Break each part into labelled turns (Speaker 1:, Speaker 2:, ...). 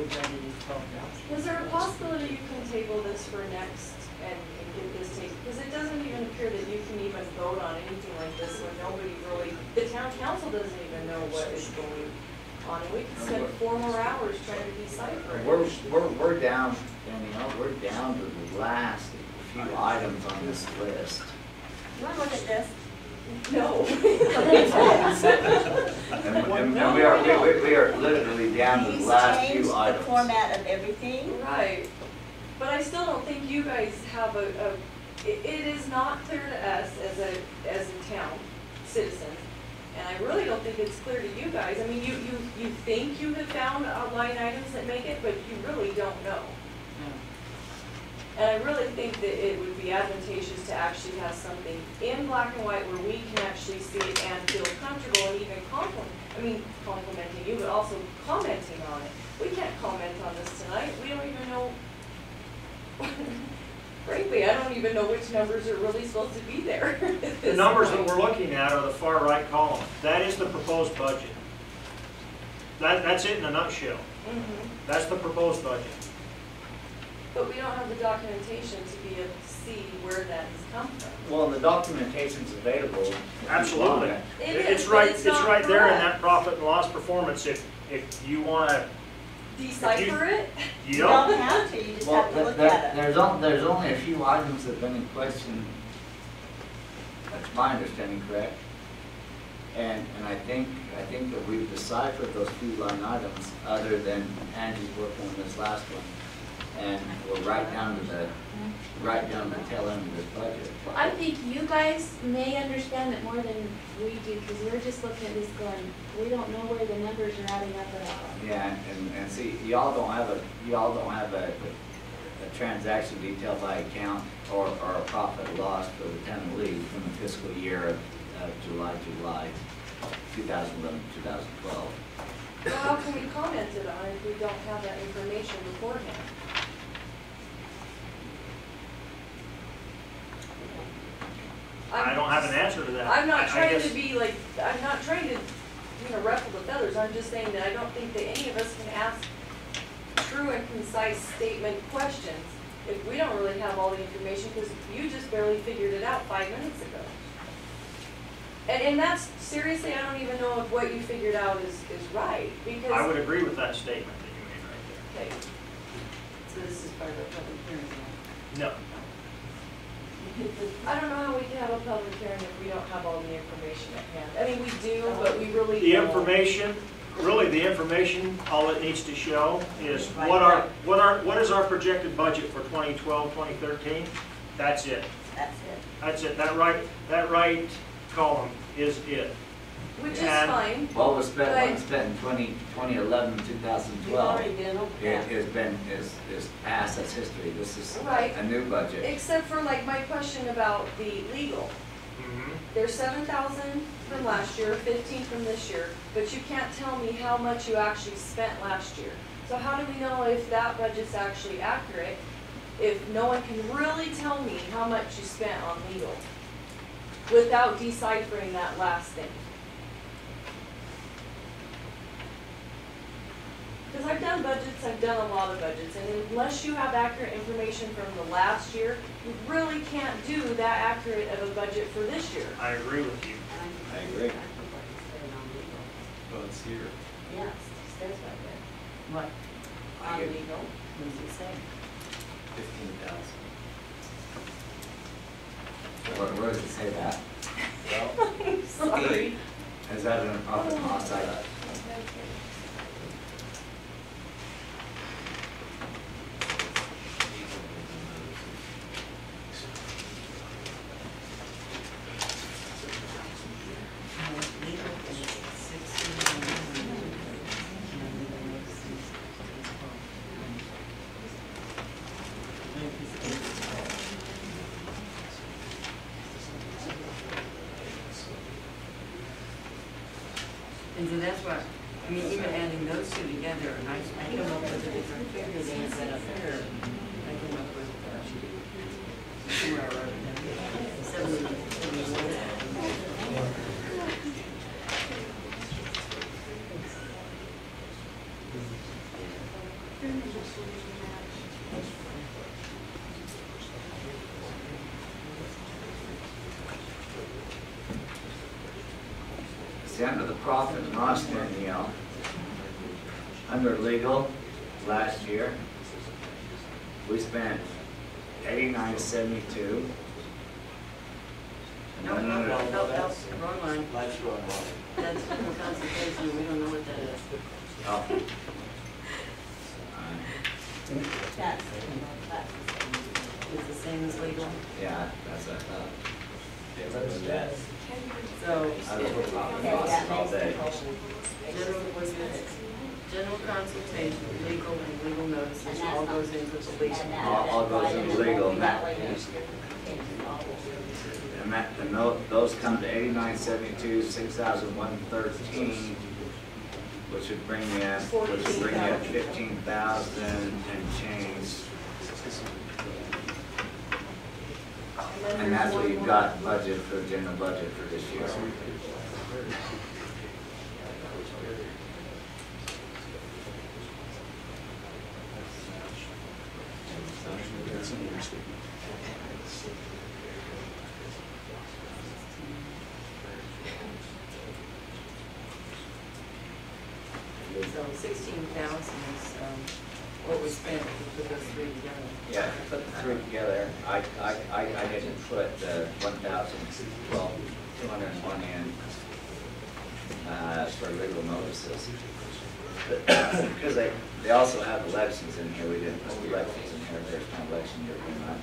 Speaker 1: we budgeted $12,000.
Speaker 2: Is there a possibility you can table this for next and get this taken? Because it doesn't even appear that you can even vote on anything like this when nobody really, the town council doesn't even know what is going on. And we could spend 4 more hours trying to decipher it.
Speaker 3: We're down, we're down to the last few items on this list.
Speaker 4: You want to look at this?
Speaker 2: No.
Speaker 3: And we are literally down to the last few items.
Speaker 4: The format of everything.
Speaker 2: Right. But I still don't think you guys have it is not clear to us as a town citizen. And I really don't think it's clear to you guys. I mean, you think you have found line items that make it, but you really don't know. And I really think that it would be advantageous to actually have something in black and white where we can actually see it and feel comfortable and even complimenting you, but also commenting on it. We can't comment on this tonight. We don't even know, frankly, I don't even know which numbers are really supposed to be there.
Speaker 5: The numbers that we're looking at are the far right column. That is the proposed budget. That's it in a nutshell.
Speaker 2: Mm-hmm.
Speaker 5: That's the proposed budget.
Speaker 2: But we don't have the documentation to be able to see where that has come from.
Speaker 3: Well, the documentation's available. if you want
Speaker 5: Absolutely.
Speaker 3: it.
Speaker 5: It's right there in that profit and loss performance. If you want to
Speaker 2: Decipher it?
Speaker 5: You
Speaker 4: You
Speaker 5: don't.
Speaker 4: don't have to, you just
Speaker 3: Well,
Speaker 4: have to look at it.
Speaker 3: there's only a few items that have been in question. That's my understanding, correct? And I think that we've deciphered those few line items, other than Angie's work on this last one. And we're right down to the tail end of this budget.
Speaker 6: Well, I think you guys may understand it more than we do, because we're just looking at this going, we don't know where the numbers are adding up at all.
Speaker 3: Yeah, and see, y'all don't have a transaction detail by account or a profit or loss for the town of Leeds from the fiscal year of July 2011, 2012.
Speaker 2: Well, how can we comment it on if we don't have that information beforehand?
Speaker 5: I don't have an answer to that.
Speaker 2: I'm not
Speaker 5: I
Speaker 2: trying
Speaker 5: guess-
Speaker 2: to be like, I'm not trying to, ruffle the feathers. I'm just saying that I don't think that any of us can ask true and concise statement questions if we don't really have all the information, because you just barely figured it out 5 minutes ago. And that's, seriously, I don't even know if what you figured out is right, because.
Speaker 5: I would agree with that statement that you made right
Speaker 2: Okay,
Speaker 1: So this is part of a public hearing.
Speaker 5: there. No.
Speaker 2: I don't know how we can have a public hearing if we don't have all the information at hand. I mean, we do, but we really
Speaker 5: The
Speaker 2: don't.
Speaker 5: information, all it needs to show is
Speaker 1: Right.
Speaker 5: what is our projected budget for 2012, 2013? That's it.
Speaker 4: That's it.
Speaker 5: That's it. That right column is it.
Speaker 2: Which is
Speaker 5: And-
Speaker 2: fine.
Speaker 3: What was spent in 2011,
Speaker 1: We've
Speaker 3: 2012
Speaker 1: already been over that.
Speaker 3: is past, that's history. This is
Speaker 2: Right.
Speaker 3: a new budget.
Speaker 2: Except for like my question about the legal. There's 7,000 from last year, 15 from this year, but you can't tell me how much you actually spent last year. So how do we know if that budget's actually accurate if no one can really tell me how much you spent on legal without deciphering that last thing? Because I've done budgets, I've done a lot of budgets, and unless you have accurate information from the last year, you really can't do that accurate of a budget for this year.
Speaker 5: I agree with you.
Speaker 3: I agree.
Speaker 7: Well, it's here.
Speaker 1: Yes, it says right there. What?
Speaker 3: I
Speaker 1: On
Speaker 3: get-
Speaker 1: legal, what does it say?
Speaker 7: 15,000.
Speaker 3: Where does it say that?
Speaker 2: Sorry.
Speaker 3: Is that in a profit and loss item?
Speaker 1: Legal is 16. And so that's what, I mean, even adding those two together, and I come up with a different figure than is that up there. I come up with, somewhere around 71.
Speaker 3: See, under the profit and loss, Danielle, under legal, last year, we spent $89.72. And
Speaker 1: No,
Speaker 3: then
Speaker 1: no,
Speaker 3: under-
Speaker 1: no, no, wrong line.
Speaker 7: That's wrong.
Speaker 1: That's for consultation, we don't know what that is.
Speaker 3: Oh.
Speaker 4: That's,
Speaker 1: It's the same as legal.
Speaker 3: Yeah, that's what I thought.
Speaker 7: That's,
Speaker 1: So,
Speaker 3: I was working on the
Speaker 4: okay,
Speaker 3: process
Speaker 4: that
Speaker 3: all
Speaker 4: makes the
Speaker 3: day.
Speaker 4: whole.
Speaker 1: general, what's it? General consultation, legal and legal notices, all goes into police.
Speaker 3: All goes into legal, and that- And those come to $89.72, $6,113, which would bring you at 15,000 and change. And that's what you've got budget for the general budget for this year.
Speaker 1: So 16,000 is, what we spent to put those three together.
Speaker 3: Yeah, put the three together. I didn't put the 201 in for legal notices. Because they also have elections in here. We didn't put elections in here. There's no election year going on.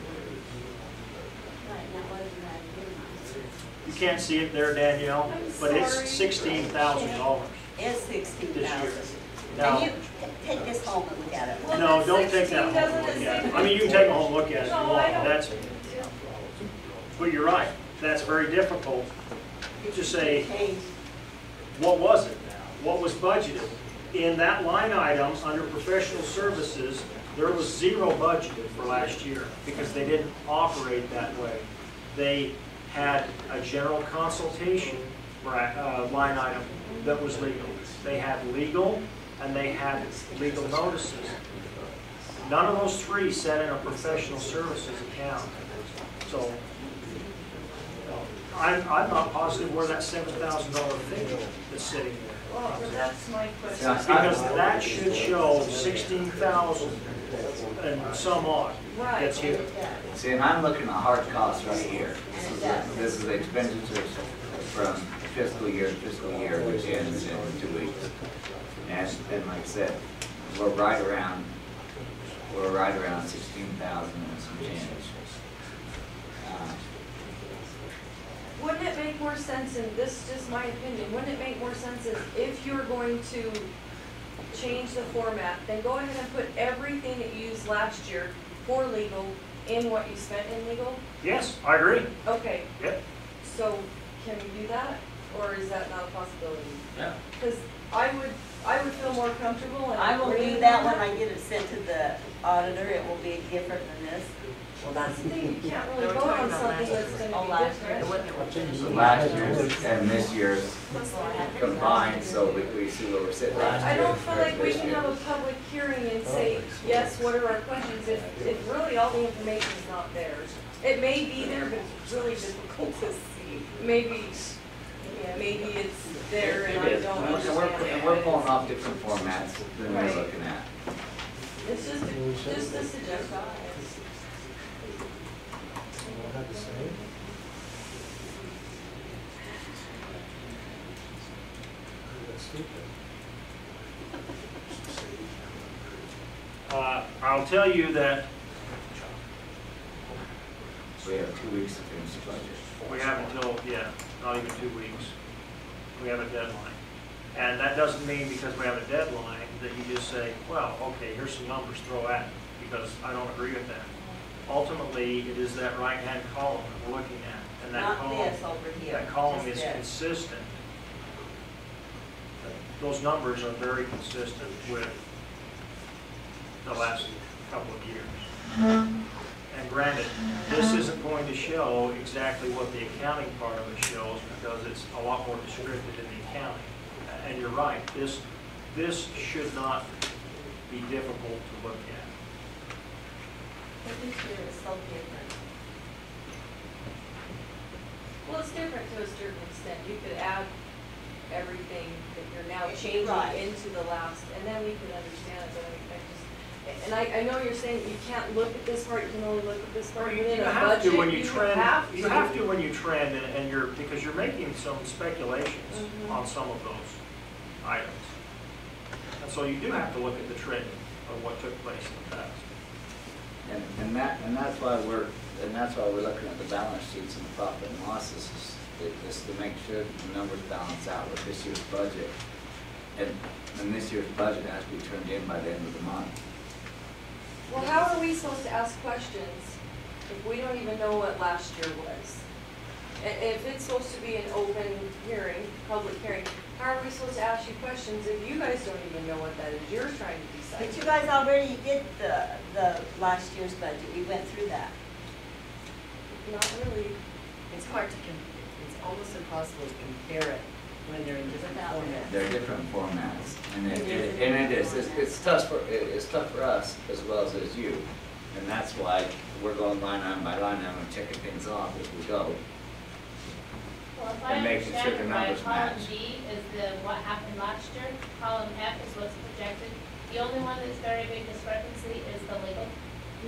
Speaker 5: You can't see it there, Danielle, but it's
Speaker 2: sorry.
Speaker 5: $16,000
Speaker 4: It's
Speaker 5: this
Speaker 4: 16,000.
Speaker 5: year.
Speaker 4: And
Speaker 5: Now,
Speaker 4: you take this home and look at it.
Speaker 2: Well,
Speaker 5: no,
Speaker 2: that's
Speaker 5: don't take
Speaker 2: 16,
Speaker 5: that home
Speaker 2: doesn't
Speaker 5: and look
Speaker 2: it
Speaker 5: at
Speaker 2: say-
Speaker 5: it. I mean, you can take a home look at it if you
Speaker 2: No, I
Speaker 5: want,
Speaker 2: don't.
Speaker 5: that's, but you're right, that's very difficult to say,
Speaker 4: Change.
Speaker 5: what was it? What was budgeted? In that line item, under professional services, there was zero budgeted for last year because they didn't operate that way. They had a general consultation line item that was legal. They had legal and they had legal notices. None of those three sat in a professional services account. So I'm not positive where that $7,000 figure is sitting there.
Speaker 2: Well, that's my question.
Speaker 3: Yeah.
Speaker 5: Because that should show 16,000 and some odd that's here.
Speaker 3: See, and I'm looking at hard costs right here. This is the expenditures from fiscal year to fiscal year, which ends in 2 weeks. And like I said, we're right around 16,000 and some change.
Speaker 2: Wouldn't it make more sense, and this is just my opinion, wouldn't it make more sense if you're going to change the format, then go ahead and put everything that you used last year for legal in what you spent in legal?
Speaker 5: Yes, I agree.
Speaker 2: Okay,
Speaker 5: Yep.
Speaker 2: so can we do that, or is that not a possibility?
Speaker 3: Yeah.
Speaker 2: Because I would feel more comfortable and.
Speaker 4: I will do
Speaker 2: agreeing
Speaker 4: that
Speaker 2: on
Speaker 4: when I get it sent to the auditor. It will be different than this.
Speaker 2: Well, that's the thing, you can't really
Speaker 1: No, we're
Speaker 2: vote
Speaker 1: talking
Speaker 2: on
Speaker 1: about
Speaker 2: something
Speaker 1: last
Speaker 2: that's
Speaker 1: year.
Speaker 2: gonna
Speaker 4: Oh,
Speaker 2: be
Speaker 4: last
Speaker 2: different.
Speaker 1: It wasn't what changed.
Speaker 3: So last year's and this year's combined, so we see where we're sitting last year.
Speaker 2: I don't feel like we
Speaker 3: this
Speaker 2: can
Speaker 3: year.
Speaker 2: have a public hearing and say, yes, what are our questions, if really all the information's not there. It may be there, but it's really difficult to see. Maybe it's there and I don't
Speaker 3: And
Speaker 2: understand.
Speaker 3: we're pulling off different formats than we're
Speaker 2: Right.
Speaker 3: looking at.
Speaker 2: It's just a suggestion.
Speaker 7: Have the same. That's stupid.
Speaker 5: I'll tell you that
Speaker 3: We have 2 weeks to finish the budget.
Speaker 5: we have until, not even 2 weeks. We have a deadline. And that doesn't mean because we have a deadline that you just say, well, okay, here's some numbers, throw at me, because I don't agree with that. Ultimately, it is that right-hand column that we're looking at, and that
Speaker 4: Not
Speaker 5: column,
Speaker 4: this over here.
Speaker 5: that column
Speaker 4: just
Speaker 5: is
Speaker 4: this.
Speaker 5: consistent. Those numbers are very consistent with the last couple of years. And granted, this isn't going to show exactly what the accounting part of it shows because it's a lot more descriptive in the accounting. And you're right, this should not be difficult to look at.
Speaker 4: But this year is so different.
Speaker 2: Well, it's different to a certain extent. You could add everything that you're now changing
Speaker 4: Right.
Speaker 2: into the last, and then we can understand it, but I know you're saying you can't look at this part, you can only look at this part,
Speaker 5: Well,
Speaker 2: but
Speaker 5: you
Speaker 2: in a
Speaker 5: have to
Speaker 2: budget,
Speaker 5: when you
Speaker 2: you
Speaker 5: trend,
Speaker 2: have to.
Speaker 5: you have to when you trend, and you're, because you're making some speculations
Speaker 2: Mhm.
Speaker 5: on some of those items. And so you do have to look at the trend of what took place in the past.
Speaker 3: And that's why we're looking at the balance sheets and the profit and losses, is to make sure that the numbers balance out with this year's budget. And this year's budget has to be turned in by the end of the month.
Speaker 2: Well, how are we supposed to ask questions if we don't even know what last year was? If it's supposed to be an open hearing, public hearing, how are we supposed to ask you questions if you guys don't even know what that is you're trying to decide?
Speaker 4: But you guys already did the last year's budget, we went through that.
Speaker 2: Not really.
Speaker 1: It's hard to it's almost impossible to compare it when they're in different formats.
Speaker 3: They're different formats, and it's tough for us as well as you. And that's why we're going line item by line item and checking things off as we go.
Speaker 8: Well, if I
Speaker 3: And making sure
Speaker 8: understand
Speaker 3: the
Speaker 8: it right,
Speaker 3: numbers
Speaker 8: column
Speaker 3: match.
Speaker 8: B is what happened last year, column F is what's projected. The only one that's very big discrepancy is the legal.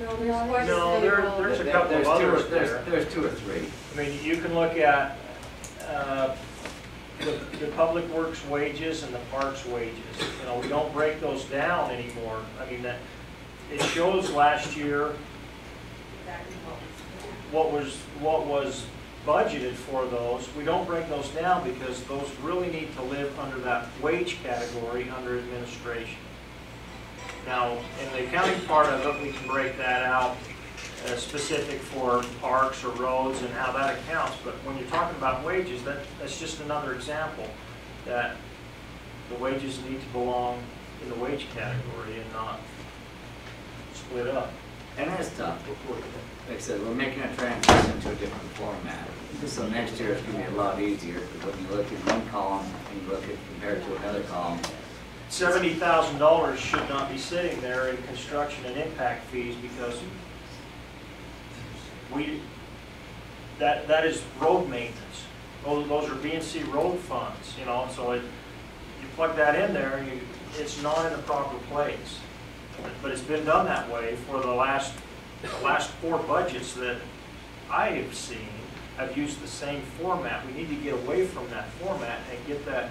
Speaker 2: No, there's quite a
Speaker 5: No,
Speaker 2: few.
Speaker 5: there's a couple of others there.
Speaker 3: There's two or three.
Speaker 5: I mean, you can look at the public works wages and the parks wages. You know, we don't break those down anymore. I mean, it shows last year what was budgeted for those. We don't break those down because those really need to live under that wage category under administration. Now, in the accounting part of it, we can break that out specific for parks or roads and how that accounts. But when you're talking about wages, that's just another example that the wages need to belong in the wage category and not split up.
Speaker 3: And it's tough. Like I said, we're making a transition to a different format. So next year it's going to be a lot easier, because when you look at one column and you look at compared to another column,
Speaker 5: $70,000 should not be sitting there in construction and impact fees, because that is road maintenance. Those are B&C road funds, you know, so you plug that in there and it's not in the proper place. But it's been done that way for the last 4 budgets that I have seen. Have used the same format. We need to get away from that format and get them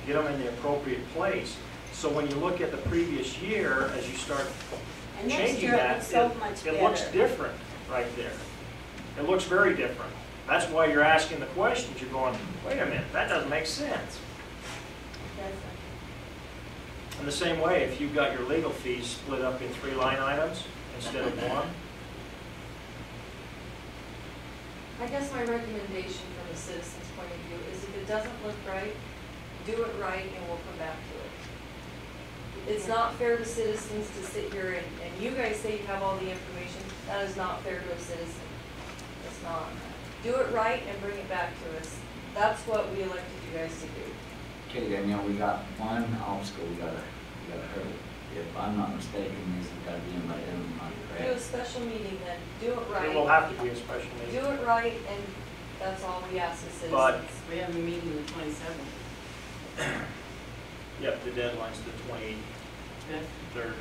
Speaker 5: in the appropriate place. So when you look at the previous year, as you start
Speaker 4: And next
Speaker 5: changing
Speaker 4: year it
Speaker 5: that,
Speaker 4: looks so much
Speaker 5: it looks
Speaker 4: better.
Speaker 5: different right there. It looks very different. That's why you're asking the questions. You're going, wait a minute, that doesn't make sense. In the same way, if you've got your legal fees split up in 3 line items instead of 1,
Speaker 2: I guess my recommendation from a citizen's point of view is if it doesn't look right, do it right and we'll come back to it. It's not fair to citizens to sit here and you guys say you have all the information. That is not fair to a citizen. It's not. Do it right and bring it back to us. That's what we elected you guys to do.
Speaker 3: okay, Danielle, we got one obstacle we gotta hurdle. If I'm not mistaken, these have got to be in by the end of the month,
Speaker 2: Do a
Speaker 3: correct?
Speaker 2: special meeting then. Do it right.
Speaker 5: it will have to be a special meeting.
Speaker 2: Do it right and that's all we ask the citizens.
Speaker 5: But-
Speaker 1: We have a meeting the 27th.
Speaker 5: Yep, the deadline's the 23rd,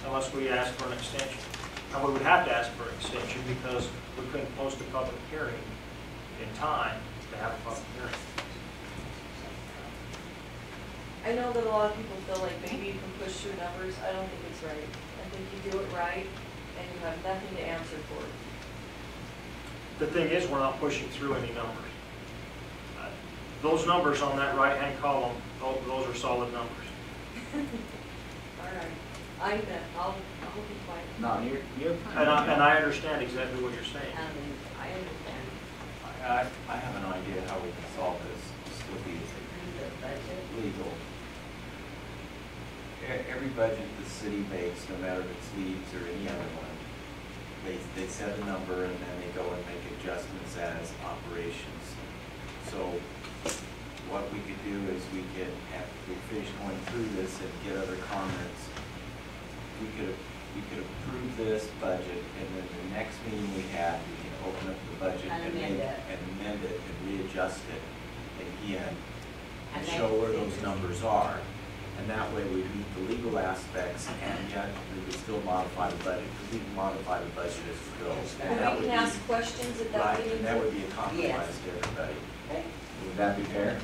Speaker 5: unless we ask for an extension. And we would have to ask for an extension because we couldn't post a public hearing in time to have a public hearing.
Speaker 2: I know that a lot of people feel like maybe you can push through numbers. I don't think it's right. I think you do it right and you have nothing to answer for.
Speaker 5: The thing is, we're not pushing through any numbers. Those numbers on that right-hand column, those are solid numbers.
Speaker 2: All right. I'll be quiet.
Speaker 3: No, you're fine.
Speaker 5: And I understand exactly what you're saying.
Speaker 2: I understand.
Speaker 9: I have an idea how we can solve this with the legal. Every budget the city makes, no matter if it's Leeds or any other one, they set a number and then they go and make adjustments as operations. So what we could do is we could, after we finish going through this and get other comments, we could approve this budget, and then the next meeting we have, we can open up the budget
Speaker 4: And
Speaker 9: and
Speaker 4: amend it.
Speaker 9: amend it and readjust it. again and
Speaker 4: And
Speaker 9: show
Speaker 4: they-
Speaker 9: where those numbers are. And that way we meet the legal aspects and yet we would still modify the budget, because we can modify the budget as we go. And that
Speaker 2: And we
Speaker 9: would
Speaker 2: can
Speaker 9: be-
Speaker 2: ask questions at that
Speaker 9: Right,
Speaker 2: meeting.
Speaker 9: and that would be a compromise
Speaker 4: Yes.
Speaker 9: to everybody.
Speaker 2: Okay,
Speaker 3: Would that be fair?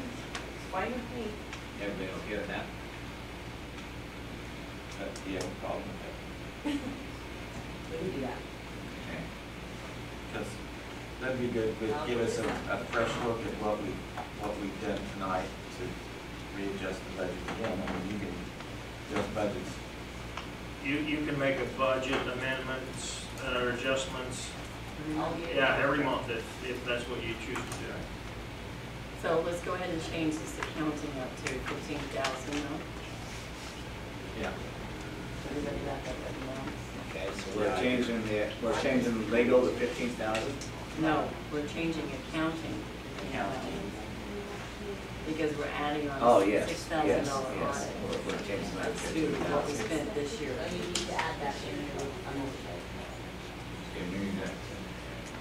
Speaker 2: fine with me.
Speaker 3: Everybody okay with that?
Speaker 9: Do you have a problem with that?
Speaker 4: We can do that.
Speaker 3: Okay.
Speaker 9: Because that'd be good, would give us a fresh look at what we've done tonight to readjust the budget again. I mean, you can adjust budgets.
Speaker 5: You can make a budget amendments or adjustments,
Speaker 4: I'll get it.
Speaker 5: yeah, every month if that's what you choose to do.
Speaker 1: So let's go ahead and change this accounting up to 15,000 now.
Speaker 9: Yeah.
Speaker 1: Everybody got that written down?
Speaker 3: Okay, so we're changing legal to 15,000?
Speaker 1: No, we're changing accounting. Because we're adding on
Speaker 3: Oh,
Speaker 1: a
Speaker 3: yes,
Speaker 1: $6,000
Speaker 3: yes,
Speaker 1: audit.
Speaker 3: yes. We're changing that to
Speaker 1: To what we
Speaker 3: 15,000.
Speaker 1: spent this year.
Speaker 4: So you need to add that in your motion.
Speaker 3: Okay, you need that.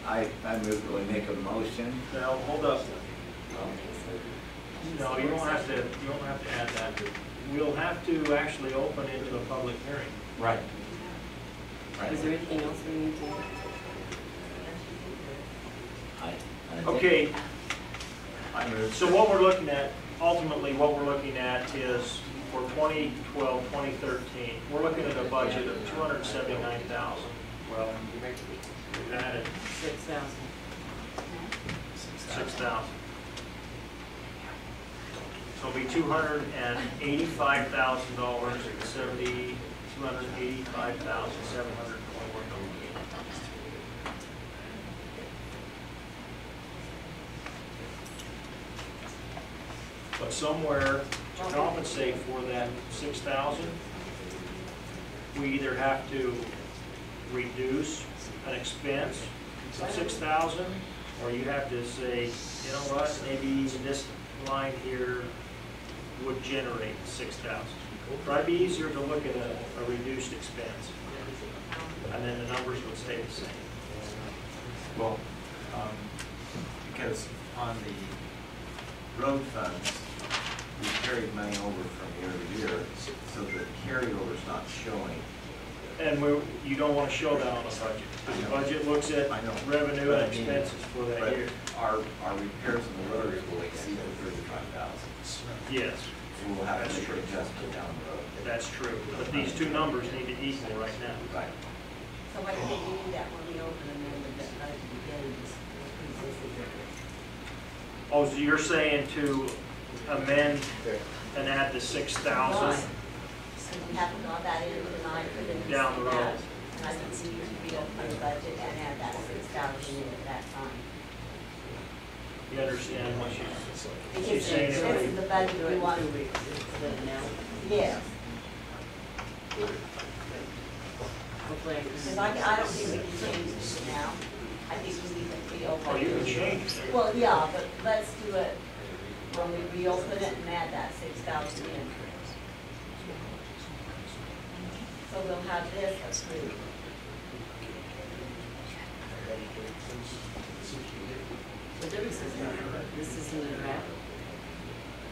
Speaker 3: I move that we make a motion.
Speaker 5: Now, hold up. No, you don't have to add that. We'll have to actually open into a public hearing.
Speaker 9: Right.
Speaker 1: Is there anything else we need to do?
Speaker 3: I think-
Speaker 5: Okay, so what we're looking at, ultimately what we're looking at is for 2012, 2013, we're looking at a budget of 279,000. Well, we've added
Speaker 1: 6,000.
Speaker 5: 6,000. So it'll be $285,000, $285,721. But somewhere to compensate for that 6,000, we either have to reduce an expense of 6,000, or you have to say, you know what, maybe this line here would generate 6,000. Probably be easier to look at a reduced expense, and then the numbers would stay the same.
Speaker 9: Well, because on the road funds, we carried money over from year to year, so the carryover's not showing.
Speaker 5: And you don't want to show that on the budget, because the budget looks at
Speaker 9: I know.
Speaker 5: revenue and expenses for that
Speaker 9: But
Speaker 5: year.
Speaker 9: our repairs on the roads will exceed the 35,000.
Speaker 5: Yes,
Speaker 9: So we'll have to make an adjustment down the road.
Speaker 5: that's true, but these two numbers need to equal right now.
Speaker 9: Right.
Speaker 4: So what do you do that when we open them in the budget again?
Speaker 5: Oh, so you're saying to amend and add the 6,000?
Speaker 4: So we have to draw that in tonight for them to see
Speaker 5: Down the road.
Speaker 4: that. And I think we need to reopen the budget and add that 6,000 in at that time.
Speaker 5: You understand what she's
Speaker 4: Because
Speaker 5: saying?
Speaker 4: this
Speaker 5: If
Speaker 4: is the budget
Speaker 1: Do it
Speaker 4: we
Speaker 1: in
Speaker 4: want.
Speaker 1: 2 weeks instead of now.
Speaker 4: Yes,
Speaker 1: Hopefully I
Speaker 4: because
Speaker 1: can.
Speaker 4: I don't think we can change this now. I think we need to reopen.
Speaker 5: Oh, you can change it.
Speaker 4: Well, yeah, but let's do it when we reopen it and add that 6,000 in. So we'll have this approved.
Speaker 1: The difference is this isn't a draft.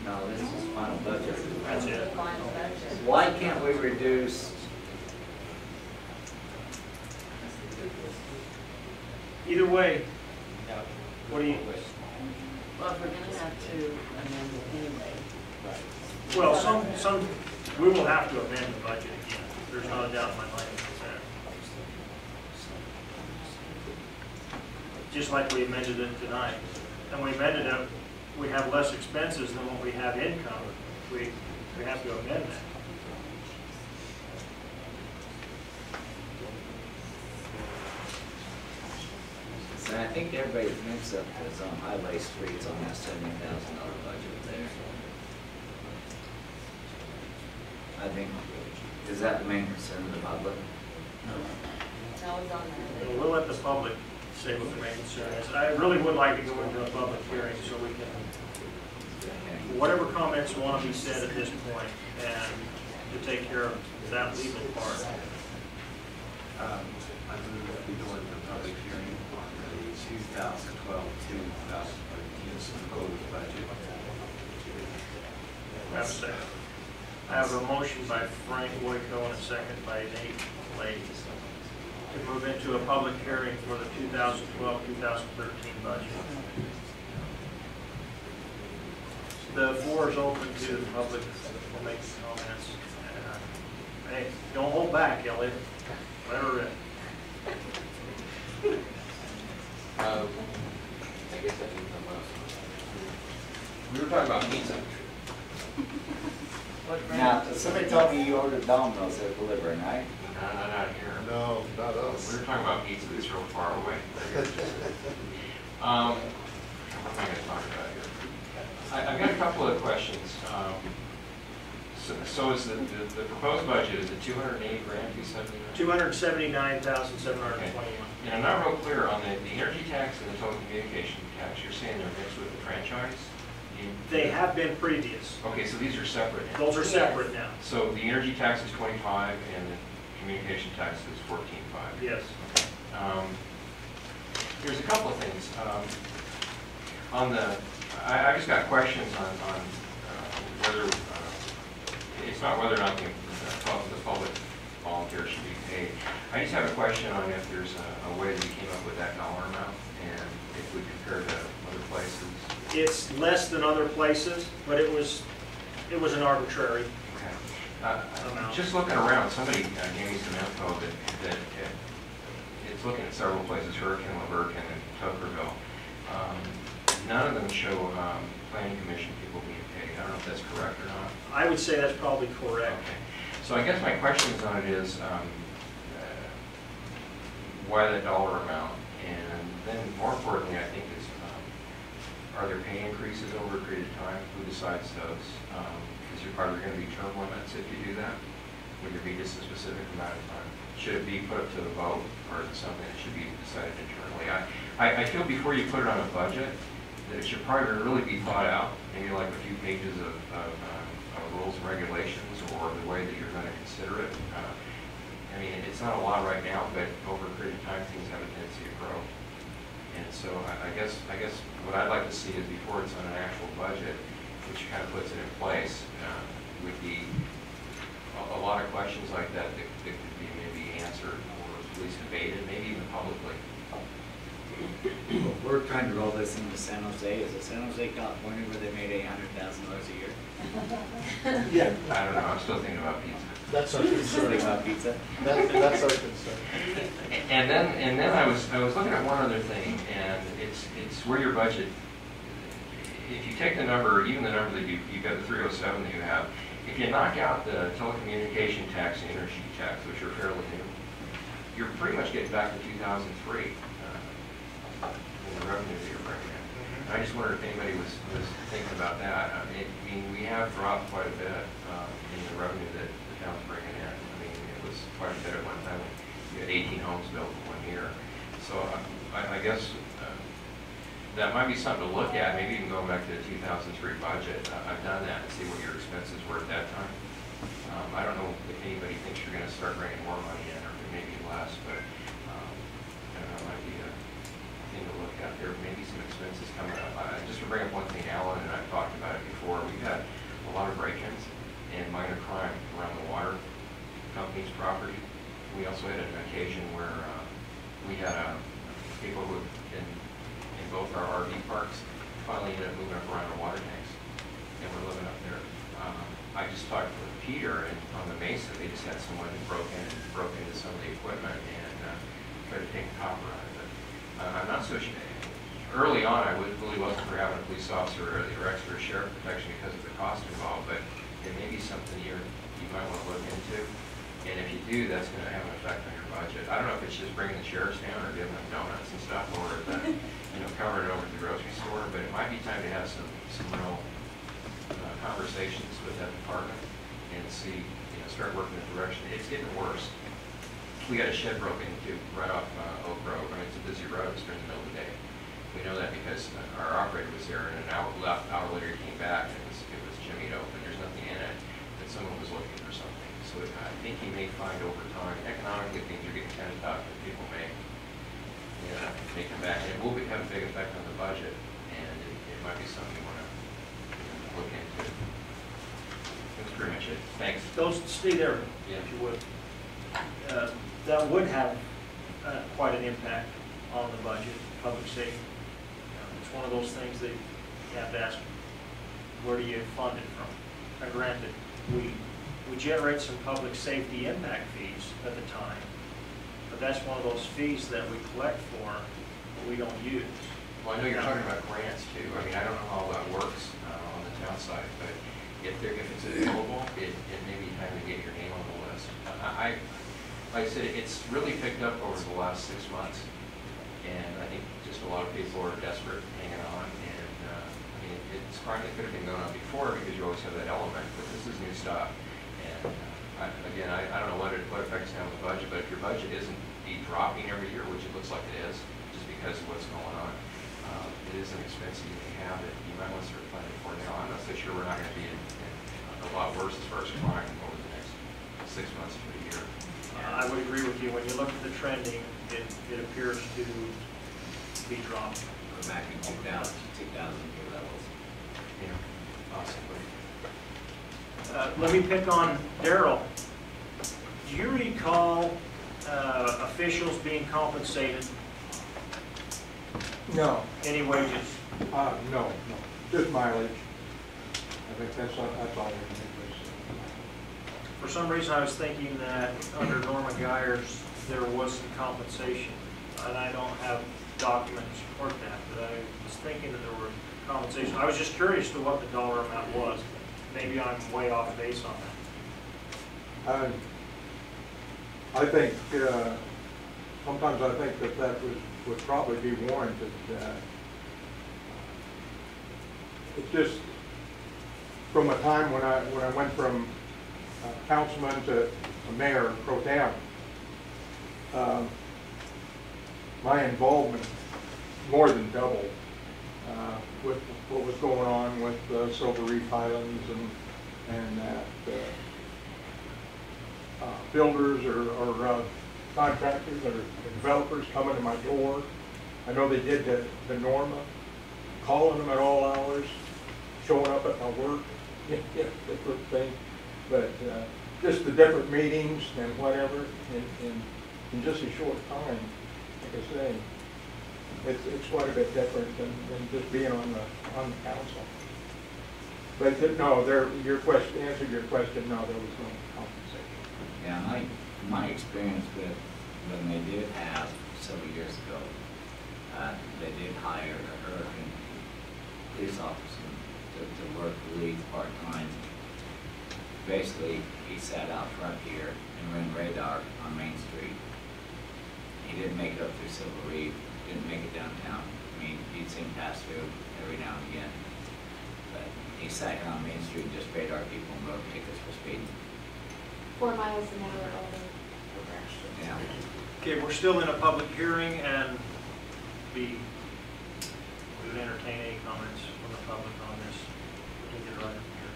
Speaker 3: No, this is final budget.
Speaker 5: That's
Speaker 4: The
Speaker 5: it.
Speaker 4: final budget.
Speaker 3: Why can't we reduce,
Speaker 5: Either way, what do you,
Speaker 1: Well, if we're gonna have to amend it anyway.
Speaker 5: well, some, we will have to amend the budget again. There's not a doubt in my mind about that. Just like we amended it tonight. And we amended it, we have less expenses than what we have income. We have to amend that.
Speaker 3: so I think everybody thinks of is on highway streets on that $70,000 budget there. I think, is that the main concern of the public?
Speaker 4: No, it's on there.
Speaker 5: We'll let the public say what the main concern is. I really would like to go into a public hearing so we can, whatever comments want to be said at this point, and to take care of that legal part.
Speaker 9: I move that we go into a public hearing on the 2012, 2013 business and go with the budget.
Speaker 5: Have a second. I have a motion by Frank Boyko and a second by Nate Lady to move into a public hearing for the 2012-2013 budget. The floor is open to the public to make comments. Hey, don't hold back, Elliot. Let her rip.
Speaker 10: I guess I didn't come up. We were talking about pizza.
Speaker 3: Now, somebody told me you ordered Domino's, they're delivering, right?
Speaker 10: No, not here.
Speaker 7: No, not us.
Speaker 10: We were talking about pizza that's real far away. What am I going to talk about here? I've got a couple of questions. So is the proposed budget, is it 280 grand, 279?
Speaker 5: 279,721.
Speaker 10: And I'm not real clear on the energy tax and the telecommunication tax. You're saying they're mixed with the franchise?
Speaker 5: They have been previous.
Speaker 10: Okay, so these are separate now.
Speaker 5: Those are separate now.
Speaker 10: So the energy tax is 25 and the communication tax is 14.5.
Speaker 5: Yes.
Speaker 10: There's a couple of things. On the, I just got questions on whether, it's not whether or not the public volunteers should be paid. I just have a question on if there's a way that you came up with that dollar amount and if we compare to other places.
Speaker 5: It's less than other places, but it was an arbitrary amount.
Speaker 10: Just looking around, somebody gave me some info that it's looking at several places, Hurricane, LaVerkin, and Tuckerville. None of them show planning commission people being paid. I don't know if that's correct or not.
Speaker 5: I would say that's probably correct.
Speaker 10: Okay. So I guess my questions on it is why that dollar amount? And then more importantly, I think is are there pay increases over a period of time? Who decides those? Are there going to be term limits if you do that? Would there be just a specific amount of time? Should it be put up to the vote, or is it something that should be decided internally? I feel before you put it on a budget, that it should probably really be thought out, maybe like a few pages of rules and regulations, or the way that you're going to consider it. I mean, it's not a lot right now, but over a period of time, things have a tendency to grow. And so I guess what I'd like to see is before it's on an actual budget, which kind of puts it in place, would be a lot of questions like that that could be maybe answered or at least debated, maybe even publicly.
Speaker 3: We're trying to roll this into San Jose. Is it San Jose, California, where they made $800,000 a year?
Speaker 7: Yeah,
Speaker 10: I don't know, I'm still thinking about pizza.
Speaker 7: that's our
Speaker 3: Something
Speaker 7: concern.
Speaker 3: about pizza?
Speaker 7: That's our concern.
Speaker 10: And then I was looking at one other thing, and it's where your budget, if you take the number, even the number that you've got the 307 that you have, if you knock out the telecommunication tax and energy tax, which are fairly new, you're pretty much getting back to 2003 in the revenue that you're bringing in. And I just wondered if anybody was thinking about that. I mean, we have dropped quite a bit in the revenue that the town's bringing in. I mean, it was quite a bit at one time. You had 18 homes built in 1 year. So I guess that might be something to look at, maybe even going back to the 2003 budget. I've done that and see what your expenses were at that time. I don't know if anybody thinks you're going to start bringing more money in or maybe less, but I don't know, it might be a thing to look at. There may be some expenses coming up. Just to bring up one thing, Alan and I've talked about it before, we've had a lot of break-ins and minor crime around the water company's property. We also had an occasion where we had people who had been in both our RV parks finally ended up moving up around our water tanks, and we're living up there. I just talked with Peter, and on the Mesa, they just had someone who broke into some of the equipment and tried to take the copper out of it. I'm not so sure. Early on, I really wasn't for having a police officer or extra sheriff protection because of the cost involved, but it may be something you might want to look into. And if you do, that's going to have an effect on your budget. I don't know if it's just bringing the sheriffs down or giving them donuts and stuff, or covering it over at the grocery store. But it might be time to have some real conversations with that department and see, start working in the direction. It's getting worse. We got a shed broken into right off Oak Grove. I mean, it's a busy road. It's during the middle of the day. We know that because our operator was there, and an hour later he came back, and it was jimmied open. There's nothing in it, and someone was looking for something. So I think you may find over time, economically, things are getting kind of tough, and people may come back, and it will have a big effect on the budget. And if it might be something you want to look into. That's pretty much it. Thanks.
Speaker 5: Those, stay there,
Speaker 10: Yeah.
Speaker 5: if you would. That would have quite an impact on the budget, public safety. It's one of those things that you have to ask, where do you fund it from? Now, granted, we generate some public safety impact fees at the time, but that's one of those fees that we collect for, but we don't use.
Speaker 10: Well, I know you're talking about grants too. I mean, I don't know how all that works on the town side, but if it's available, it may be time to get your name on the list. Like I said, it's really picked up over the last 6 months, and I think just a lot of people are desperate hanging on, and I mean, it's crime that could have been going on before because you always have that element, but this is new stuff. And again, I don't know what effects it has on the budget, but if your budget isn't dropping every year, which it looks like it is, just because of what's going on, it is an expense you can have that you might want to start planning for now. I'm not so sure we're not going to be in a lot worse as far as crime over the next 6 months to a year.
Speaker 5: I would agree with you. When you look at the trending, it appears to be dropping.
Speaker 3: We're back in 2000 levels.
Speaker 10: Yeah, possibly.
Speaker 5: Let me pick on Darrell. Do you recall officials being compensated
Speaker 11: No,
Speaker 5: any wages?
Speaker 11: no, just mileage. I think that's all we can do.
Speaker 5: For some reason, I was thinking that under Norma Geyers, there was some compensation, and I don't have documents to support that, but I was thinking that there were compensation. I was just curious to what the dollar amount was. Maybe I'm way off base on that.
Speaker 11: I think, sometimes I think that would probably be warranted. It's just from a time when I went from councilman to a mayor pro tem, my involvement more than doubled with what was going on with Silver Reef Highlands and that builders or contractors or developers coming to my door. I know they did the Norma, calling them at all hours, showing up at my work, different thing. But just the different meetings and whatever in just a short time, like I say, it's quite a bit different than just being on the council. But no, your question, answered your question, no, there was no compensation.
Speaker 3: Yeah, my experience with when they did have several years ago, they did hire a hurricane police officer to work Leeds part-time. Basically, he sat out front here and ran radar on Main Street. He didn't make it up through Silver Reef, didn't make it downtown. I mean, he'd seen pass through every now and again. But he sat here on Main Street and just radar people and wrote tickets for speeding.
Speaker 6: 4 miles an hour over.
Speaker 3: Yeah.
Speaker 5: Okay, we're still in a public hearing, and we would entertain any comments from the public on this particular item here.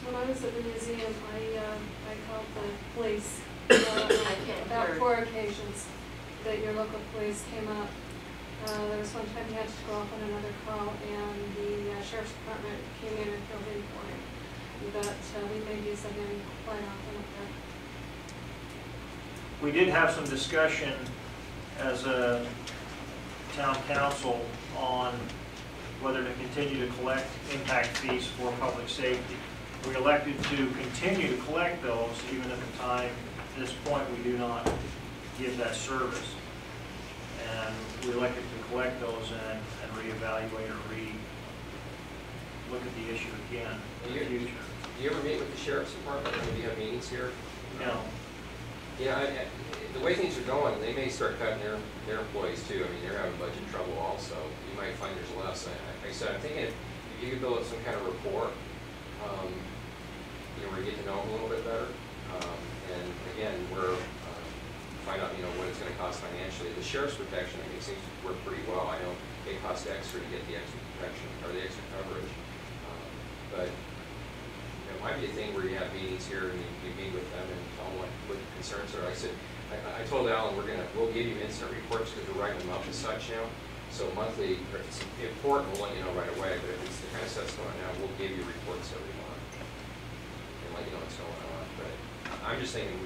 Speaker 2: When I was at the museum, I called the police about
Speaker 1: hear.
Speaker 2: 4 occasions that your local police came up. There was one time he had to go off on another call, and the sheriff's department came in and filled in for him. But we made use of him quite often up there.
Speaker 5: We did have some discussion as a town council on whether to continue to collect impact fees for public safety. We elected to continue to collect those even at the time, at this point, we do not give that service. And we elected to collect those and reevaluate or look at the issue again in the future.
Speaker 12: Do you ever meet with the sheriff's department? I mean, do you have meetings here?
Speaker 5: No.
Speaker 12: Yeah, the way things are going, they may start cutting their employees too. I mean, they're having budget trouble also. You might find there's less. Like I said, I'm thinking if you could build up some kind of rapport, where you get to know them a little bit better. And again, we're find out, what it's going to cost financially. The sheriff's protection, I think, seems to work pretty well. I know it costs extra to get the extra protection or the extra coverage, but it might be a thing where you have meetings here and you meet with them and tell them what the concerns are. I said, I told Alan we'll give you instant reports because we're writing them up as such now. So monthly, if it's important, we'll let you know right away, but if it's the kind of stuff's going on, we'll give you reports every month and let you know what's going on. But I'm just thinking,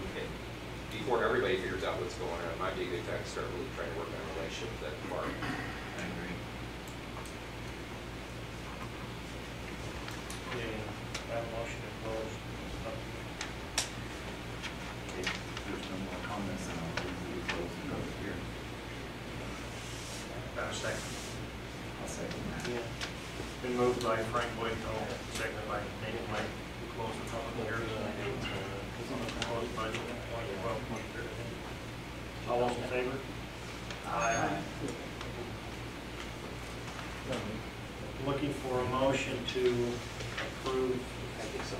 Speaker 12: before everybody figures out what's going on, it might be a good time to start really trying to work on a relationship with that department.
Speaker 3: I agree.
Speaker 5: Okay, have a motion to close.
Speaker 9: If there's no more comments, then I'll move that we close the public hearing.
Speaker 5: Have a second.
Speaker 3: I'll second that.
Speaker 5: Been moved by Frank Boyko, seconded by Nate Blake, to close the public hearing on the proposed budget 2012-2013. All those in favor? Aye. Looking for a motion to approve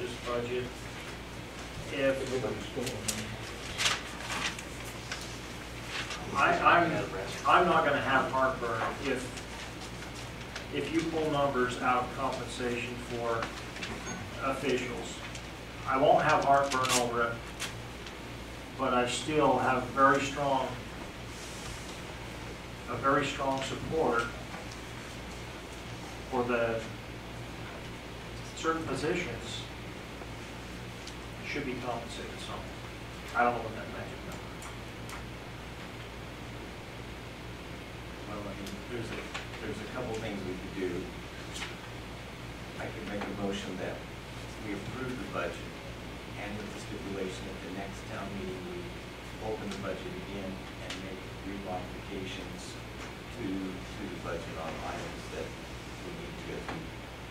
Speaker 5: this budget. I'm not gonna have heartburn if you pull numbers out of compensation for officials. I won't have heartburn over it, but I still have a very strong support for the certain positions should be compensated something. I don't know what that magic number is.
Speaker 9: Well, I mean, there's a couple things we could do. I could make a motion that we approve the budget and with the stipulation at the next town meeting, we open the budget again and make modifications to the budget on items that we need to get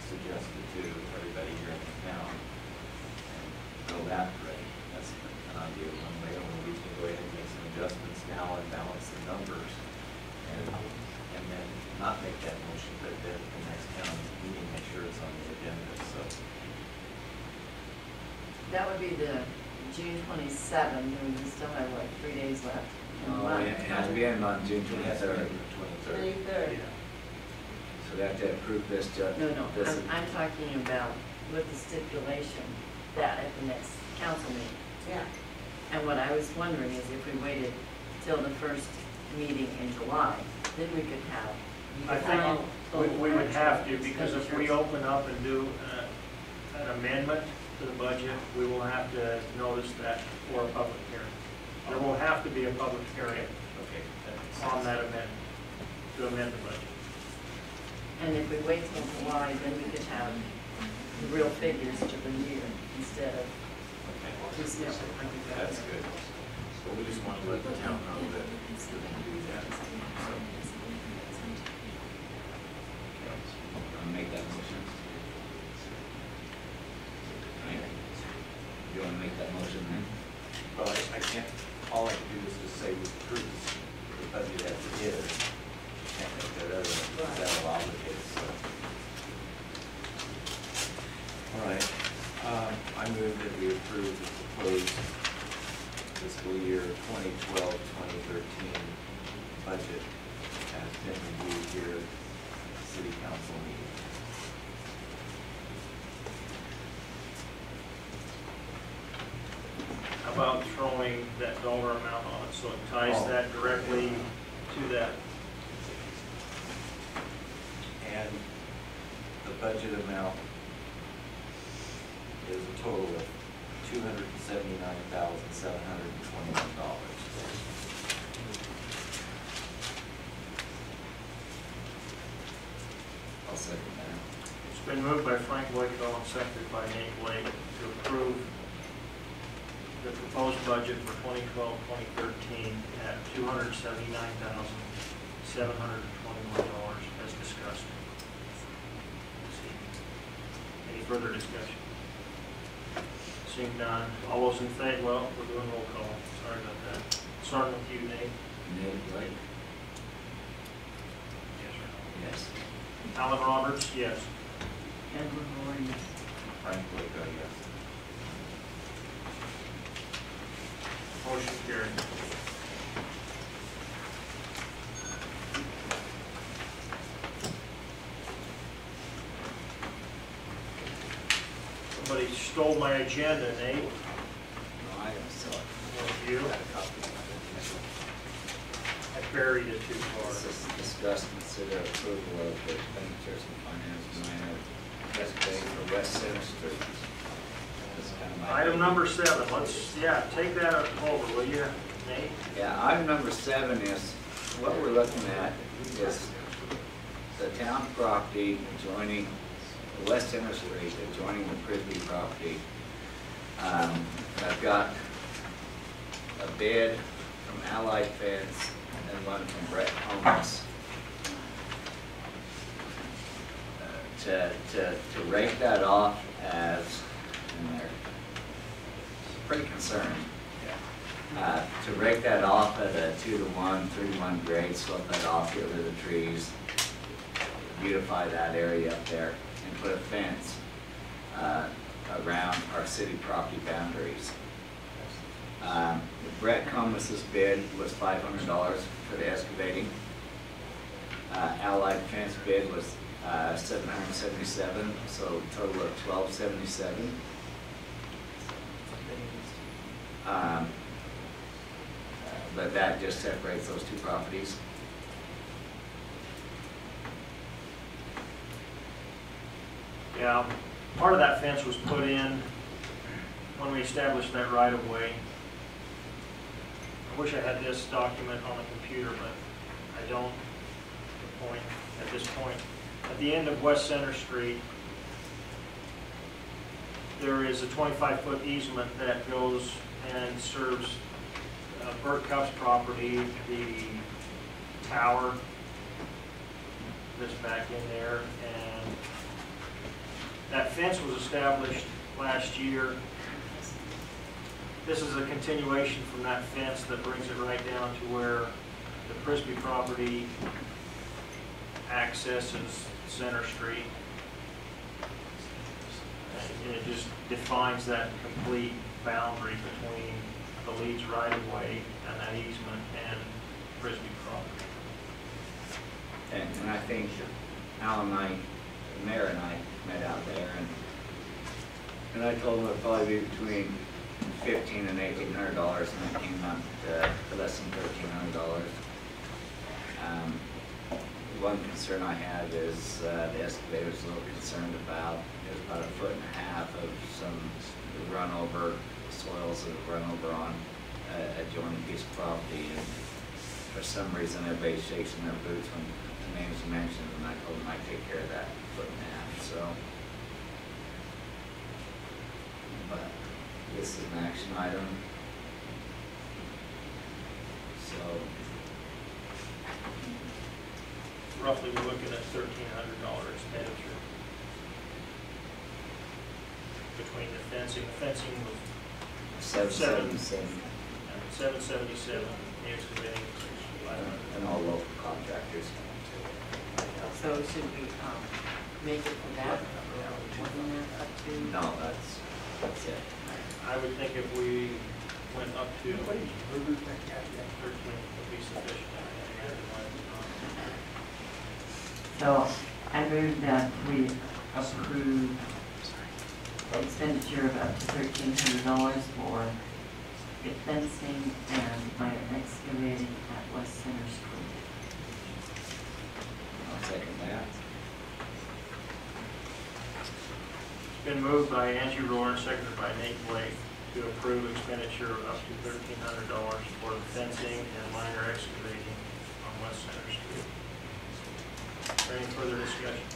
Speaker 9: suggested to everybody here in the town and go that way. That's an idea one way, or we can go ahead and make some adjustments now and balance the numbers and then not make that motion, but then at the next town meeting, make sure it's on the agenda, so.
Speaker 1: That would be the June 27, and we still have like 3 days left. in the
Speaker 3: Oh,
Speaker 1: month.
Speaker 3: it has to be in on June 23rd.
Speaker 4: 23rd.
Speaker 3: So we have to approve this, Judge.
Speaker 1: No, no,
Speaker 3: This is-
Speaker 1: I'm talking about with the stipulation that at the next council meeting.
Speaker 4: Yeah.
Speaker 1: And what I was wondering is if we waited till the first meeting in July, then we could have.
Speaker 5: I think we would have to, because if we open up and do an amendment to the budget, we will have to notice that for a public hearing. There will have to be a public hearing
Speaker 9: Okay, that makes
Speaker 5: on
Speaker 9: sense.
Speaker 5: that amendment, to amend the budget.
Speaker 1: And if we wait till July, then we could have the real figures to the year instead of
Speaker 9: Okay.
Speaker 1: piecemeal. like we've got
Speaker 9: That's
Speaker 1: here.
Speaker 9: good. So we just want to let the town know that we're going to do that. So,
Speaker 3: Make that motion. Right. You want to make that motion then?
Speaker 9: well, I can't, all I can do is just say we approve the budget as it is. Can't make that other, that'll obligate, so. All right, I move that we approve the proposed fiscal year 2012-2013 budget has been reviewed here at the city council meeting.
Speaker 5: How about throwing that dollar amount on it, so it ties
Speaker 9: Oh.
Speaker 5: that directly to that?
Speaker 9: And the budget amount is a total of $279,721.
Speaker 3: I'll second that.
Speaker 5: It's been moved by Frank Boyko and seconded by Nate Blake to approve the proposed budget for 2012-2013 at $279,721 as discussed. Any further discussion? Seeing none, all those in favor, well, we're doing roll call, sorry about that. Starting with you, Nate.
Speaker 3: Nate Blake?
Speaker 5: Yes, sir.
Speaker 3: Yes.
Speaker 5: Alan Roberts, yes.
Speaker 1: Edward Moore, yes.
Speaker 9: Frank Boyko, yes.
Speaker 5: Motion carried. Somebody stole my agenda, Nate.
Speaker 3: No, I saw it.
Speaker 5: One of you.
Speaker 9: Got a copy of it.
Speaker 5: I buried it too far.
Speaker 3: Discuss, consider approval of the expenditures and finance minor excavating for West Center Street. That's kind of my
Speaker 5: Item number 7, let's, take that over, will you, Nate?
Speaker 3: Yeah, item number 7 is, what we're looking at is the town property adjoining West Center Street, adjoining the Frisbee property. I've got a bid from Allied Fence and one from Brett Holmes. To rate that off as, and they're pretty concerned, to rake that off at a 2-to-1, 3-to-1 grade, slope that off, get rid of the trees, beautify that area up there, and put a fence around our city property boundaries. Brett Comus's bid was $500 for the excavating. Allied Fence bid was $777, so total of $1,277. But that just separates those two properties.
Speaker 5: Yeah, part of that fence was put in when we established that right of way. I wish I had this document on the computer, but I don't at this point. At the end of West Center Street, there is a 25-foot easement that goes and serves Bert Cupp's property, the tower that's back in there, and that fence was established last year. This is a continuation from that fence that brings it right down to where the Frisbee property accesses Center Street. And it just defines that complete boundary between the Leeds right-of-way and that easement and Frisbee property.
Speaker 3: And I think Alan and I, the mayor and I met out there, and I told him it would probably be between $1,500 and $1,800, and it came out to less than $1,300. One concern I have is the excavator's a little concerned about, there's about 1.5 foot of some run over, soils that have run over on a adjoining piece of property, and for some reason everybody shakes in their boots when the name's mentioned, and I told them I'd take care of that 1.5 foot, so. But this is an action item. So.
Speaker 5: Roughly, we're looking at $1,300 expenditure between the fencing. The fencing was
Speaker 3: $777.
Speaker 5: $777. The excavating was $500.
Speaker 3: And all local contractors.
Speaker 1: So should we make it for that? Wasn't that up to?
Speaker 3: No, that's it.
Speaker 5: I would think if we went up to 13 would be sufficient.
Speaker 1: So I move that we approve expenditure of up to $1,300 for fencing and minor excavating at West Center Street.
Speaker 3: I'll second that.
Speaker 5: It's been moved by Angie Rohr and seconded by Nate Blake to approve expenditure of up to $1,300 for the fencing and minor excavating on West Center Street. Is there any further discussion?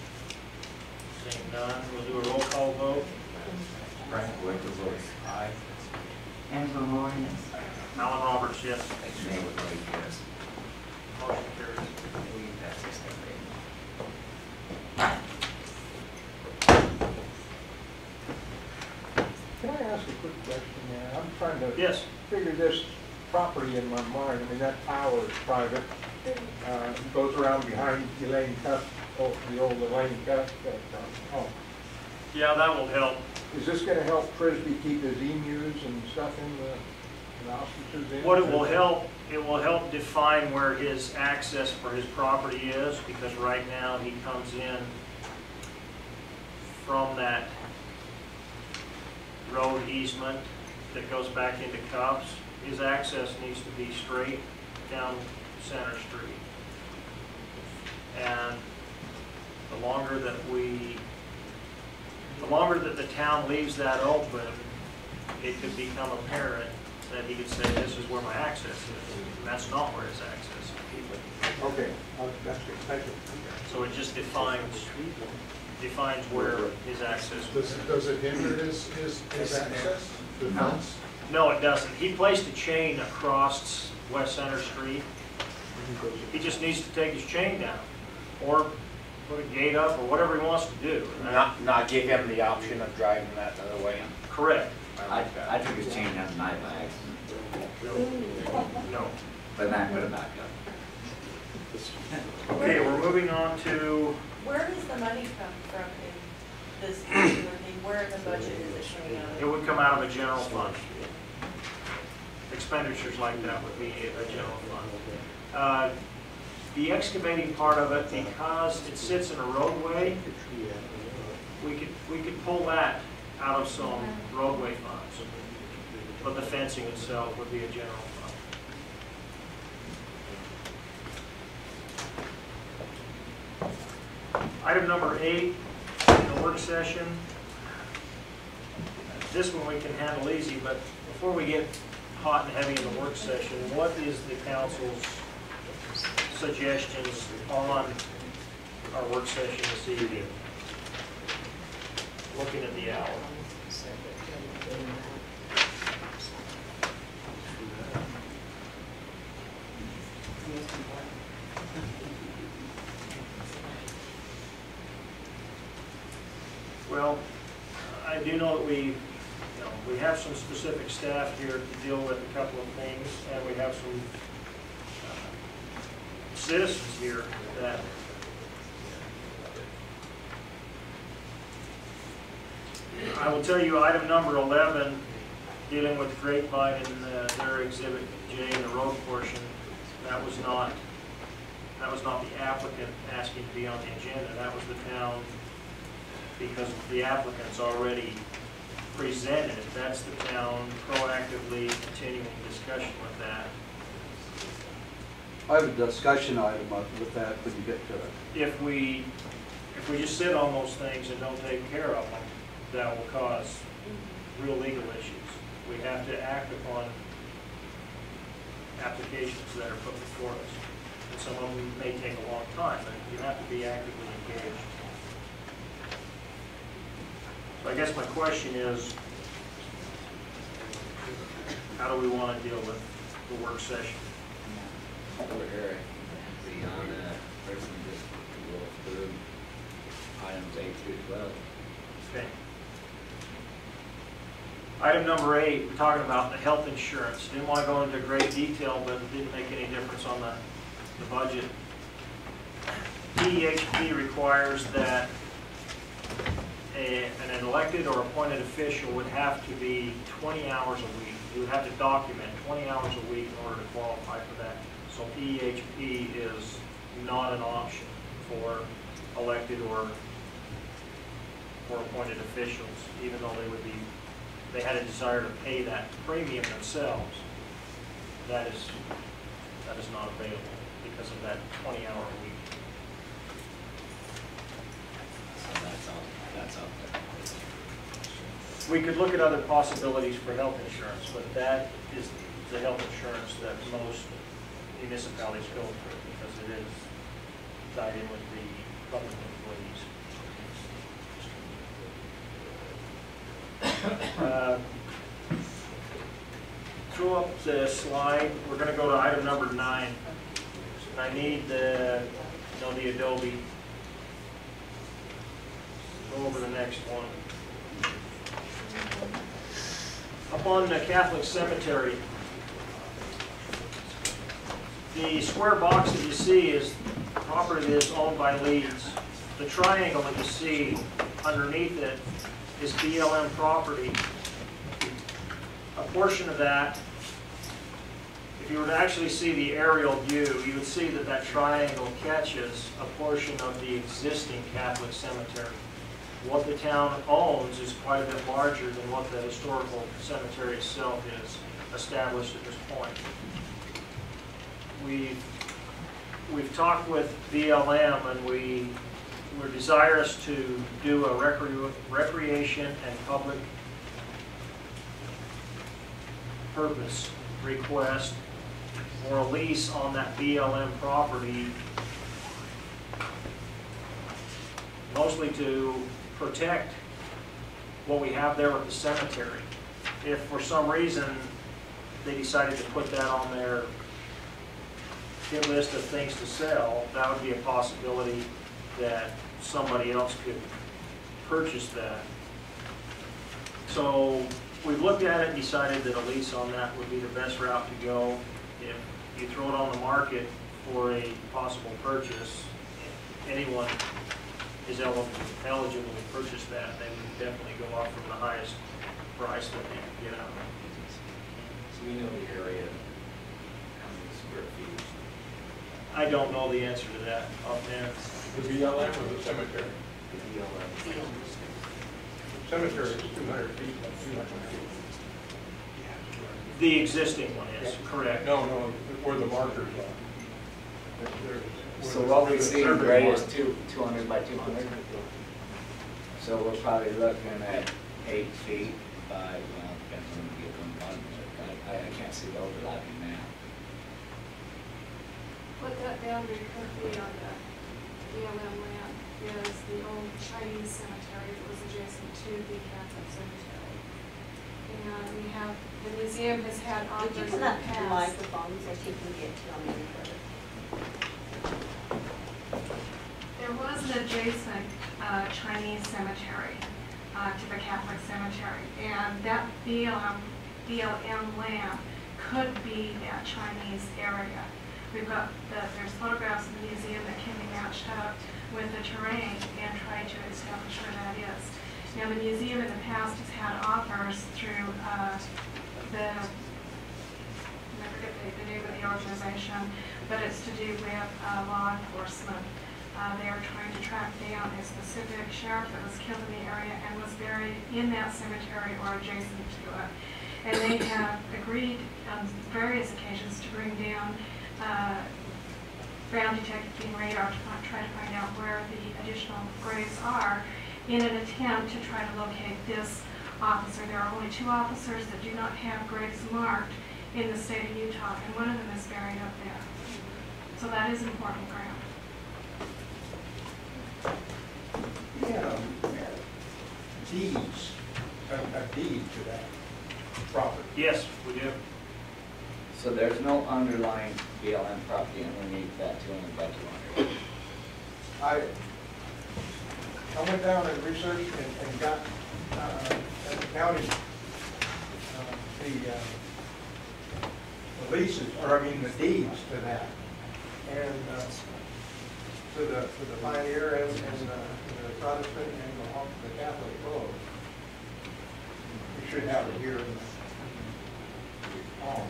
Speaker 5: Seeing none, we'll do a roll call vote.
Speaker 9: Frank Blake votes aye.
Speaker 1: Angela Moore, yes.
Speaker 5: Alan Roberts, yes.
Speaker 3: Nate would vote yes.
Speaker 5: Motion carries.
Speaker 3: We can pass this thing,
Speaker 11: Can I ask a quick question there? I'm trying to
Speaker 5: Yes.
Speaker 11: figure this property in my mind. I mean, that tower is private. It goes around behind Elaine Cup, the old Elaine Cup.
Speaker 5: Yeah, that will help.
Speaker 11: Is this gonna help Frisbee keep his emus and stuff in the ostriches in?
Speaker 5: What it will help define where his access for his property is, because right now he comes in from that road easement that goes back into Cups. His access needs to be straight down Center Street. And the longer that the town leaves that open, it could become apparent that he could say, this is where my access is. And that's not where his access is.
Speaker 11: Okay, that's good, thank you.
Speaker 5: So it just defines where his access is.
Speaker 7: Does it hinder his access, the fence?
Speaker 5: No, it doesn't. He placed a chain across West Center Street. He just needs to take his chain down, or put a gate up, or whatever he wants to do.
Speaker 13: Not give him the option of driving that the other way.
Speaker 5: Correct.
Speaker 3: I took his chain down tonight by accident,
Speaker 5: No.
Speaker 3: but then I put it back up.
Speaker 5: Okay, we're moving on to,
Speaker 2: Where does the money come from in this particular thing? Where in the budget is it coming out
Speaker 5: it
Speaker 2: of?
Speaker 5: would come out of a general fund. Expenditures like that would be a general fund. The excavating part of it, because it sits in a roadway, we could pull that out of some roadway funds. But the fencing itself would be a general fund. Item number 8, in the work session. This one we can handle easy, but before we get hot and heavy in the work session, what is the council's suggestions on our work session this evening? Looking at the hour. Well, I do know that we have some specific staff here to deal with a couple of things, and we have some citizens here that I will tell you, item number 11, dealing with Grapevine and their exhibit J in the road portion, that was not the applicant asking to be on the agenda. That was the town, because the applicant's already presented. That's the town proactively continuing discussion with that.
Speaker 14: I have a discussion item with that when you get to it.
Speaker 5: If we just sit on those things and don't take care of them, that will cause real legal issues. We have to act upon applications that are put before us. And some of them may take a long time, but you have to be actively engaged. So I guess my question is, how do we want to deal with the work session?
Speaker 3: Over here, beyond that, person just go through items 8 through 12.
Speaker 5: Okay. Item number 8, we're talking about the health insurance. Didn't want to go into great detail, but it didn't make any difference on the budget. DEHP requires that an elected or appointed official would have to be 20 hours a week. You would have to document 20 hours a week in order to qualify for that. So DEHP is not an option for elected or appointed officials, even though they had a desire to pay that premium themselves. That is not available because of that 20-hour a week.
Speaker 3: So that's out there.
Speaker 5: We could look at other possibilities for health insurance, but that is the health insurance that most municipalities go through because it is tied in with the public employees. Throw up the slide. We're going to go to item number 9. And I need the Adobe. Go over the next one. Up on the Catholic Cemetery, the square box that you see is property that is owned by Leeds. The triangle that you see underneath it is BLM property. A portion of that, if you were to actually see the aerial view, you would see that that triangle catches a portion of the existing Catholic cemetery. What the town owns is quite a bit larger than what the historical cemetery itself is established at this point. We've we've talked with BLM, and we're desirous to do a recreation and public purpose request or a lease on that BLM property, mostly to protect what we have there with the cemetery. If for some reason they decided to put that on their hit list of things to sell, that would be a possibility that somebody else could purchase that. So we've looked at it and decided that a lease on that would be the best route to go. If you throw it on the market for a possible purchase, if anyone is eligible to purchase that, they would definitely go off from the highest price that they can get out of it.
Speaker 12: So we know the area, how many square feet?
Speaker 5: I don't know the answer to that offhand.
Speaker 11: The BLM or the cemetery?
Speaker 12: The BLM.
Speaker 11: Cemetery is 200 feet, 200 feet.
Speaker 5: The existing one is, correct.
Speaker 11: No, where the markers are.
Speaker 3: So what we see in gray is 200 by 200. So we're probably looking at 8 feet by, well, depends on the one button, but I can't see the overlapping now.
Speaker 6: What that boundary currently on the BLM land is the old Chinese cemetery that was adjacent to the Catholic cemetery. And we have, the museum has had
Speaker 4: Would you
Speaker 6: offers
Speaker 4: put
Speaker 6: in the
Speaker 4: up the
Speaker 6: past.
Speaker 4: microphone so she can get to them any further?
Speaker 15: There was an adjacent Chinese cemetery to the Catholic cemetery, and that BLM land could be that Chinese area. We've got there's photographs in the museum that can be matched up with the terrain and try to establish where that is. Now, the museum in the past has had offers through I forget the name of the organization, but it's to do with law enforcement. They are trying to track down a specific sheriff that was killed in the area and was buried in that cemetery or adjacent to it. And they have agreed on various occasions to bring down ground detecting radar to try to find out where the additional graves are in an attempt to try to locate this officer. There are only 2 officers that do not have graves marked in the state of Utah, and one of them is buried up there. So that is important ground.
Speaker 11: Yeah, deeds, a deed to that property.
Speaker 5: Yes, we do.
Speaker 3: So there's no underlying BLM property underneath that 200 by 200.
Speaker 11: I went down and researched and got, counted the leases, or I mean the deeds to that. And to the Pioneer and the Protestant and the Catholic both. We should have it here in the hall.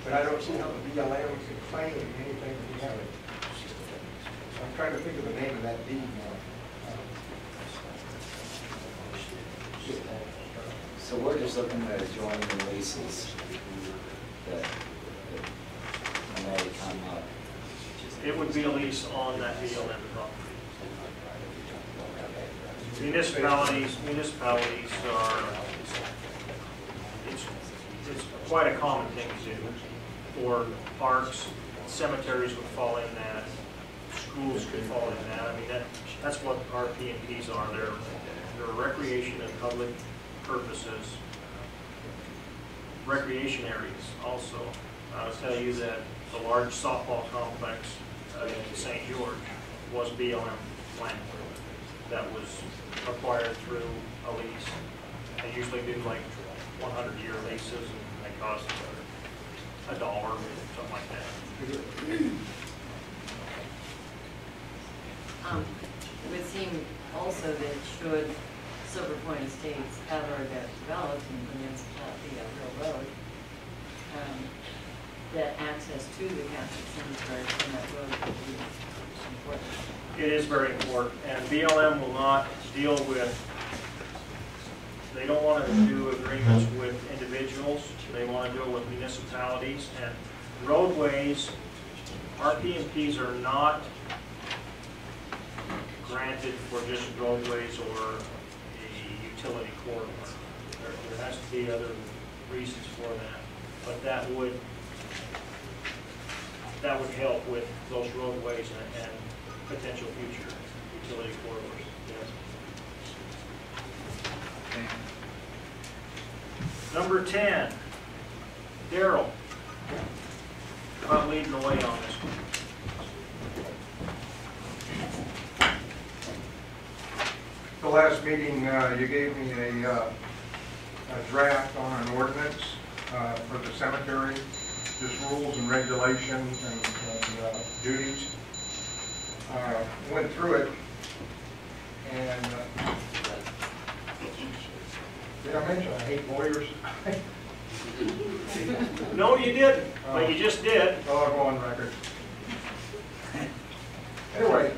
Speaker 11: But I don't see how the BLM can claim anything that we haven't. I'm trying to think of the name of that deed now.
Speaker 3: So we're just looking to join the leases that when they come up.
Speaker 5: It would be a lease on that BLM property. Municipalities are, it's quite a common thing to do. For parks, cemeteries would fall in that, schools could fall in that. I mean, that's what our P&Ps are. They're recreation and public purposes. Recreation areas also. I'll tell you that the large softball complex in St. George was BLM land that was acquired through a lease. They usually do like 100-year leases, and they cost $1, something like that.
Speaker 1: It would seem also that should Silver Point Estates ever get developed and municipality of Hill Road, that access to the Catholic cemetery from that road would be important.
Speaker 5: It is very important, and BLM will not deal with, they don't want to do agreements with individuals, they want to deal with municipalities, and roadways RPMPs are not granted for just roadways or a utility corridor. There has to be other reasons for that, but that would help with those roadways and potential future utility corridors. Yes. Number 10, Daryl. How about leading the way on this one?
Speaker 11: The last meeting, you gave me a draft on an ordinance for the cemetery, just rules and regulations and duties. Went through it, and did I mention I hate lawyers?
Speaker 5: No, you didn't, but you just did.
Speaker 11: Oh, I'll go on record. Anyway,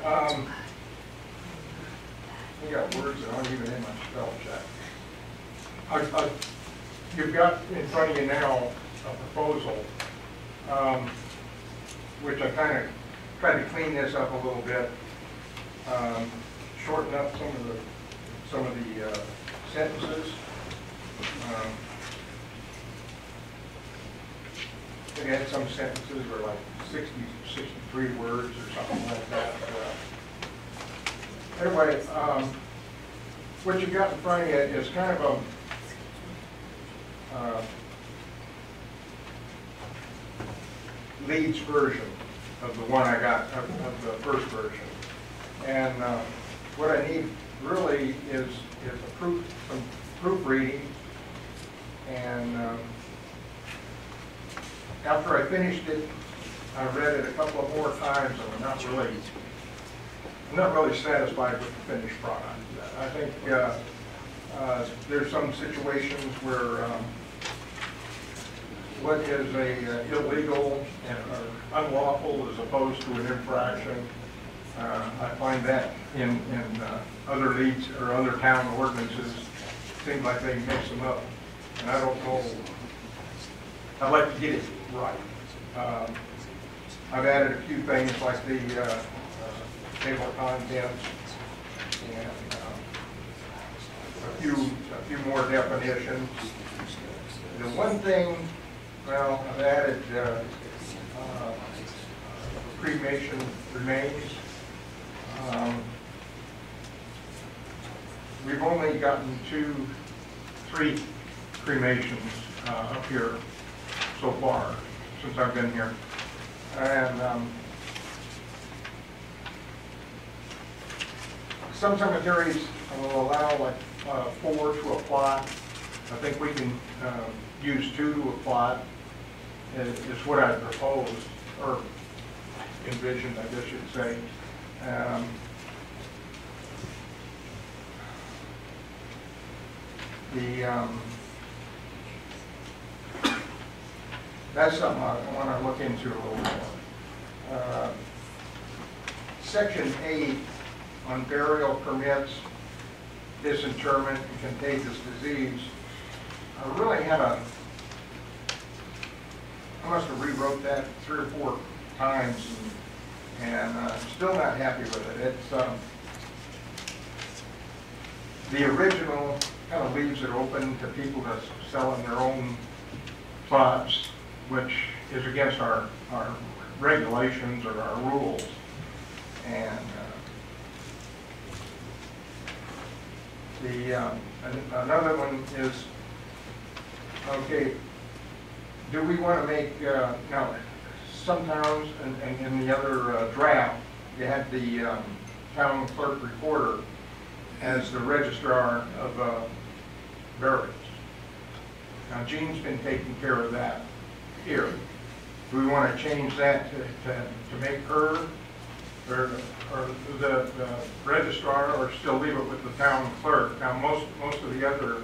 Speaker 11: you got words that aren't even in my spell check. You've got in front of you now a proposal, which I kind of tried to clean this up a little bit, shorten up some of the sentences. We had some sentences were like 63 words or something like that. Anyway, what you've got in front of you is kind of a Leeds version of the one I got, of the first version. And what I need really is some proofreading. And after I finished it, I read it a couple of more times, and I'm not really satisfied with the finished product. I think there's some situations where what is a illegal or unlawful as opposed to an infraction, I find that in other Leeds or other town ordinances, seems like they mix them up, and I don't know. I'd like to get it right. I've added a few things like the table of contents and a few more definitions. The one thing, well, I've added cremation remains. We've only gotten 3 cremations up here so far since I've been here, and some cemeteries will allow like 4 to a plot. I think we can use 2 to a plot. Is what I proposed or envisioned, I guess you'd say. That's something I want to look into a little more. Section 8 on burial permits, disinterment, and contagious disease. I really had I must have rewrote that 3 or 4 times, and still not happy with it. It's the original kind of leaves it open to people to sell in their own plots, which is against our regulations or our rules. And another one is, okay, do we want to make, now, some towns, and in the other draft, you had the town clerk recorder as the registrar of burials. Now, Jean's been taking care of that here. Do we want to change that to make her, or the registrar, or still leave it with the town clerk? Now, most of the other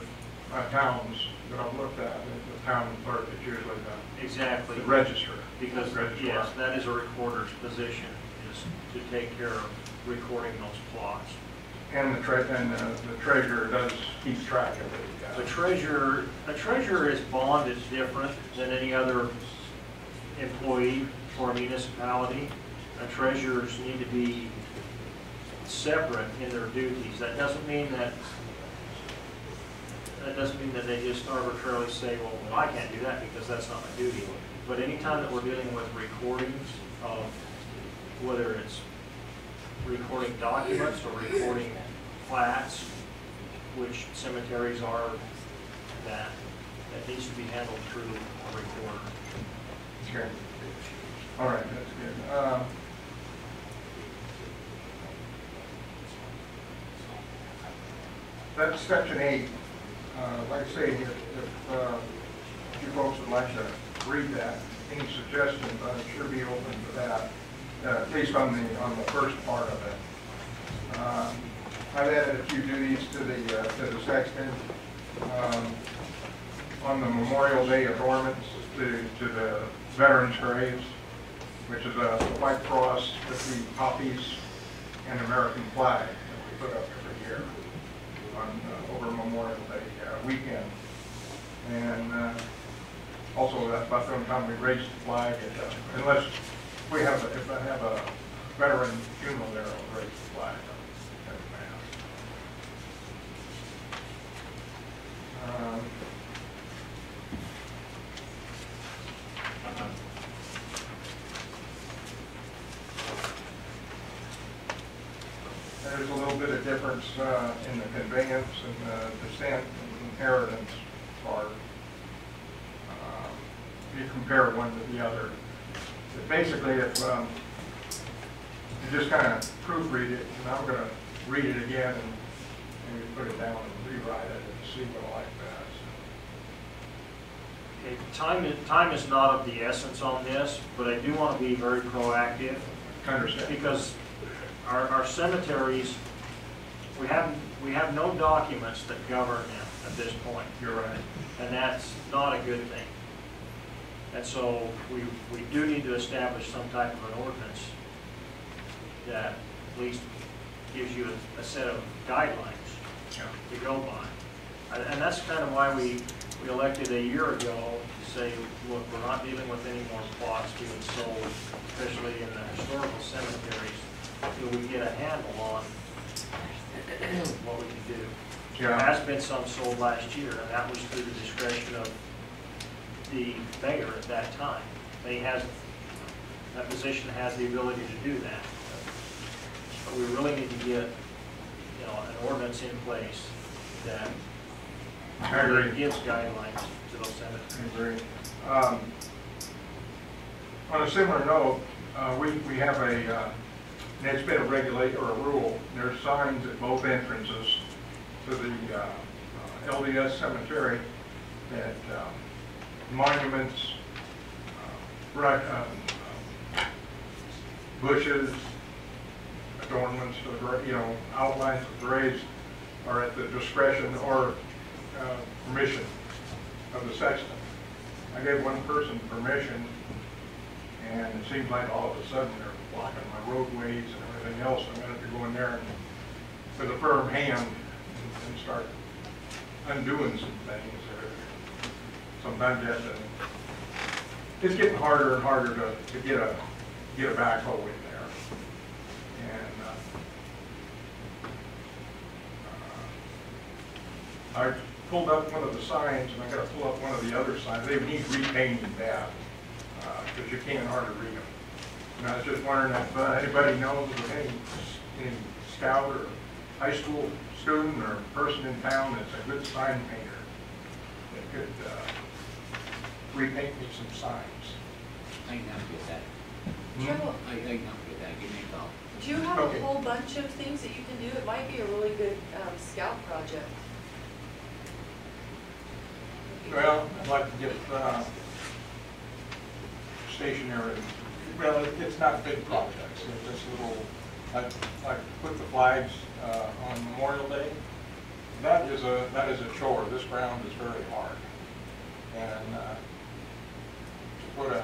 Speaker 11: towns that I've looked at, the town clerk is usually the registrar.
Speaker 5: Because, yes, that is a recorder's position, is to take care of recording those plots.
Speaker 11: And the treasurer keeps track of it.
Speaker 5: A treasurer is bonded different than any other employee. for a municipality, treasurers need to be separate in their duties. That doesn't mean that they just arbitrarily say, well, I can't do that because that's not my duty. But anytime that we're dealing with recordings of, whether it's recording documents or recording plats, which cemeteries are, that needs to be handled through a recorder.
Speaker 11: Okay. All right, that's good. That's section 8. Like I say, if you folks would like to read that, any suggestions, I'd sure be open to that, at least on the first part of it. I've added a few duties to the sexton. On the Memorial Day adornments to the veterans' graves, which is a white cross with the poppies and American flag that we put up every year on over Memorial Day weekend. And also that's about the only time we raise the flag, unless we have if I have a veteran funeral there, I'll raise the flag at the mass. There's a little bit of difference in the conveyance and descent and inheritance part. You compare one to the other. But basically, if you just kind of proofread it, and I'm going to read it again and maybe put it down and rewrite it and see what I like best.
Speaker 5: Okay, time is not of the essence on this, but I do want to be very proactive.
Speaker 11: I understand.
Speaker 5: Because our cemeteries, we have no documents that govern them at this point.
Speaker 11: You're right.
Speaker 5: And that's not a good thing. And so we do need to establish some type of an ordinance that at least gives you a set of guidelines to go by. And that's kind of why we elected a year ago to say, look, we're not dealing with any more plots being sold, especially in the historical cemeteries, until we get a handle on what we can do. There has been some sold last year, and that was through the discretion of the mayor at that time. That position has the ability to do that. But we really need to get, an ordinance in place that gives guidelines to those cemeteries.
Speaker 11: I agree. On a similar note, we have and it's been a regulate or a rule. There's signs at both entrances to the LDS cemetery that monuments, bushes, adornments, outlines of graves are at the discretion or permission of the sexton. I gave one person permission, and it seems like all of a sudden they're blocking my roadways and everything else. I'm going to have to go in there and, with a firm hand and start undoing some things. Sometimes you have to. It's getting harder and harder to get a backhoe in there. And I pulled up one of the signs, and I got to pull up one of the other signs. They need repainting bad because you can't hardly read them. And I was just wondering if anybody knows of any scout or high school student or person in town that's a good sign painter that could repaint me some signs.
Speaker 3: I can help you with that.
Speaker 2: Do you have a-
Speaker 3: I can help you with that. Give me a call.
Speaker 2: Do you have
Speaker 11: Okay.
Speaker 2: a whole bunch of things that you can do? It might be a really good scout project.
Speaker 11: Well, I'd like to get stationary. Well, it's not big projects. It's just little, like put the flags on Memorial Day. That is a chore. This ground is very hard, and to put a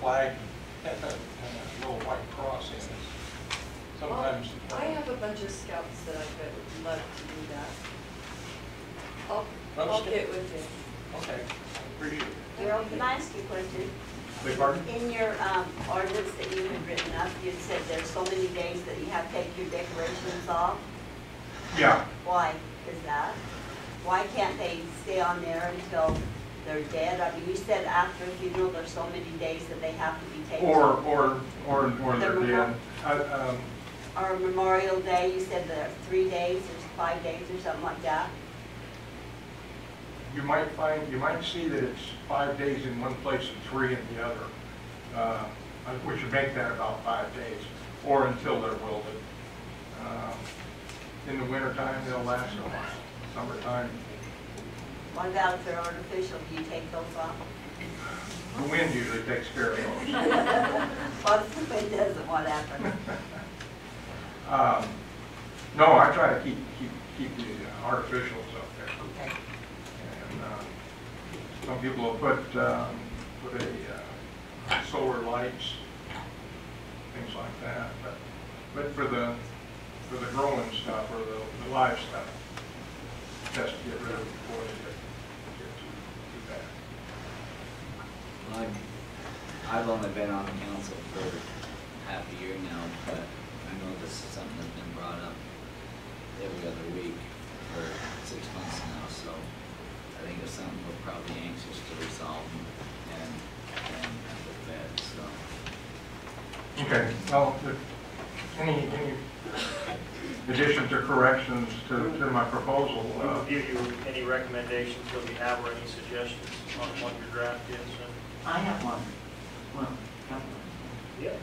Speaker 11: flag and a little white cross in it. Sometimes.
Speaker 2: I have a bunch of scouts that I would love to do that. I'll get with you.
Speaker 11: Okay, I appreciate it.
Speaker 4: Daryl, can I ask you a question?
Speaker 11: Beg pardon?
Speaker 4: In your ordinance that you had written up, you said there's so many days that you have to take your decorations off.
Speaker 11: Yeah.
Speaker 4: Why is that? Why can't they stay on there until they're dead? I mean, you said after a funeral, there's so many days that they have to be taken.
Speaker 11: Or they're dead.
Speaker 4: Or Memorial Day, you said there are 3 days or 5 days or something like that.
Speaker 11: You might see that it's 5 days in one place and 3 in the other. We should make that about 5 days, or until they're wilted. In the wintertime, they'll last a while. Summertime,
Speaker 4: What about if they're artificial? Do you take those off?
Speaker 11: the wind usually takes care of those.
Speaker 4: What if the wind doesn't? What happens?
Speaker 11: No, I try to keep the artificials up there.
Speaker 4: Okay.
Speaker 11: And some people will put solar lights, things like that. But for the growing stuff or the live stuff, best to get rid of it before they get too bad.
Speaker 3: Well, I've only been on the council for half a year now, but I know this is something that's been brought up every other week for 6 months now, so I think it's something we're probably anxious to resolve and put to bed, so.
Speaker 11: Okay, well, if any additions or corrections to my proposal?
Speaker 5: We'll give you any recommendations that we have or any suggestions on what your draft is.
Speaker 1: I have one. Well, couple.
Speaker 5: Yeah.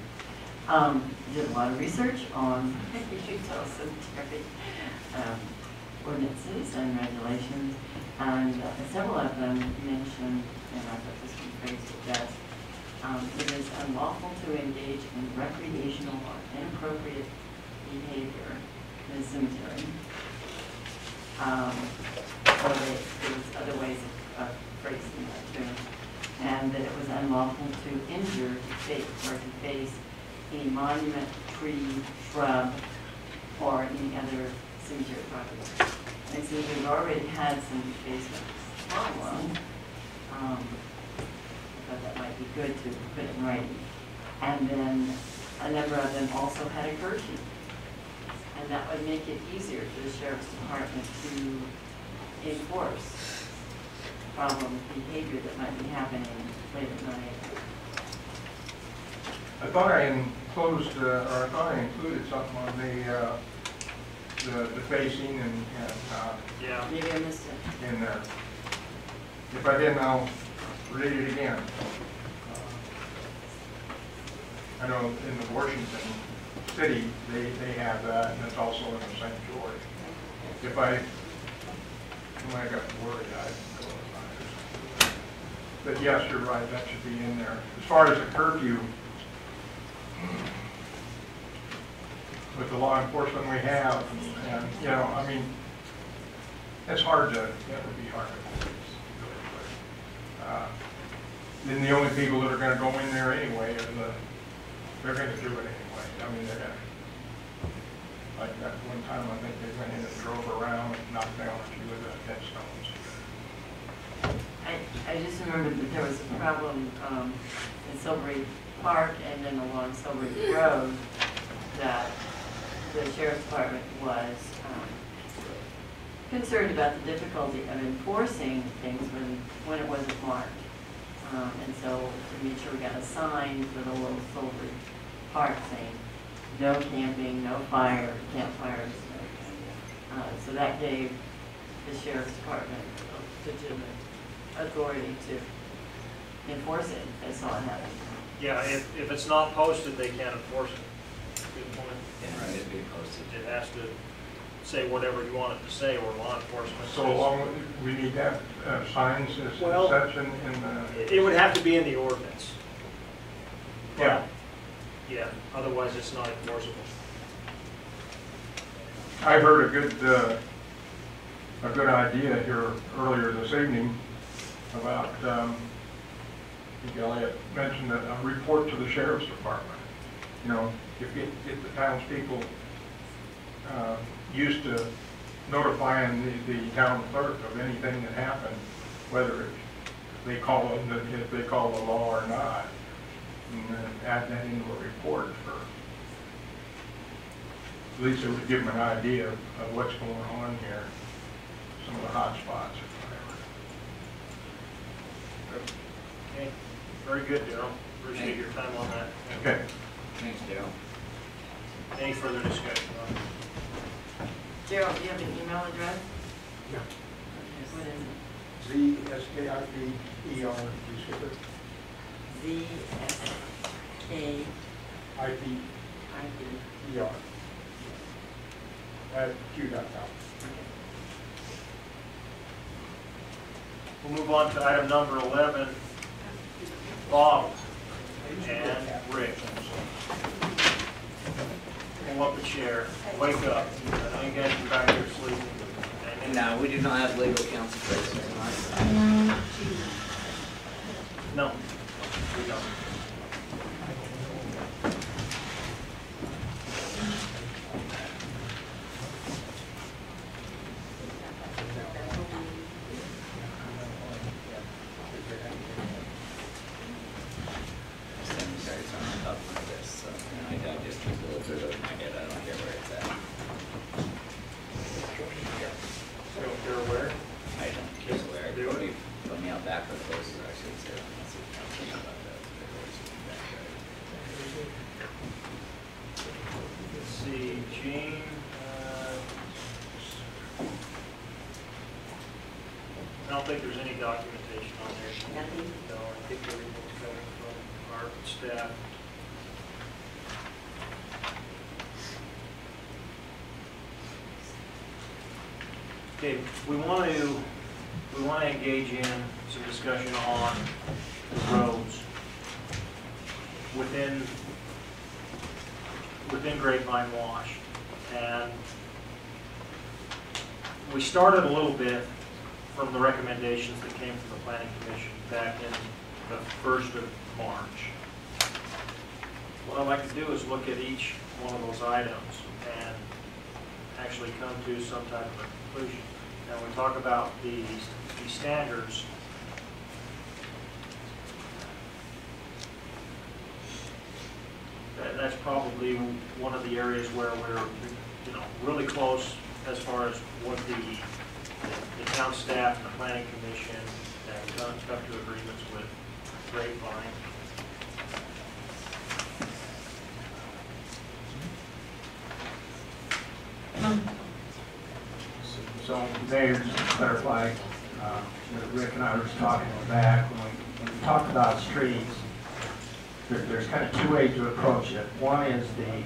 Speaker 1: Did a lot of research on Utah cemetery ordinances and regulations, and several of them mention, and I thought this one phrased it best, it is unlawful to engage in recreational or inappropriate behavior in a cemetery. Or there's other ways of phrasing that too. And that it was unlawful to injure, to face any monument, tree, shrub, or any other cemetery property. And so we've already had some basement problem. I thought that might be good to put it in writing. And then a number of them also had a curfew. And that would make it easier for the sheriff's department to enforce problem behavior that might be happening late at night.
Speaker 11: I thought I enclosed, or I thought I included something on the facing and
Speaker 5: Yeah.
Speaker 1: Maybe I missed it.
Speaker 11: in there. If I didn't, I'll read it again. I know in the Washington City, they have that, and it's also in the St. George. When I got worried, I didn't go to it. But yes, you're right, that should be in there. As far as the curfew, with the law enforcement we have, and, you know, I mean, it's hard to, it would be hard to police. Then the only people that are gonna go in there anyway are they're gonna do it anyway. I mean, they're gonna, like that one time, I think they went in and drove around and knocked down a few of the headstones.
Speaker 1: I just remembered that there was a problem in Silbury Park and then along Silbury Road that the sheriff's department was concerned about the difficulty of enforcing things when it wasn't marked. And so we made sure we got a sign for the little Silbury Park saying, no camping, no fire, campfires. So that gave the sheriff's department legitimate authority to enforce it if they saw it happening.
Speaker 5: Yeah, if it's not posted, they can't enforce it. Good point.
Speaker 3: Yeah, right, it'd be posted.
Speaker 5: It has to say whatever you want it to say, or law enforcement.
Speaker 11: So along with, we need that signs as
Speaker 5: Well,
Speaker 11: such in the...
Speaker 5: It would have to be in the ordinance.
Speaker 11: Yeah.
Speaker 5: Yeah, otherwise it's not enforceable.
Speaker 11: I heard a good idea here earlier this evening about, I think Elliot mentioned a report to the sheriff's department. You know, if the townspeople used to notifying the town clerk of anything that happened, whether they call it, if they call the law or not, and then add that into a report for, at least it would give them an idea of what's going on here, some of the hot spots or whatever.
Speaker 5: Okay, very good, Darrell. Appreciate your time on that.
Speaker 11: Okay.
Speaker 3: Thanks, Darrell.
Speaker 5: Any further discussion on it?
Speaker 1: Gerald, do you have an email address?
Speaker 11: Yeah.
Speaker 1: What is it?
Speaker 11: ZSKIPER, you skip it?
Speaker 1: ZSK.
Speaker 11: IPER at q.com.
Speaker 5: We'll move on to item number 11. Bob and Rick. Pull up a chair. Wake up. I know you guys are back here sleeping.
Speaker 3: No, we do not have legal counsel present tonight.
Speaker 5: No, we don't.
Speaker 3: Cemetery's on top of this, so I just took a little bit of my head. I don't care where it's at.
Speaker 5: You don't care where?
Speaker 3: I don't care where. Put me out back or closer, I should say. That's what I'm thinking about that.
Speaker 5: Let's see, Gene. I don't think there's any documentation on there.
Speaker 4: Nothing?
Speaker 5: No, I think everything's coming from our staff. Okay, we want to engage in some discussion on the roads within Grapevine Wash. And we started a little bit from the recommendations that came from the Planning Commission back in the 1st of March. What I'd like to do is look at each one of those items and actually come to some type of a conclusion. Now, we talk about these standards. That's probably one of the areas where we're, really close as far as what the town staff and the planning commission have come to agreements with Grapevine.
Speaker 16: So, Mayor, just to clarify, what Rick and I were just talking back, when we talk about streets, there's kind of two ways to approach it. One is the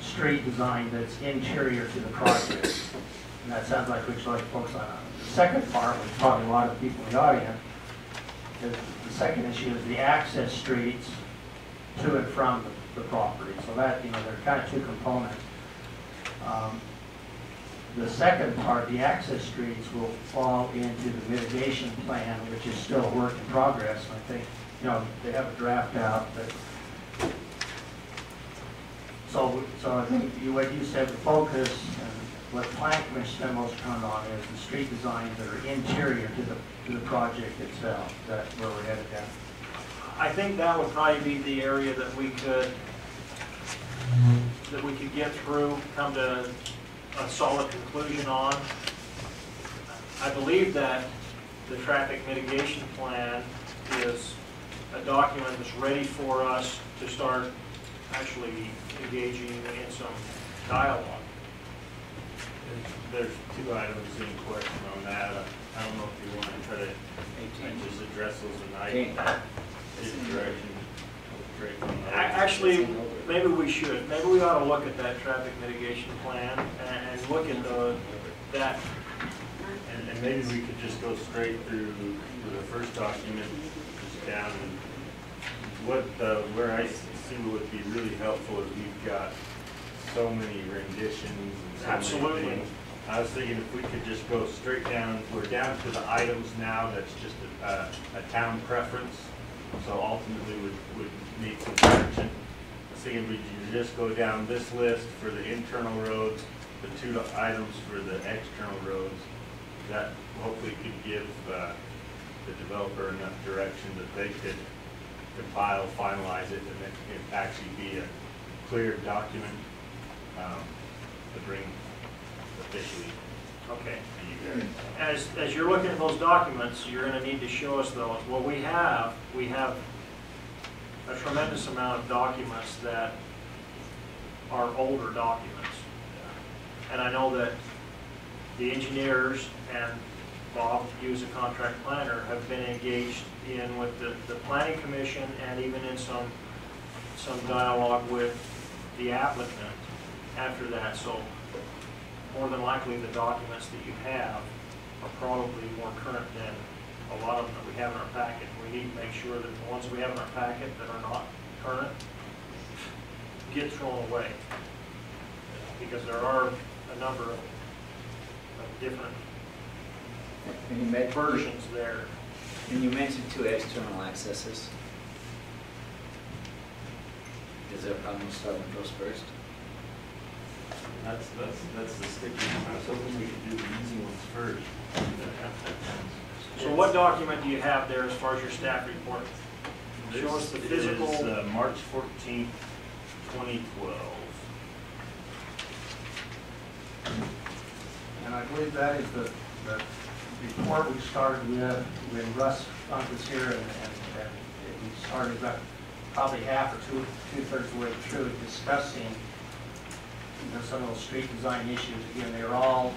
Speaker 16: street design that's interior to the project, and that sounds like we'd like to focus on. The second part, which probably a lot of people in the audience, is the second issue is the access streets to and from the property. So that, there are kind of two components. The second part, the access streets, will fall into the mitigation plan, which is still a work in progress. And I think, they have a draft out. But so I think what you said, the focus and what the Planning Commission spent most of the time on is the street designs that are interior to the project itself. That's where we're headed down.
Speaker 5: I think that would probably be the area that we could get through, come to a solid conclusion on. I believe that the traffic mitigation plan is a document that's ready for us to start actually engaging in some dialogue.
Speaker 9: There's two items in question on that. I don't know if you want to try to just address those tonight.
Speaker 5: Actually, maybe we should. Maybe we ought to look at that traffic mitigation plan and look at that.
Speaker 9: And maybe we could just go straight through the first document, just down. And where I see would be really helpful is we've got so many renditions and so
Speaker 5: Absolutely.
Speaker 9: many things. I was thinking if we could just go straight down, we're down to the items now, that's just a town preference. So ultimately would need some correction. I was thinking we just go down this list for the internal roads, the two items for the external roads. That hopefully could give the developer enough direction that they could
Speaker 11: compile, finalize it, and then it actually be a clear document to bring officially
Speaker 5: Okay.
Speaker 11: to you guys.
Speaker 5: As you're looking at those documents, you're gonna need to show us those. What we have a tremendous amount of documents that are older documents. And I know that the engineers and Bob, you as a contract planner, have been engaged in with the planning commission and even in some dialogue with the applicant after that. So more than likely, the documents that you have are probably more current than a lot of them that we have in our packet. We need to make sure that the ones we have in our packet that are not current get thrown away, because there are a number of different
Speaker 3: And you made,
Speaker 5: versions there.
Speaker 3: and you mentioned 2 external accesses. Is there a problem with starting with those first?
Speaker 9: That's the sticky one. I was hoping we could do the easy ones first.
Speaker 5: So what document do you have there as far as your staff report? Show us the physical.
Speaker 11: This is March 14th, 2012.
Speaker 16: And I believe that is the report we started with when Russ Funk was here, and we started about probably half or two-thirds of the way through discussing some of those street design issues. Again, they're all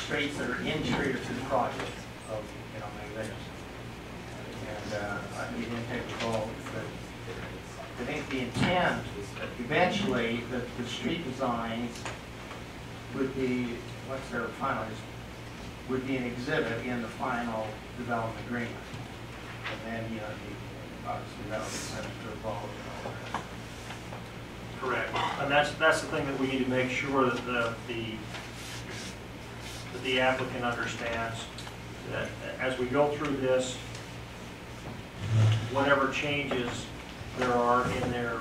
Speaker 16: streets that are interior to the project of, Magnolia. And we didn't take the call, but I think the intent, eventually, that the street designs would be, once they're finalized, would be an exhibit in the final development agreement. And then, obviously that would be sent to a vote and all that.
Speaker 5: Correct. And that's the thing that we need to make sure that the applicant understands, that as we go through this, whatever changes there are in their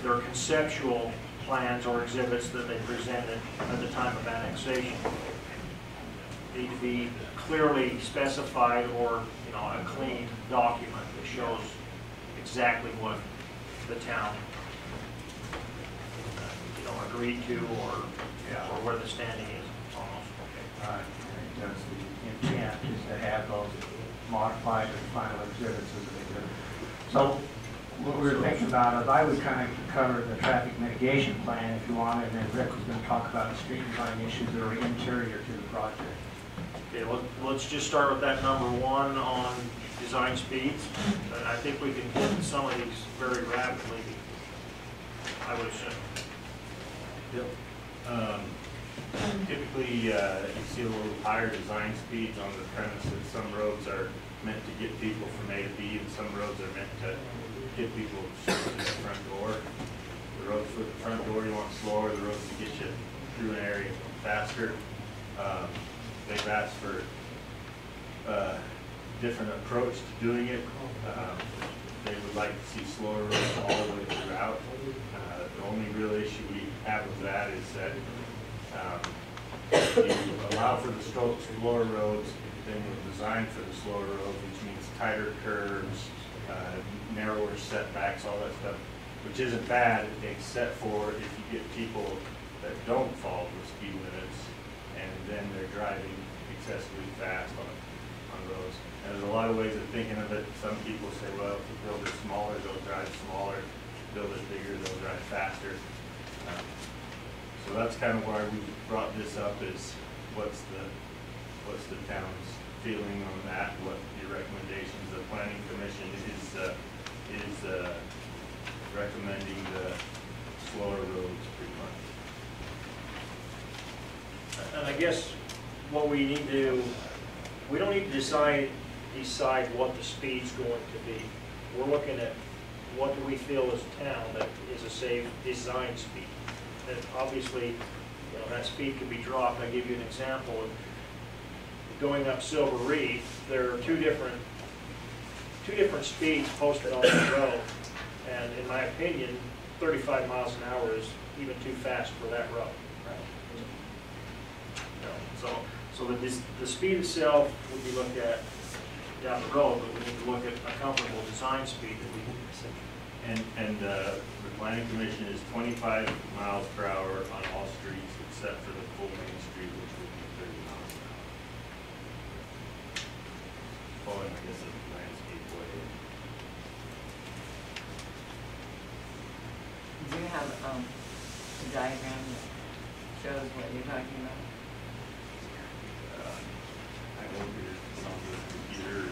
Speaker 5: conceptual plans or exhibits that they presented at the time of annexation need to be clearly specified, or a clean document that shows exactly what the town agreed to, or where the standing is almost. Okay.
Speaker 16: Right. That's the intent, is to have those modified and final exhibits as an exhibit. So what we were thinking about is I would kind of cover the traffic mitigation plan if you want, and then Rick was going to talk about the street design issues that are interior to the project.
Speaker 5: Okay, let's just start with that number 1 on design speeds. And I think we can hit some of these very rapidly, I would assume.
Speaker 11: Yep. Typically, you see a little higher design speeds on the premises. Some roads are meant to get people from A to B, and some roads are meant to get people straight to the front door. The roads with the front door you want slower, the roads to get you through an area faster. They've asked for a different approach to doing it. They would like to see slower roads all the way throughout. The only real issue we have with that is that you allow for the slower roads, then you design for the slower roads, which means tighter curves, narrower setbacks, all that stuff, which isn't bad, except for if you get people that don't follow the speed limits, and then they're driving excessively fast on roads. And there's a lot of ways of thinking of it. Some people say, well, if you build it smaller, they'll drive smaller. Build it bigger, they'll drive faster. So that's kind of why we brought this up, is what's the town's feeling on that, what your recommendations. The planning commission is recommending the slower roads pretty much.
Speaker 5: And I guess what we need to, we don't need to decide what the speed's going to be. We're looking at what do we feel as a town that is a safe design speed. And obviously, that speed can be dropped. I give you an example of going up Silver Reef. There are two different speeds posted on the road, and in my opinion, 35 miles an hour is even too fast for that road. So the speed itself would be looked at down the road, but we need to look at a comfortable design speed that we can.
Speaker 17: And the planning commission is 25 miles per hour on all streets except for the full main street, which would be 30 miles an hour. Following, I guess, a landscape way.
Speaker 1: Do you have a diagram that shows what you're talking about?
Speaker 17: I won't get it on the computer.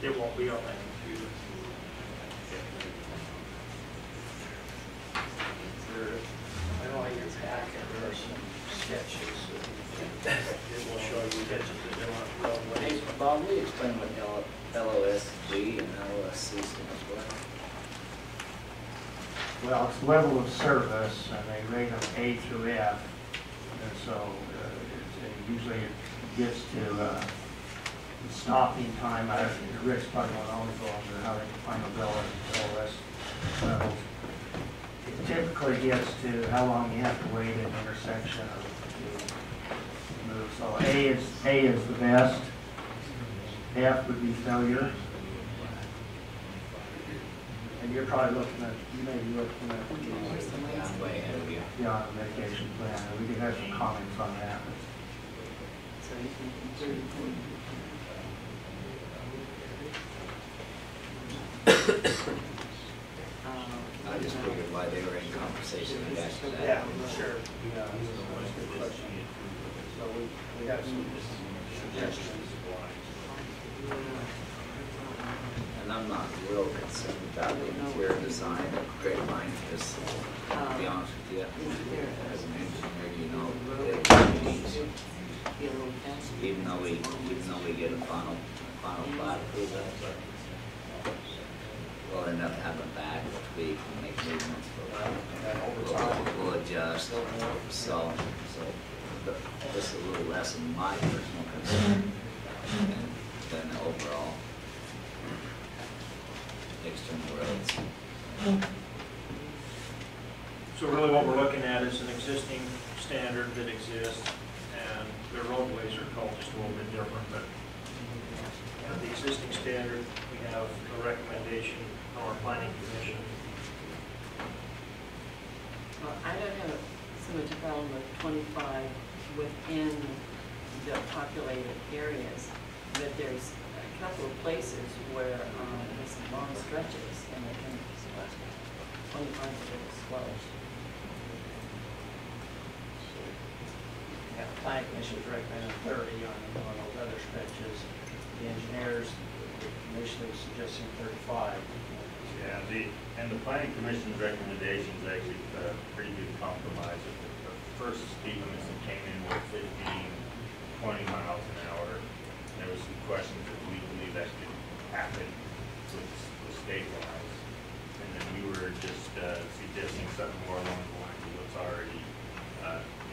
Speaker 5: It won't be on that computer.
Speaker 16: I know in your packet, there are some sketches.
Speaker 5: It will show you sketches that they want to
Speaker 3: Hey, Bob, will you explain what LOSG and LOSC stands for?
Speaker 16: Well, it's level of service, and they rate them A through F. And so usually it gets to the stopping time. Rick's probably won't always go over how they define the LOS levels. It typically gets to how long you have to wait at an intersection or to move. So A is the best. F would be failure. And you're probably looking at, you may be looking at
Speaker 3: I'm way ahead of you.
Speaker 16: the mitigation plan. We can have some comments on that.
Speaker 1: So you think 30.
Speaker 3: I just figured why they were in conversation with that.
Speaker 16: Yeah, sure. Yeah, that's a good question. So we have some suggestions.
Speaker 3: And I'm not real concerned about the interior design of Grapevine, because to be honest with you, as an engineer, you know, even though we get a final plat approval, we'll end up having back, which we can make movements for. We'll adjust, so this is a little less than my personal concern than the overall external roads.
Speaker 5: So really what we're looking at is an existing standard that exists, and the roadways are called just a little bit different, but the existing standard, we have a recommendation from our planning commission.
Speaker 1: Well, I don't have so much a problem with 25 within the populated areas, but there's a couple of places where there's some long stretches and they can 25 is a little slow.
Speaker 16: Yeah, the planning commission's recommending 30 on those other stretches. The engineers initially suggesting 35.
Speaker 17: Yeah, the planning commission's recommendation is actually a pretty good compromise. The first speed limit came in with 15, 20 miles an hour. There was some questions if we believe that could happen with state laws. And then we were just suggesting something more along the lines of what's already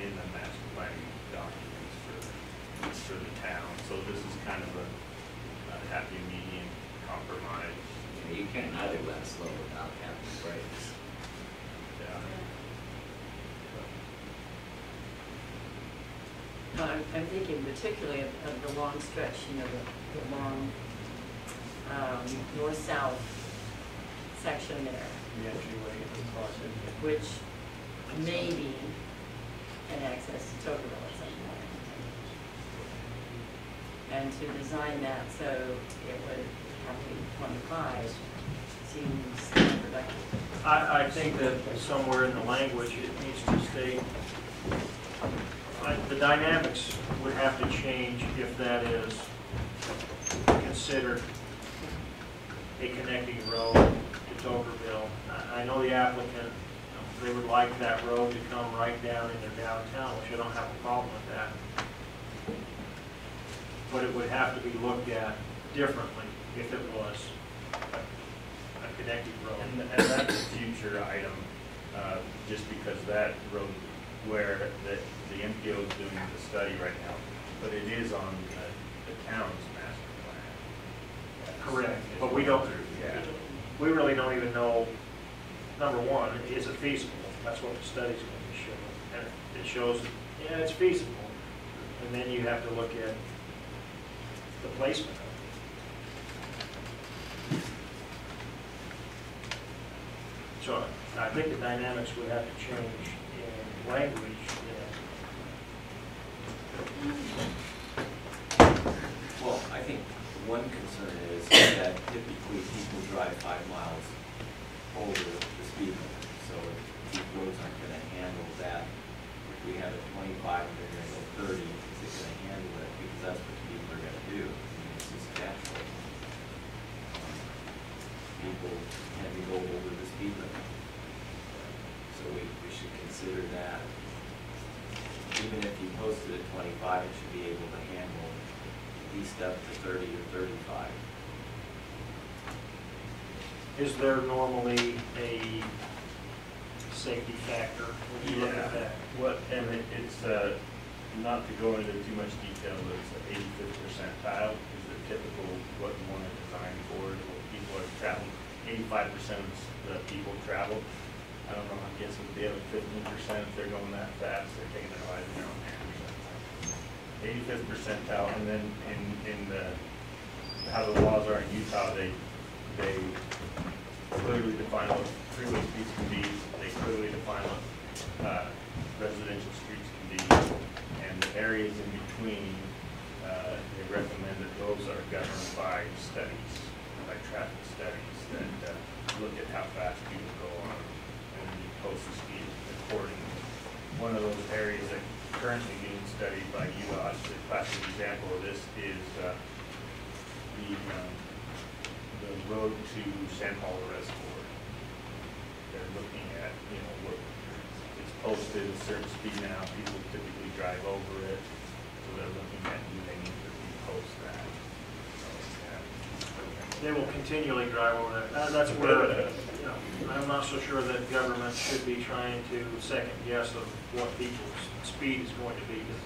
Speaker 17: in the master planning documents for the town. So this is kind of a happy medium compromise.
Speaker 3: You can't either let it slow without having brakes.
Speaker 1: I'm thinking particularly of the long stretch, the long north-south section there.
Speaker 16: The entryway across it.
Speaker 1: Which maybe can access to Tocqueville at some point. And to design that so it would have to be 25 seems productive.
Speaker 5: I think that somewhere in the language it needs to state, the dynamics would have to change if that is considered a connecting road to Tocqueville. I know the applicant, they would like that road to come right down into downtown, which I don't have a problem with that. But it would have to be looked at differently if it was a connecting road.
Speaker 17: And that's a future item, just because that road where the MPO is doing the study right now, but it is on the town's master plan.
Speaker 5: Correct, but we don't,
Speaker 17: Yeah.
Speaker 5: we really don't even know, number one, is it feasible? That's what the study's going to show. And it shows, yeah, it's feasible. And then you have to look at the placement of it. So I think the dynamics would have to change in language.
Speaker 9: Well, I think one concern is that typically people drive 5 miles over the speed limit. So if these roads aren't going to handle that, if we have a 25 and they're going to go 30, is it going to handle it? Because that's what people are going to do. I mean, it's just natural. People tend to go over the speed limit. So we should consider that. Even if you posted at 25, it should be able to handle at least up to 30 or 35.
Speaker 5: Is there normally a safety factor when you look at that?
Speaker 17: And it's, not to go into too much detail, but it's the 85th percentile is the typical what you want to design for, what people are traveling. 85% of the people travel. I don't know, I'm guessing the other 15%, if they're going that fast, they're taking their lives in their own hands. 85th percentile, and then in the, how the laws are in Utah, they clearly define what freeway speeds can be, they clearly define what residential streets can be, and the areas in between, they recommend that those are governed by studies, by traffic studies that look at how fast people go on and you post the speed accordingly. One of those areas that currently being studied by UDOT, the classic example of this is the road to San Paulo Reservoir. They're looking at, what it's posted a certain speed now, people typically drive over it, so they're looking at do they need to repost that. So, yeah.
Speaker 5: They will continually drive over that. That's where, I'm not so sure that government should be trying to second guess of what people's speed is going to be, because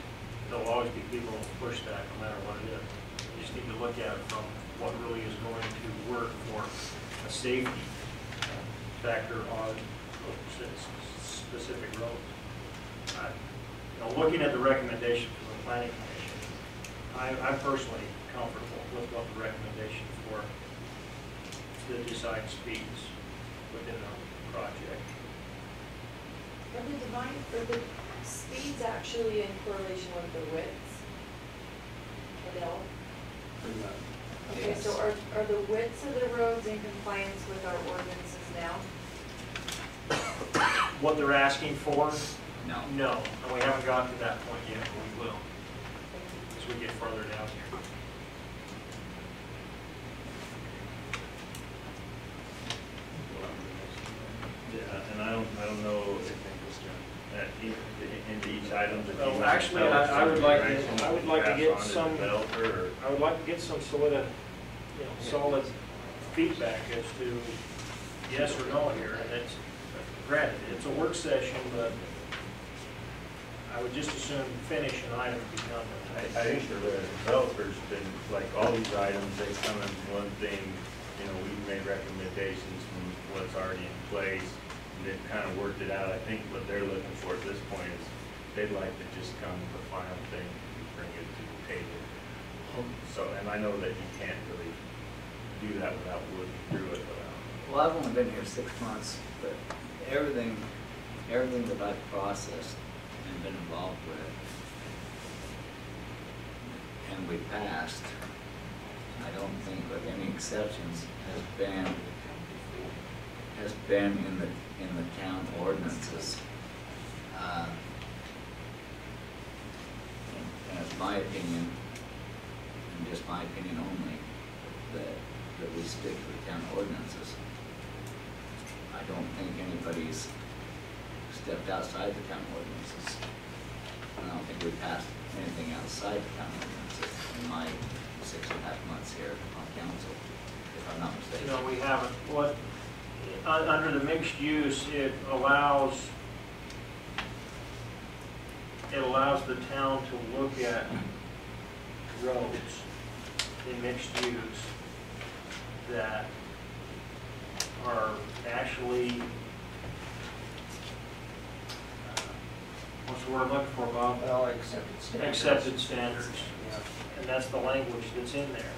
Speaker 5: there'll always be people who push that no matter what it is. You just need to look at it from what really is going to work for a safety factor on specific roads. Looking at the recommendation from the Planning Commission, I'm personally comfortable with what the recommendation for the design speeds within the project.
Speaker 2: Are the speeds actually in correlation with the widths? Adele? Okay,
Speaker 3: Yes.
Speaker 2: so are the widths of the roads in compliance with our ordinances now?
Speaker 5: What they're asking for?
Speaker 3: No.
Speaker 5: No, and we haven't gotten to that point yet, but we will as we get further down here.
Speaker 17: Yeah, and I don't know that into each item.
Speaker 5: Well, actually, I would like to get some solid, solid feedback as to yes or no here. And it's granted, it's a work session, but I would just as soon finish an item and be done with it.
Speaker 17: I think for the developers, been like all these items, they come in one thing, we've made recommendations from what's already in place, and they've kind of worked it out. I think what they're looking for at this point is they'd like to just come to the final thing and bring it to the table. So, and I know that you can't really do that without working through it.
Speaker 3: Well, I've only been here 6 months, but everything that I've processed and been involved with, and we passed, I don't think with any exceptions, has been in the town ordinances. And it's my opinion, and just my opinion only, that we stick to the town ordinances. I don't think anybody's stepped outside the town ordinances. I don't think we passed anything outside the town ordinances in my 6.5 months here on council, if I'm not mistaken.
Speaker 5: We haven't. Under the mixed use, it allows the town to look at roads in mixed use that are actually, what's the word I'm looking for, Bob?
Speaker 13: Well, accepted standards.
Speaker 5: Accepted standards, yeah. And that's the language that's in there.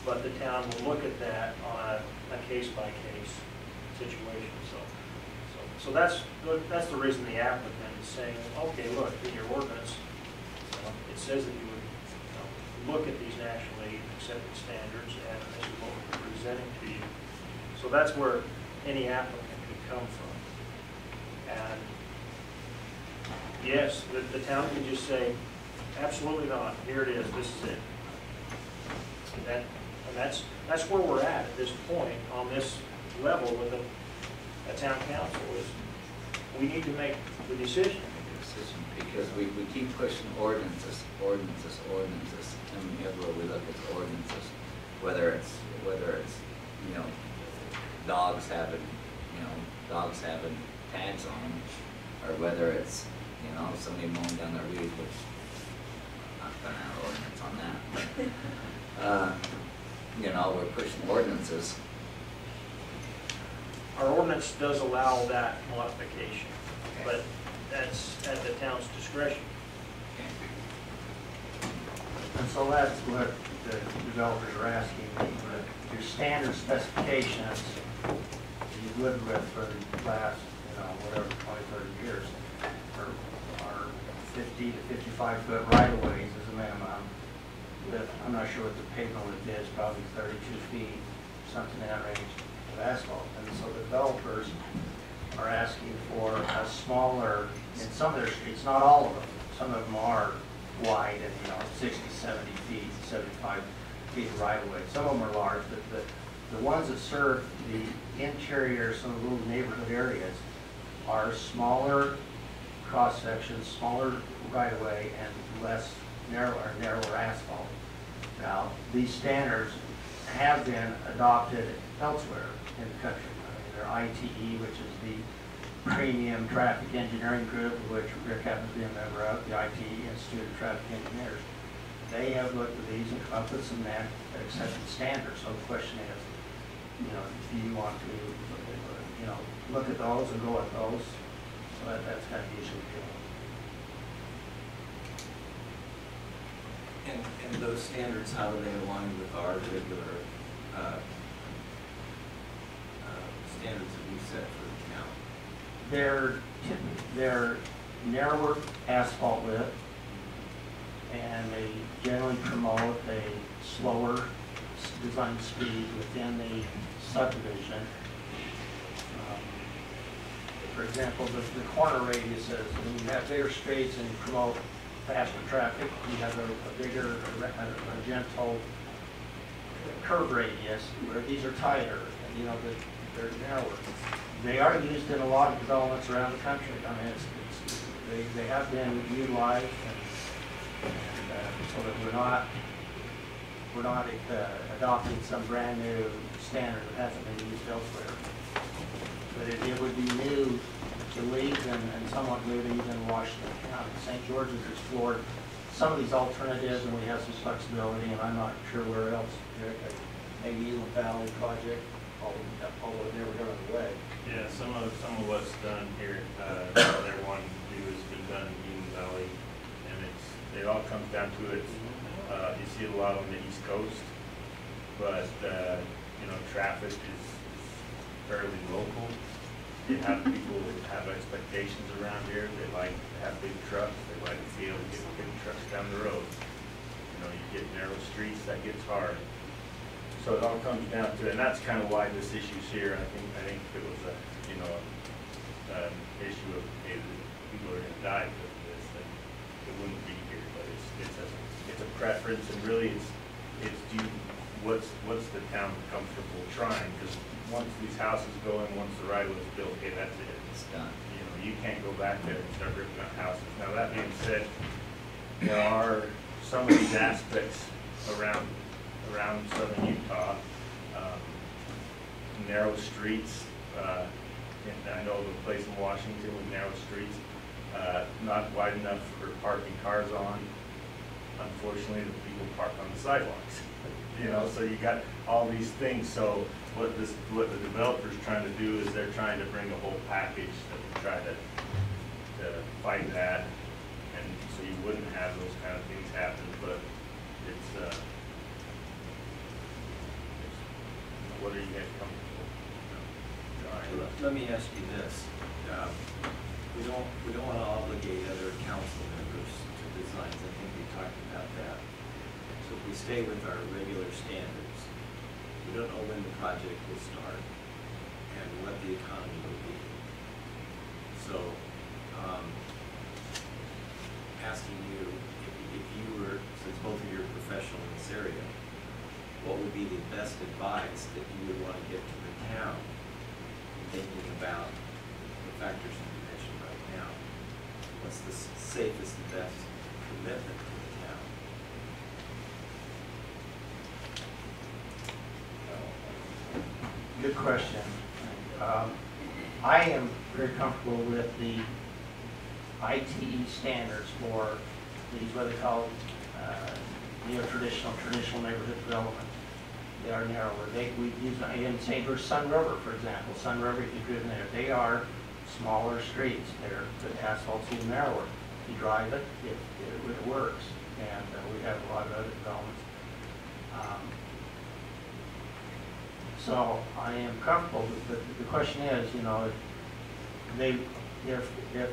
Speaker 5: But the town will look at that on a case-by-case situation. So So that's the reason the applicant is saying, okay, look, in your ordinance, it says that you would look at these nationally accepted standards, and this is what we're presenting to you. So that's where any applicant could come from. And yes, the town can just say, absolutely not, here it is, this is it. And that's where we're at this point on this level with a town council is we need to make the decision.
Speaker 3: Because we keep pushing ordinances, and everywhere we look at ordinances, whether it's dogs having tags on them, or whether it's somebody mowing down their weeds, which I'm not gonna have an ordinance on that. We're pushing ordinances.
Speaker 5: Our ordinance does allow that modification, but that's at the town's discretion.
Speaker 16: And so that's what the developers are asking, your standard specifications you've lived with for the last, whatever, 20, 30 years, are 50 to 55 foot right-of-ways as a minimum. With, I'm not sure what the pavement width is, probably 32 feet, something in that range of asphalt. And so the developers are asking for a smaller, in some of their streets, not all of them, some of them are wide and 60, 70 feet, 75 feet right away. Some of them are large, but the ones that serve the interior, some of the little neighborhood areas are smaller cross sections, smaller right away, and narrower asphalt. Now, these standards have been adopted elsewhere in the country. They're ITE, which is the Premium Traffic Engineering Group, of which Rick happens to be a member of, the ITE Institute of Traffic Engineers. They have looked at these and come up with some accepted standards. So the question is, do you want to, look at those and go at those? So that's kind of the issue we're dealing with.
Speaker 9: And those standards, how do they align with our regular standards that we set for the town?
Speaker 16: They're narrower asphalt width, and they generally promote a slower design speed within the subdivision. For example, the corner radius says when you have bigger streets and you promote faster traffic, you have a bigger, a gentle curve radius, where these are tighter, and they're narrower. They are used in a lot of developments around the country. I mean, they have been utilized, and so that we're not adopting some brand new standard that hasn't been used elsewhere. But it would be new to Leeds and somewhat new to even Washington County. St. George's explored some of these alternatives, and we have some flexibility, and I'm not sure where else. Maybe Elam Valley project, although it never got underway.
Speaker 17: Yeah, some of what's done here, they want to do has been done in Elam Valley, and it all comes down to it. You see a lot on the East Coast, but traffic is fairly local. People have expectations around here. They like to have big trucks. They like to be able to get big trucks down the road. You get narrow streets, that gets hard. So it all comes down to, and that's kind of why this issue's here. I think if it was an issue of, hey, people are going to die because of this, then it wouldn't be here. But it's a preference, and really what's the town comfortable trying? Because once these houses go in, once the right of way is built, okay, that's it.
Speaker 3: It's done.
Speaker 17: You can't go back there and start ripping up houses. Now that being said, there are some of these aspects around southern Utah, narrow streets. And I know of a place in Washington with narrow streets, not wide enough for parking cars on. Unfortunately, the people park on the sidewalks. So you got all these things. So what the developer's trying to do is they're trying to bring a whole package that will try to fight that, and so you wouldn't have those kind of things happen. But it's what are you guys comfortable trying?
Speaker 9: Let me ask you this. We don't want to obligate other council members to designs. I think we talked about that. So if we stay with our regular standards, we don't know when the project will start and what the economy will be. So, asking you, if you were, since both of you are professional in this area, what would be the best advice that you would want to give to the town in thinking about the factors that you mentioned right now? What's the safest and best commitment to the town?
Speaker 16: Good question. I am very comfortable with the ITE standards for these, what they call traditional neighborhood development. They are narrower. We use in St. Louis Sun River, for example. Sun River, if you've driven there, they are smaller streets. The asphalt's a little narrower. If you drive it, it works. And we have a lot of other developments. So I am comfortable. The question is, if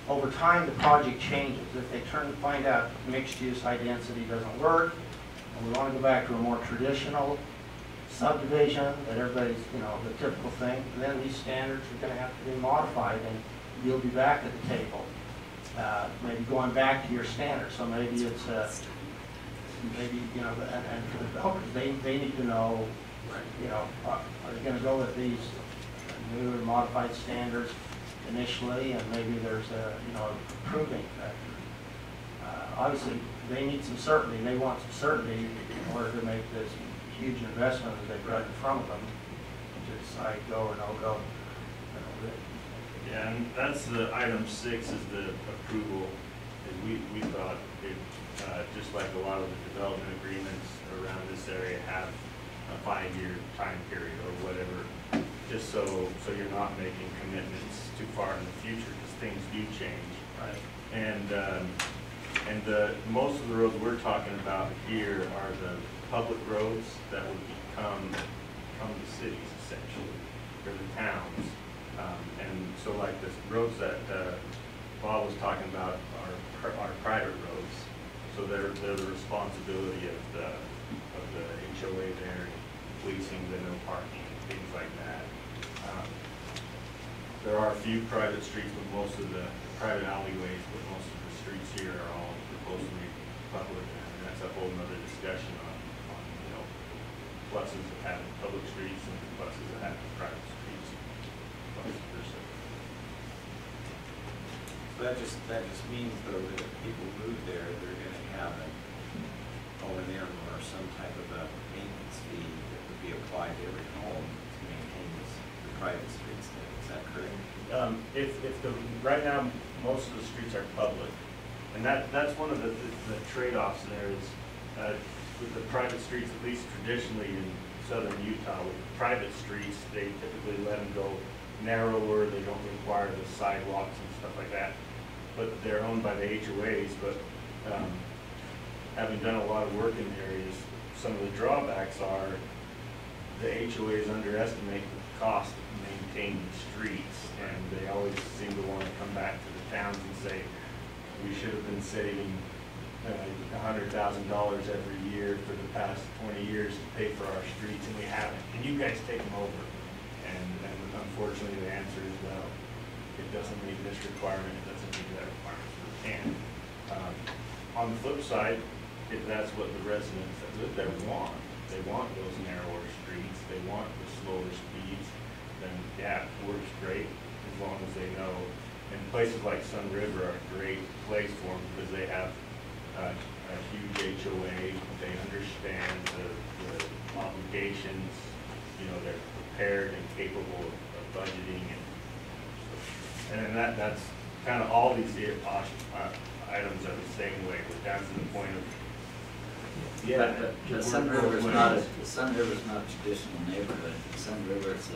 Speaker 16: over time the project changes, if they find out mixed use high density doesn't work, and we want to go back to a more traditional subdivision that everybody's, the typical thing, then these standards are going to have to be modified, and you'll be back at the table, maybe going back to your standards. So maybe it's and for the developers, they need to know, are they going to go with these new or modified standards initially, and maybe there's a proving factor. Obviously, they need some certainty. They want some certainty in order to make this huge investment that they've got in front of them to decide go or no go.
Speaker 17: Yeah, and that's the item 6 is the approval. And we thought it, just like a lot of the development agreements around this area have a 5-year time period or whatever, just so you're not making commitments too far in the future, because things do change.
Speaker 16: Right.
Speaker 17: And most of the roads we're talking about here are the public roads that would become the cities essentially, or the towns. And so like the roads that Bob was talking about are private roads, so they're the responsibility of the HOA there, policing the no parking, things like that. There are a few private streets, but most of the private alleyways, but most of the streets here are all supposed to be public, and that's a whole nother discussion on pluses of having public streets and pluses of having private streets.
Speaker 9: So that just means though that if people move there, they're going to have an O&M or some type of a maintenance fee that would be applied to every home to maintain the private streets there. Is that correct?
Speaker 5: Right now, most of the streets are public, and that's one of the trade-offs there is with the private streets, at least traditionally in southern Utah, with private streets, they typically let them go narrower, they don't require the sidewalks and stuff like that, but they're owned by the HOAs. But having done a lot of work in areas, some of the drawbacks are the HOAs underestimate the cost of maintaining streets, and they always seem to want to come back to the towns and say, we should have been saving $100,000 every year for the past 20 years to pay for our streets, and we haven't. Can you guys take them over? And unfortunately, the answer is well. It doesn't meet this requirement. It doesn't meet that requirement. It can. On the flip side, if that's what the residents that live there want, they want those narrower streets, they want the slower speeds, then yeah, it works great as long as they know. And places like Sun River are a great place for them because they have a huge HOA. They understand the obligations. They're prepared and capable of budgeting, and that's kind of all these items are the same way. We're down to the point of
Speaker 3: the Sun River is not a traditional neighborhood. The Sun River is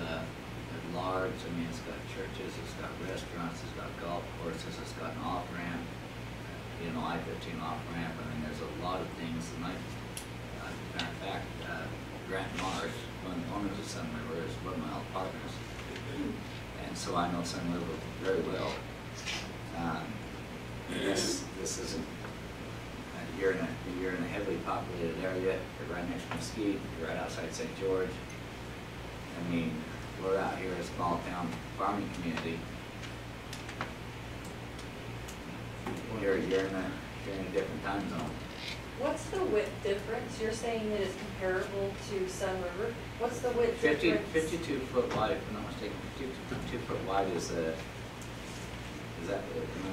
Speaker 3: large. I mean, it's got churches, it's got restaurants, it's got golf courses, it's got an off ramp. I-15 off ramp. I mean, there's a lot of things. And matter of fact, Grant Marsh, one of the owners of Sun River, is one of my old partners. and so I know Sun River very well. This isn't, you're in a heavily populated area, you're right next to Mesquite, you're right outside St. George. I mean, we're out here a small town farming community. You're in a different time zone.
Speaker 2: What's the width difference? You're saying that it's comparable to Sun River? What's the width
Speaker 3: 50,
Speaker 2: difference?
Speaker 3: 52 foot wide, if I'm not mistaken, 52 foot wide is that, am I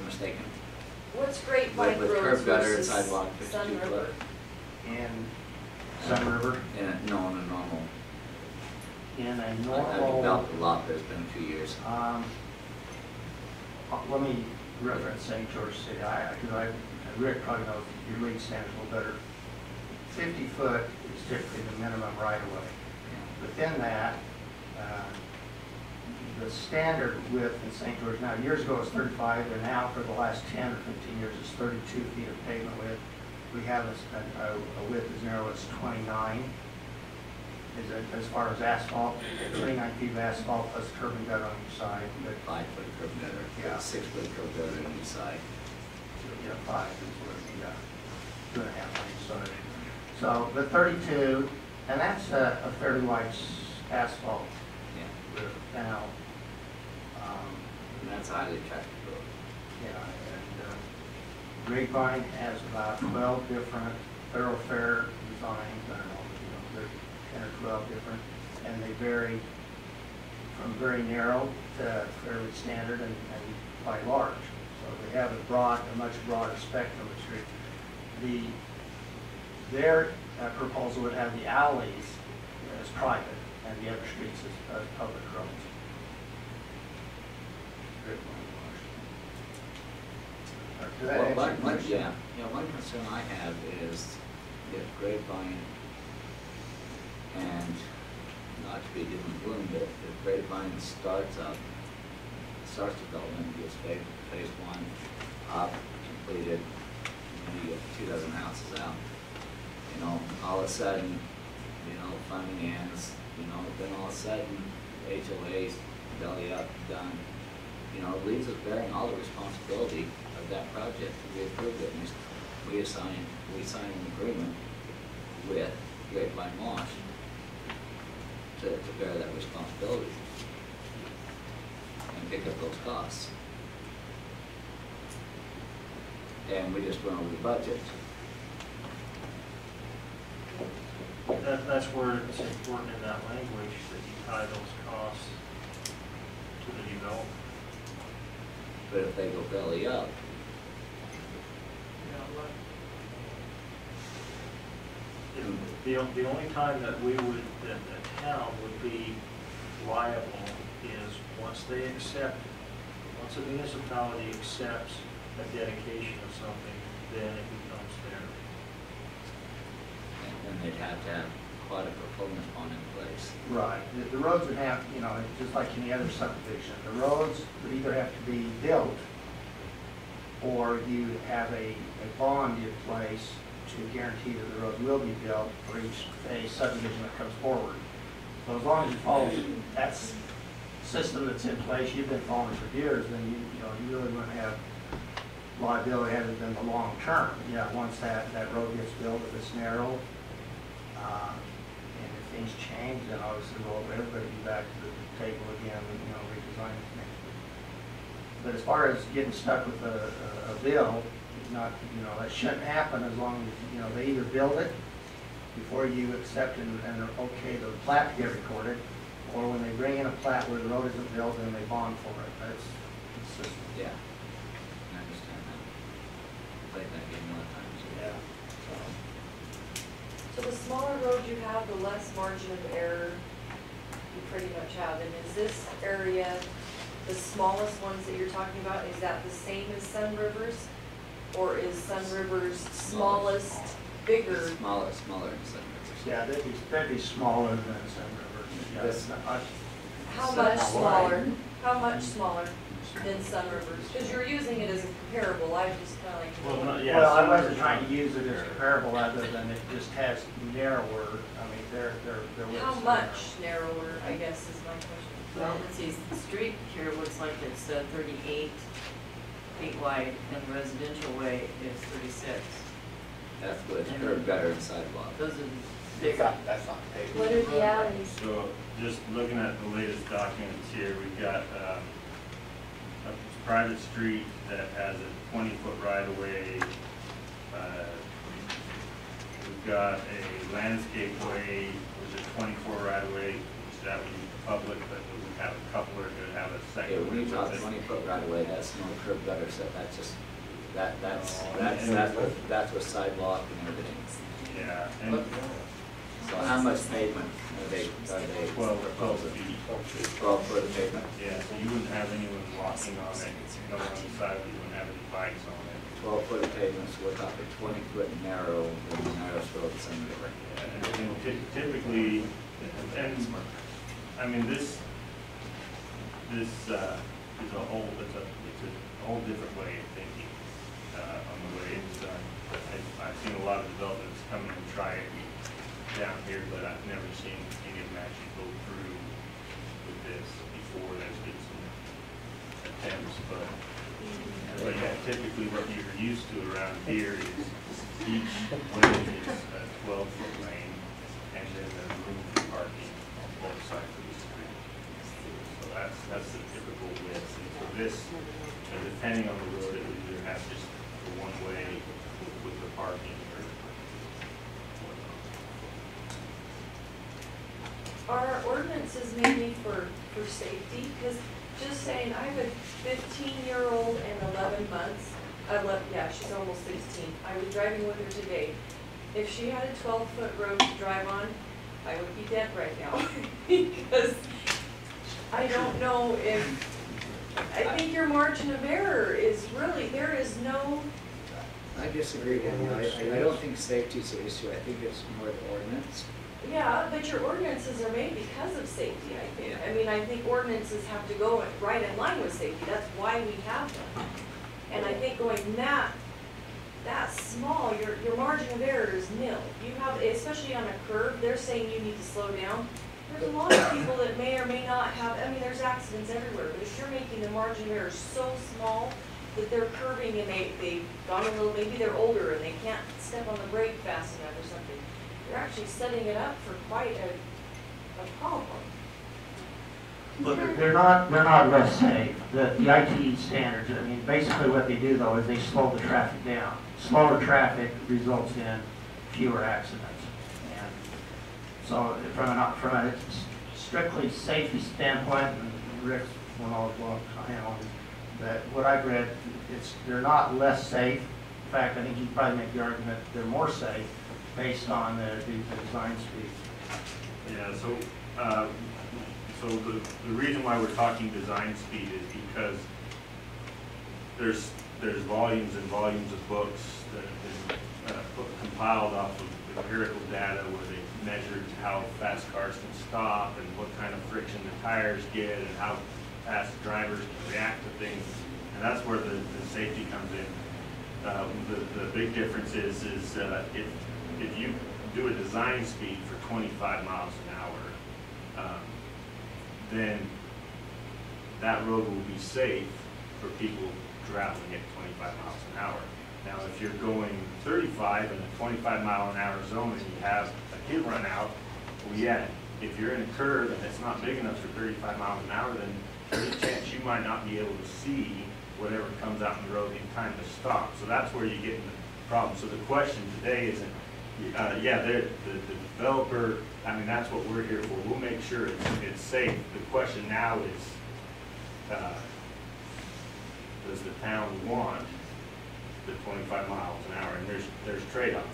Speaker 3: mistaken?
Speaker 2: What's Grapevine
Speaker 3: With
Speaker 2: Road
Speaker 3: curb gutter and
Speaker 2: versus
Speaker 3: sidewalk,
Speaker 2: Sun
Speaker 3: 52
Speaker 2: River?
Speaker 3: foot.
Speaker 16: In Sun River,
Speaker 3: No, in a normal.
Speaker 16: in a
Speaker 3: I've
Speaker 16: normal,
Speaker 3: developed a lot, but it's been a few years.
Speaker 16: let me reference St. George City, because Rick probably knows your lead standards a little better. 50 foot is typically the minimum right of way. Within that, the standard width in St. George, now years ago it was 35, and now for the last 10 or 15 years it's 32 feet of pavement width. We have a width as narrow as 29. Is it, as far as asphalt, 29 feet of asphalt plus curb and gutter on each side. But
Speaker 3: 5 foot curb gutter,
Speaker 16: Yeah.
Speaker 3: 6 foot curb gutter on each side.
Speaker 16: Yeah, 5 is what, yeah, 2.5 on each side. So, but 32, and that's a fairly wide asphalt
Speaker 3: Yeah.
Speaker 16: width. Now,
Speaker 3: And that's a highly attractive road.
Speaker 16: yeah, and Grapevine has about 12 different thoroughfare designs. I don't know, they're 10 or 12 different, and they vary from very narrow to fairly standard and quite large. So they have a much broader spectrum of street. Their proposal would have the alleys as private and the other streets as public roads. Does that
Speaker 3: Well,
Speaker 16: answer your question?
Speaker 3: one concern I have is if Grapevine, and not to be doom and gloom, but if Grapevine starts development, gets phase 1 up, completed, and you get 2 dozen houses out, all of a sudden, funding ends, then all of a sudden, HOAs, belly up, done. Leeds is bearing all the responsibility of that project. We approved it, and we signed an agreement with Grapevine Wash to bear that responsibility and pick up those costs. And we just went over the budget.
Speaker 5: That's where it's important in that language that you tie those costs to the developer.
Speaker 3: But if they go belly up,
Speaker 5: The only time that the town would be liable is once once a municipality accepts a dedication of something, then it becomes theirs.
Speaker 3: and then they'd have to have quite a performance bond in place.
Speaker 16: Right. The roads would have, just like any other subdivision, the roads would either have to be built or you have a bond in place to guarantee that the road will be built for each phase subdivision that comes forward. So as long as you follow that system that's in place, you've been following for years, then you really wouldn't have liability other than the long term. Yeah, once that road gets built, if it's narrow, and if things change, then obviously everybody will be back to the table again, redesign things. But as far as getting stuck with a bill, not, that shouldn't happen as long as, they either build it before you accept and are okay the plat to get recorded, or when they bring in a plat where the road isn't built, then they bond for it. That's consistent.
Speaker 3: Yeah, I understand that. Played that game a lot of times.
Speaker 16: Yeah.
Speaker 2: So the smaller road you have, the less margin of error you pretty much have. And is this area, the smallest ones that you're talking about, is that the same as Sun River's? Or is Sun River's smallest bigger?
Speaker 3: Smaller than Sun River's.
Speaker 16: Yeah, that'd be smaller than Sun River. Yeah,
Speaker 3: This-
Speaker 2: How much smaller? How much smaller than Sun River's? Because you're using it as a comparable. I just kind of like.
Speaker 16: Well, I wasn't trying to use it as comparable other than it just has narrower, they're
Speaker 2: How much narrower, I guess, is my question.
Speaker 1: Well, let's see, the street here looks like it's 38 feet wide, and the residential way is 36.
Speaker 3: That's with curb gutter and sidewalk.
Speaker 1: Those are the
Speaker 13: That's
Speaker 1: big.
Speaker 13: not, that's not paved.
Speaker 2: What are the alleys?
Speaker 17: So just looking at the latest documents here, we've got a private street that has a 20-foot right-of-way. We've got a landscape way, which is 24 right-of-way, which that would be public, but we have a couple that could have a
Speaker 3: Yeah,
Speaker 17: second.
Speaker 3: when you talk 20-foot right away, that's no curb gutter, so that's just, that's with sidewalk and everything.
Speaker 17: Yeah, and
Speaker 3: So how much pavement are they
Speaker 17: 12
Speaker 3: proposing?
Speaker 17: feet.
Speaker 3: 12 foot of pavement?
Speaker 17: Yeah, so you wouldn't have anyone walking on it, no one on the side, you wouldn't have any bikes on it.
Speaker 3: 12 foot of pavement, so we're talking 20 foot narrow, with the narrowest road that's in there.
Speaker 17: And typically, and, I mean, this is a whole, it's a whole different way of thinking, on the way it's done. I've seen a lot of developments come in and try it down here, but I've never seen any of them actually go through with this before. There's been some attempts, but yeah, typically what you're used to around here is each lane is a 12-foot lane, and then there's room for parking on both sides of the street. So that's the typical width. And so this, depending on the road, it would either have just the one way with the parking or whatnot.
Speaker 2: Are ordinances mainly for safety? Because just saying, I have a 15-year-old and 11 months. Yeah, she's almost 16. I was driving with her today. If she had a 12-foot road to drive on, I would be dead right now. Because I don't know if, I think your margin of error is really, there is no.
Speaker 3: I disagree with you. I don't think safety is the issue. I think it's more the ordinance.
Speaker 2: Yeah, but your ordinances are made because of safety, I think. I mean, I think ordinances have to go right in line with safety. That's why we have them. And I think going that small, your margin of error is nil. You have, especially on a curve, they're saying you need to slow down. There's a lot of people that may or may not have, I mean, there's accidents everywhere, but if you're making the margin of error so small that they're curving and they've gone a little, maybe they're older and they can't step on the brake fast enough or something, you're actually setting it up for quite a problem.
Speaker 16: They're not less safe. The IT standards, I mean, basically what they do though is they slow the traffic down. Slower traffic results in fewer accidents. And so from a strictly safety standpoint, and Rick's one all well, that what I've read, they're not less safe. In fact, I think you'd probably make the argument they're more safe based on the design speed.
Speaker 17: Yeah, so the reason why we're talking design speed is because there's volumes and volumes of books that have been compiled off of empirical data where they measured how fast cars can stop and what kind of friction the tires get and how fast drivers can react to things, and that's where the safety comes in. The big difference is if you do a design speed for 25 miles an hour, then that road will be safe for people traveling at 25 miles an hour. Now, if you're going 35 in a 25 mile an hour zone and you have a kid run out, well, yeah, if you're in a curve and it's not big enough for 35 miles an hour, then there's a chance you might not be able to see whatever comes out in the road in time to stop. So that's where you get in the problem. So the question today isn't, the developer, I mean, that's what we're here for. We'll make sure it's safe. The question now is, does the town want the 25 miles an hour? And there's trade-offs.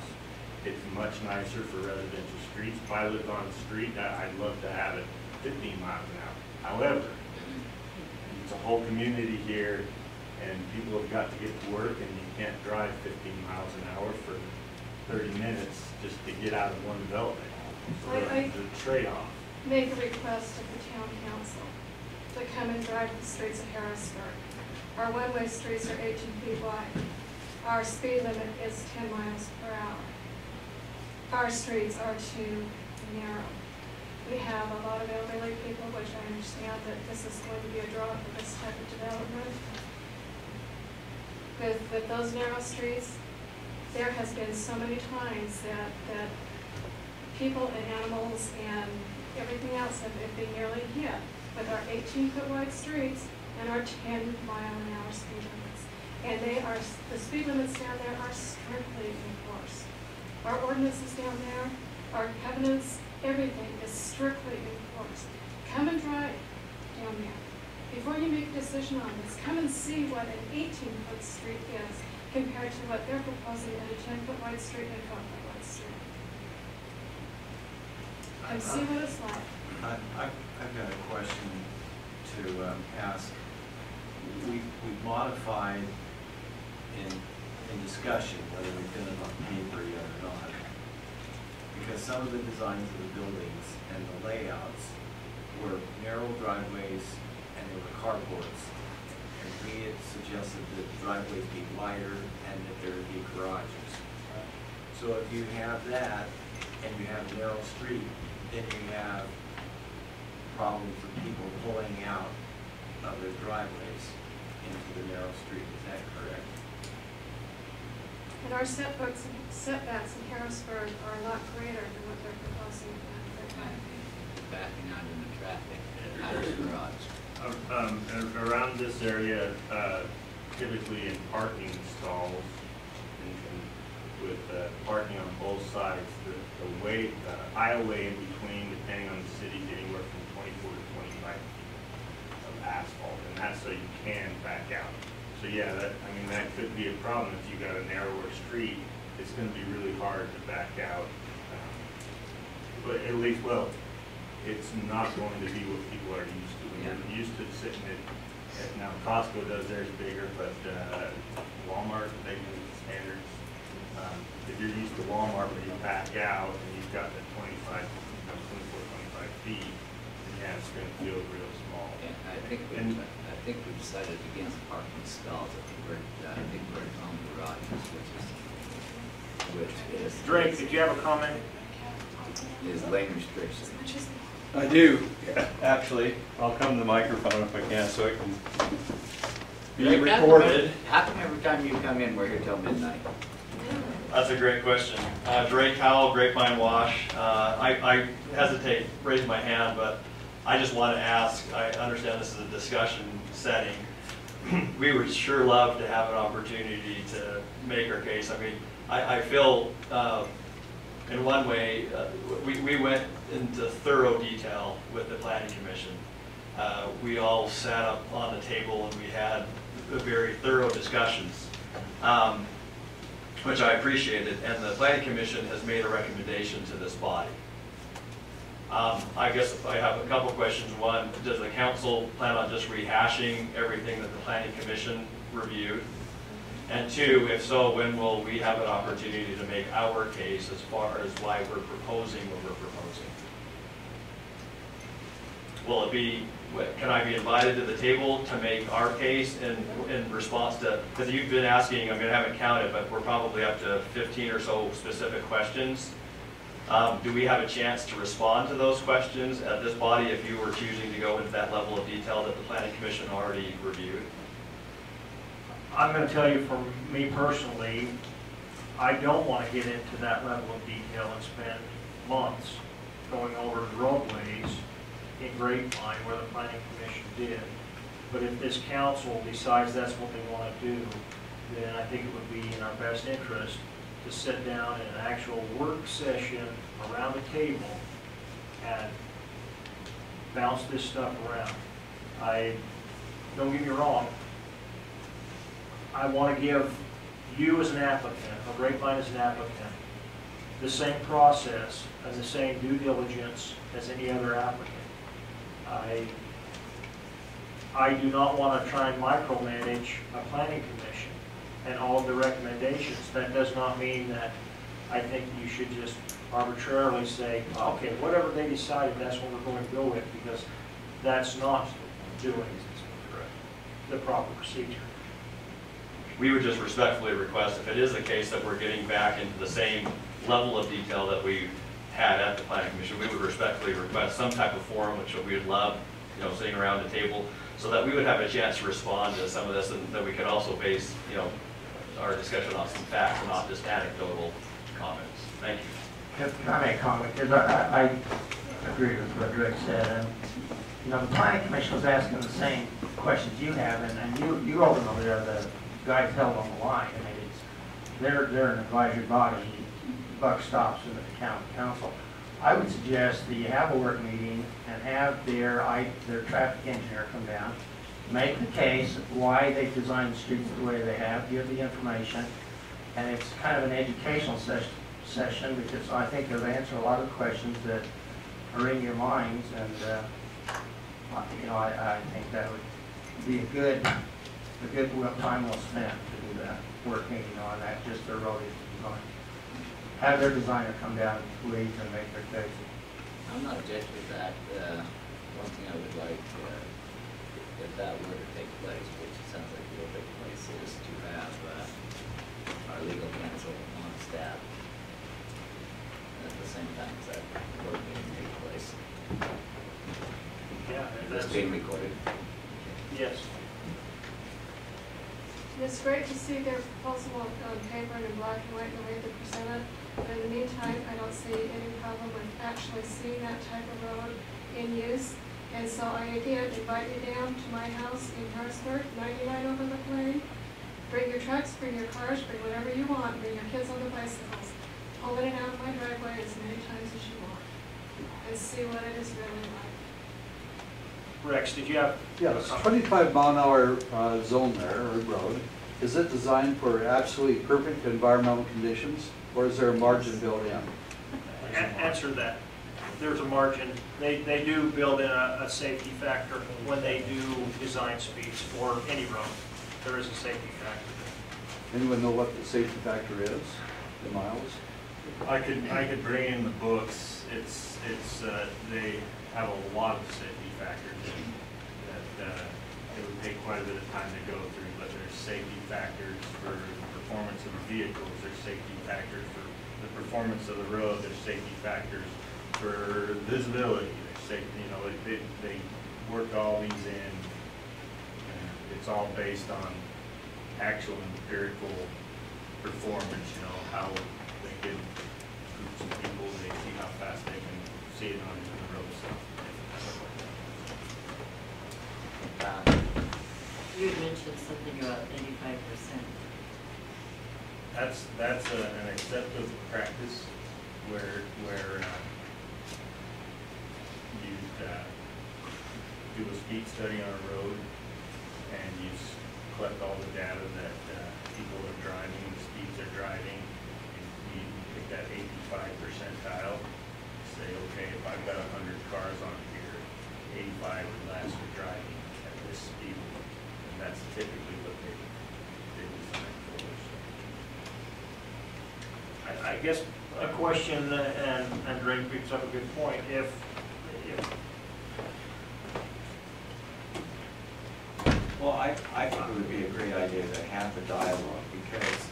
Speaker 17: It's much nicer for residential streets. If I lived on the street, I'd love to have it 15 miles an hour. However, it's a whole community here, and people have got to get to work, and you can't drive 15 miles an hour for 30 minutes just to get out of one development. So the trade-off.
Speaker 6: Make a request of the town council to come and drive the streets of Harrisburg. Our one-way streets are 18 feet wide. Our speed limit is 10 miles per hour. Our streets are too narrow. We have a lot of elderly people, which I understand that this is going to be a draw for this type of development. With those narrow streets, there has been so many times that people and animals and everything else have been nearly hit with our 18-foot wide streets and our 10-mile-an-hour speed limits. And the speed limits down there are strictly enforced. Our ordinances down there, our covenants, everything is strictly enforced. Come and drive down there. Before you make a decision on this, come and see what an 18-foot street is compared to what they're proposing at a 10-foot wide street and a 12-foot wide street. And see what it's like.
Speaker 9: I've got a question to ask. We've modified in discussion, whether we've done it on paper yet or not, because some of the designs of the buildings and the layouts were narrow driveways and they were carports. And we had suggested that the driveways be wider and that there would be garages. So if you have that and you have a narrow street, then you have problems with people pulling out of their driveways into the narrow street. Is that correct?
Speaker 6: And our setbacks in Harrisburg are a lot greater than what they're proposing in
Speaker 3: Backing out into traffic and out of the garage.
Speaker 17: Around this area, typically in parking stalls, and with parking on both sides, the aisleway in between, depending on the city, is anywhere from 24 to 25 feet of asphalt, and that's so you can back out. So yeah, that could be a problem if you got a narrower street. It's going to be really hard to back out. But at least, well, it's not going to be what people are used to. They're used to sitting now Costco does theirs bigger, but Walmart, they do standards. If you're used to Walmart where you back out and you've got the 24, 25 feet, yeah, it's going to feel real small.
Speaker 3: Yeah, I think we decided against parking stalls. I think we're on garages, which is
Speaker 5: Drake, did you have a comment?
Speaker 3: Is lane restrictions.
Speaker 18: I do, actually. I'll come to the microphone if I can so it can be recorded.
Speaker 3: How come every time you come in, we're here till midnight?
Speaker 18: That's a great question. Drake Howell, Grapevine Wash. I hesitate raising my hand, but I just want to ask, I understand this is a discussion setting. We would sure love to have an opportunity to make our case. I mean, I feel in one way, we went into thorough detail with the Planning Commission. We all sat up on the table and we had very thorough discussions, which I appreciated, and the Planning Commission has made a recommendation to this body. I guess I have a couple questions. One, does the council plan on just rehashing everything that the Planning Commission reviewed? And two, if so, when will we have an opportunity to make our case as far as why we're proposing what we're proposing? Will it be, can I be invited to the table to make our case in response to, because you've been asking, I haven't counted, but we're probably up to 15 or so specific questions. Do we have a chance to respond to those questions at this body if you were choosing to go into that level of detail that the Planning Commission already reviewed?
Speaker 5: I'm going to tell you from me personally, I don't want to get into that level of detail and spend months going over the roadways in Grapevine where the Planning Commission did. But if this council decides that's what they want to do, then I think it would be in our best interest to sit down in an actual work session around the table and bounce this stuff around. Don't get me wrong, I want to give you as an applicant, or Grapevine as an applicant, the same process and the same due diligence as any other applicant. I do not want to try and micromanage a planning commission and all of the recommendations. That does not mean that I think you should just arbitrarily say, okay, whatever they decided, that's what we're going to go with, because that's not doing the proper procedure.
Speaker 18: We would just respectfully request, if it is the case that we're getting back into the same level of detail that we had at the planning commission, we would respectfully request some type of forum, which we would love, you know, sitting around the table, so that we would have a chance to respond to some of this, and that we could also base, you know, our discussion on some facts and not just anecdotal comments. Thank you.
Speaker 16: Can I make a comment? Because I agree with what Rick said. And, you know, the planning commission was asking the same questions you have, and you ultimately are the guys held on the line. I mean, they're an advisory body. Buck stops with the county council. I would suggest that you have a work meeting and have their traffic engineer come down, make the case of why they've designed the streets the way they have, give the information, and it's kind of an educational session because I think it'll answer a lot of the questions that are in your minds, and you know, I think that would be a good time well spent to do that work meeting on that, just their road design. Have their designer come down to Leeds and make their case.
Speaker 3: I'm not objecting to that. One thing I would like, if that were to take place, which it sounds like will take place, is to have our legal counsel on staff at the same time as that board meeting takes place.
Speaker 5: Yeah,
Speaker 3: It's being recorded.
Speaker 5: Yes.
Speaker 6: It's great to see their proposal on paper and in black and white and the way they present it. But in the meantime, I don't see any problem with actually seeing that type of road in use. And so I again invite you down to my house in Harrisburg, 99 Overlook Lane. Bring your trucks, bring your cars, bring whatever you want. Bring your kids on the bicycles. Pull it out of my driveway as many times as you want. And see what it is really like.
Speaker 5: Rex, did you have?
Speaker 14: Yes, 25-mile-an-hour zone there, or road. Is it designed for absolutely perfect environmental conditions, or is there a margin built in?
Speaker 5: Answer that. There's a margin. They do build in a safety factor when they do design speeds for any road. There is a safety factor.
Speaker 14: Anyone know what the safety factor is, the miles?
Speaker 17: I could bring in the books. They have a lot of safety factors that it would take quite a bit of time to go through, but there's safety factors for the performance of the vehicles, there's safety factors for the performance of the road, there's safety factors for visibility, there's safety, you know, they work all these in, and it's all based on actual empirical performance, you know, how they get groups of people, they see how fast they can see it on the road. So.
Speaker 1: You had mentioned something about 85%.
Speaker 17: That's an acceptable practice where you do a speed study on a road and you collect all the data that people are driving, the speeds they're driving, and you pick that 85 percentile. Say, okay, if I've got 100 cars on here, 85 or less are driving at this speed, and that's typically what they design for. So.
Speaker 5: I guess a question, and Drake picks up a good point.
Speaker 9: Well, I think it would be a great idea to have the dialogue, because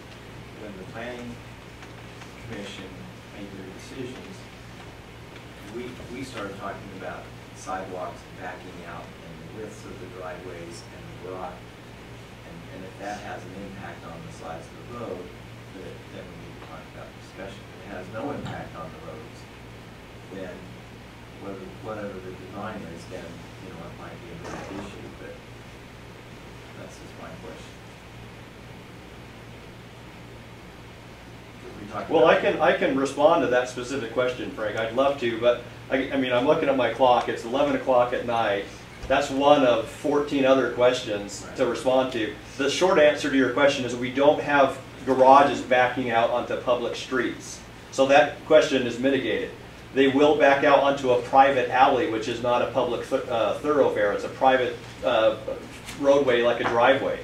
Speaker 9: when the planning commission made their decisions, we started talking about sidewalks backing out and the widths of the driveways and the rock, and if that has an impact on the size of the road, then we need to talk about discussion. If it has no impact on the roads, then whatever the design is, then it might be a big issue, but that's just my question.
Speaker 18: Well, I can respond to that specific question, Frank. I'd love to, but I mean, I'm looking at my clock. It's 11 o'clock at night. That's one of 14 other questions to respond to. The short answer to your question is we don't have garages backing out onto public streets. So that question is mitigated. They will back out onto a private alley, which is not a public thoroughfare. It's a private roadway, like a driveway.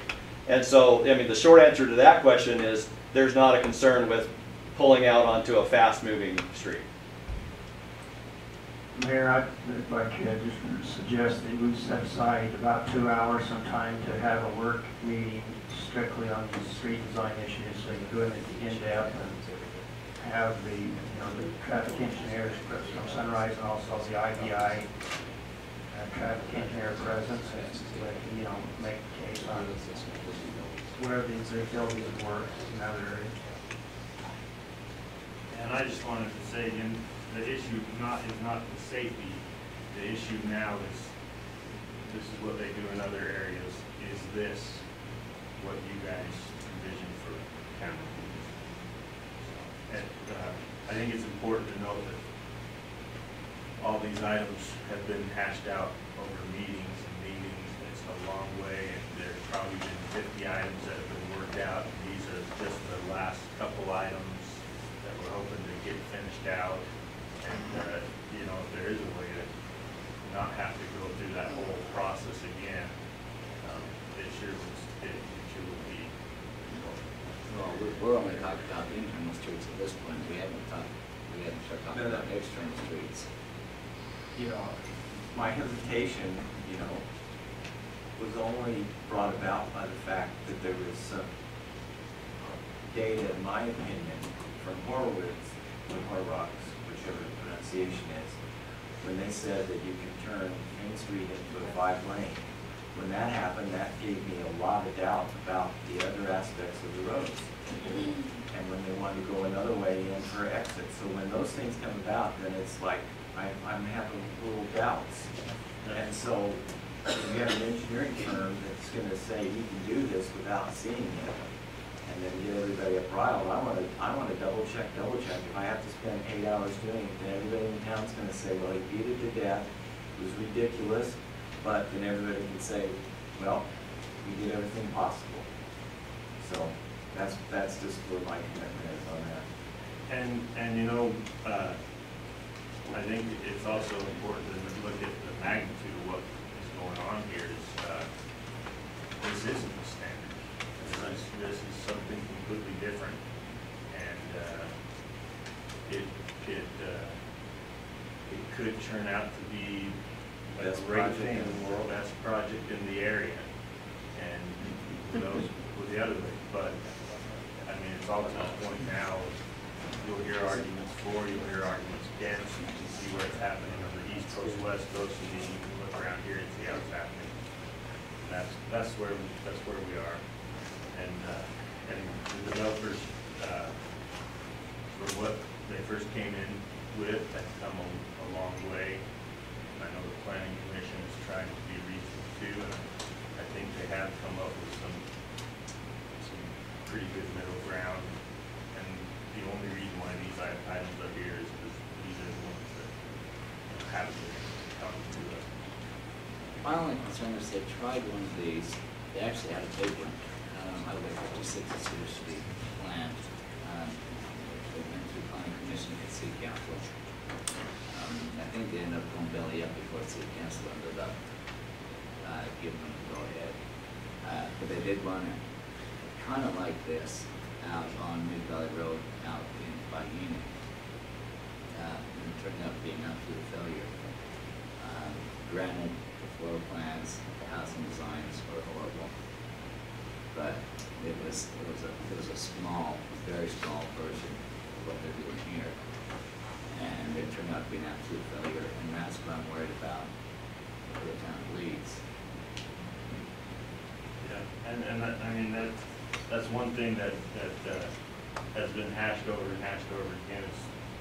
Speaker 18: And so, I mean, the short answer to that question is there's not a concern with pulling out onto a fast-moving street.
Speaker 16: Mayor, I'd like to just suggest that we set aside about 2 hours sometime to have a work meeting strictly on the street design issues, so you can do it in depth and have the, the traffic engineers from Sunrise and also the IBI traffic engineer presence, and, make a case on where these utilities work in other areas.
Speaker 17: And I just wanted to say again, the issue is not the safety. The issue now is, this is what they do in other areas. Is this what you guys envision for camera? So, I think it's important to note that all these items have been hashed out over meetings and meetings. It's a long way, and there's probably been 50 items that have been worked out. These are just the last couple items that we're hoping to get finished out. And, if there is a way to not have to go through that whole process again, it sure would be.
Speaker 3: Well, we're only talking about the internal streets at this point. We haven't started talking about external streets.
Speaker 9: My hesitation, was only brought about by the fact that there was some data, in my opinion, from Horowitz, or Horrocks, whichever the pronunciation is, when they said that you could turn Main Street into a 5-lane. When that happened, that gave me a lot of doubt about the other aspects of the roads. And when they wanted to go another way in for exit. So when those things come about, then it's like, I'm having little doubts. And so we have an engineering firm that's going to say you can do this without seeing it, and then get everybody up riled. I want to double check. If I have to spend 8 hours doing it, then everybody in town's going to say, well, he beat it to death. It was ridiculous. But then everybody can say, well, we did everything possible. So that's just where my commitment is on that.
Speaker 17: And I think it's also important to look at the magnitude of what is going on here. This isn't the standard. This is something completely different, and it could turn out to be a great thing, the world best project in the area, and who knows with the other way. But I mean, it's all to the point now. You'll hear arguments for, you'll hear arguments against. You can see where it's happening on the East Coast, West Coast, and then you can look around here and see how it's happening. That's where we are, and the developers, for what they first came in with, have come a long way. I know the Planning Commission is trying to be reasonable too, and I think they have come up with some pretty good middle ground. And the only reason why these items are here is because these are the ones that have been coming to us.
Speaker 3: My only concern is they tried one of these. They actually had a big one, Highway 56 at Cedar Street planned. They went through Planning Commission and City Council. I think they ended up going belly up before City Council ended up giving them the go-ahead. But they did one kind of like this out on Mid Valley Road out by Union. And it turned out to be an absolute failure. Granted, the floor plans, the housing designs were horrible, but it was a small, very small version of what they're doing here. And it turned out to be an absolute failure, and that's what I'm worried about for the town of Leeds.
Speaker 17: Yeah, and I mean, that's one thing that has been hashed over again.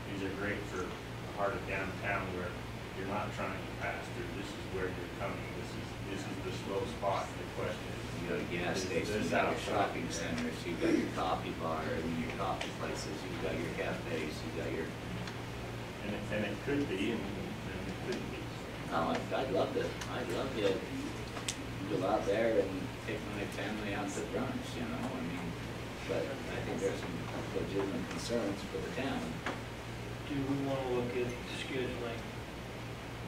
Speaker 17: These are great for the heart of downtown where you're not trying to pass through. This is where you're coming. This is the slow spot. The question is,
Speaker 3: You go to gas stations, you got your shopping centers, you got your coffee bar, your coffee places, you got your cafes, you got your.
Speaker 17: And it could be, and it couldn't be.
Speaker 3: No, I'd love to go out there and take my family out to brunch, I mean, but I think there's some legitimate concerns for the town.
Speaker 19: Do we want to look at scheduling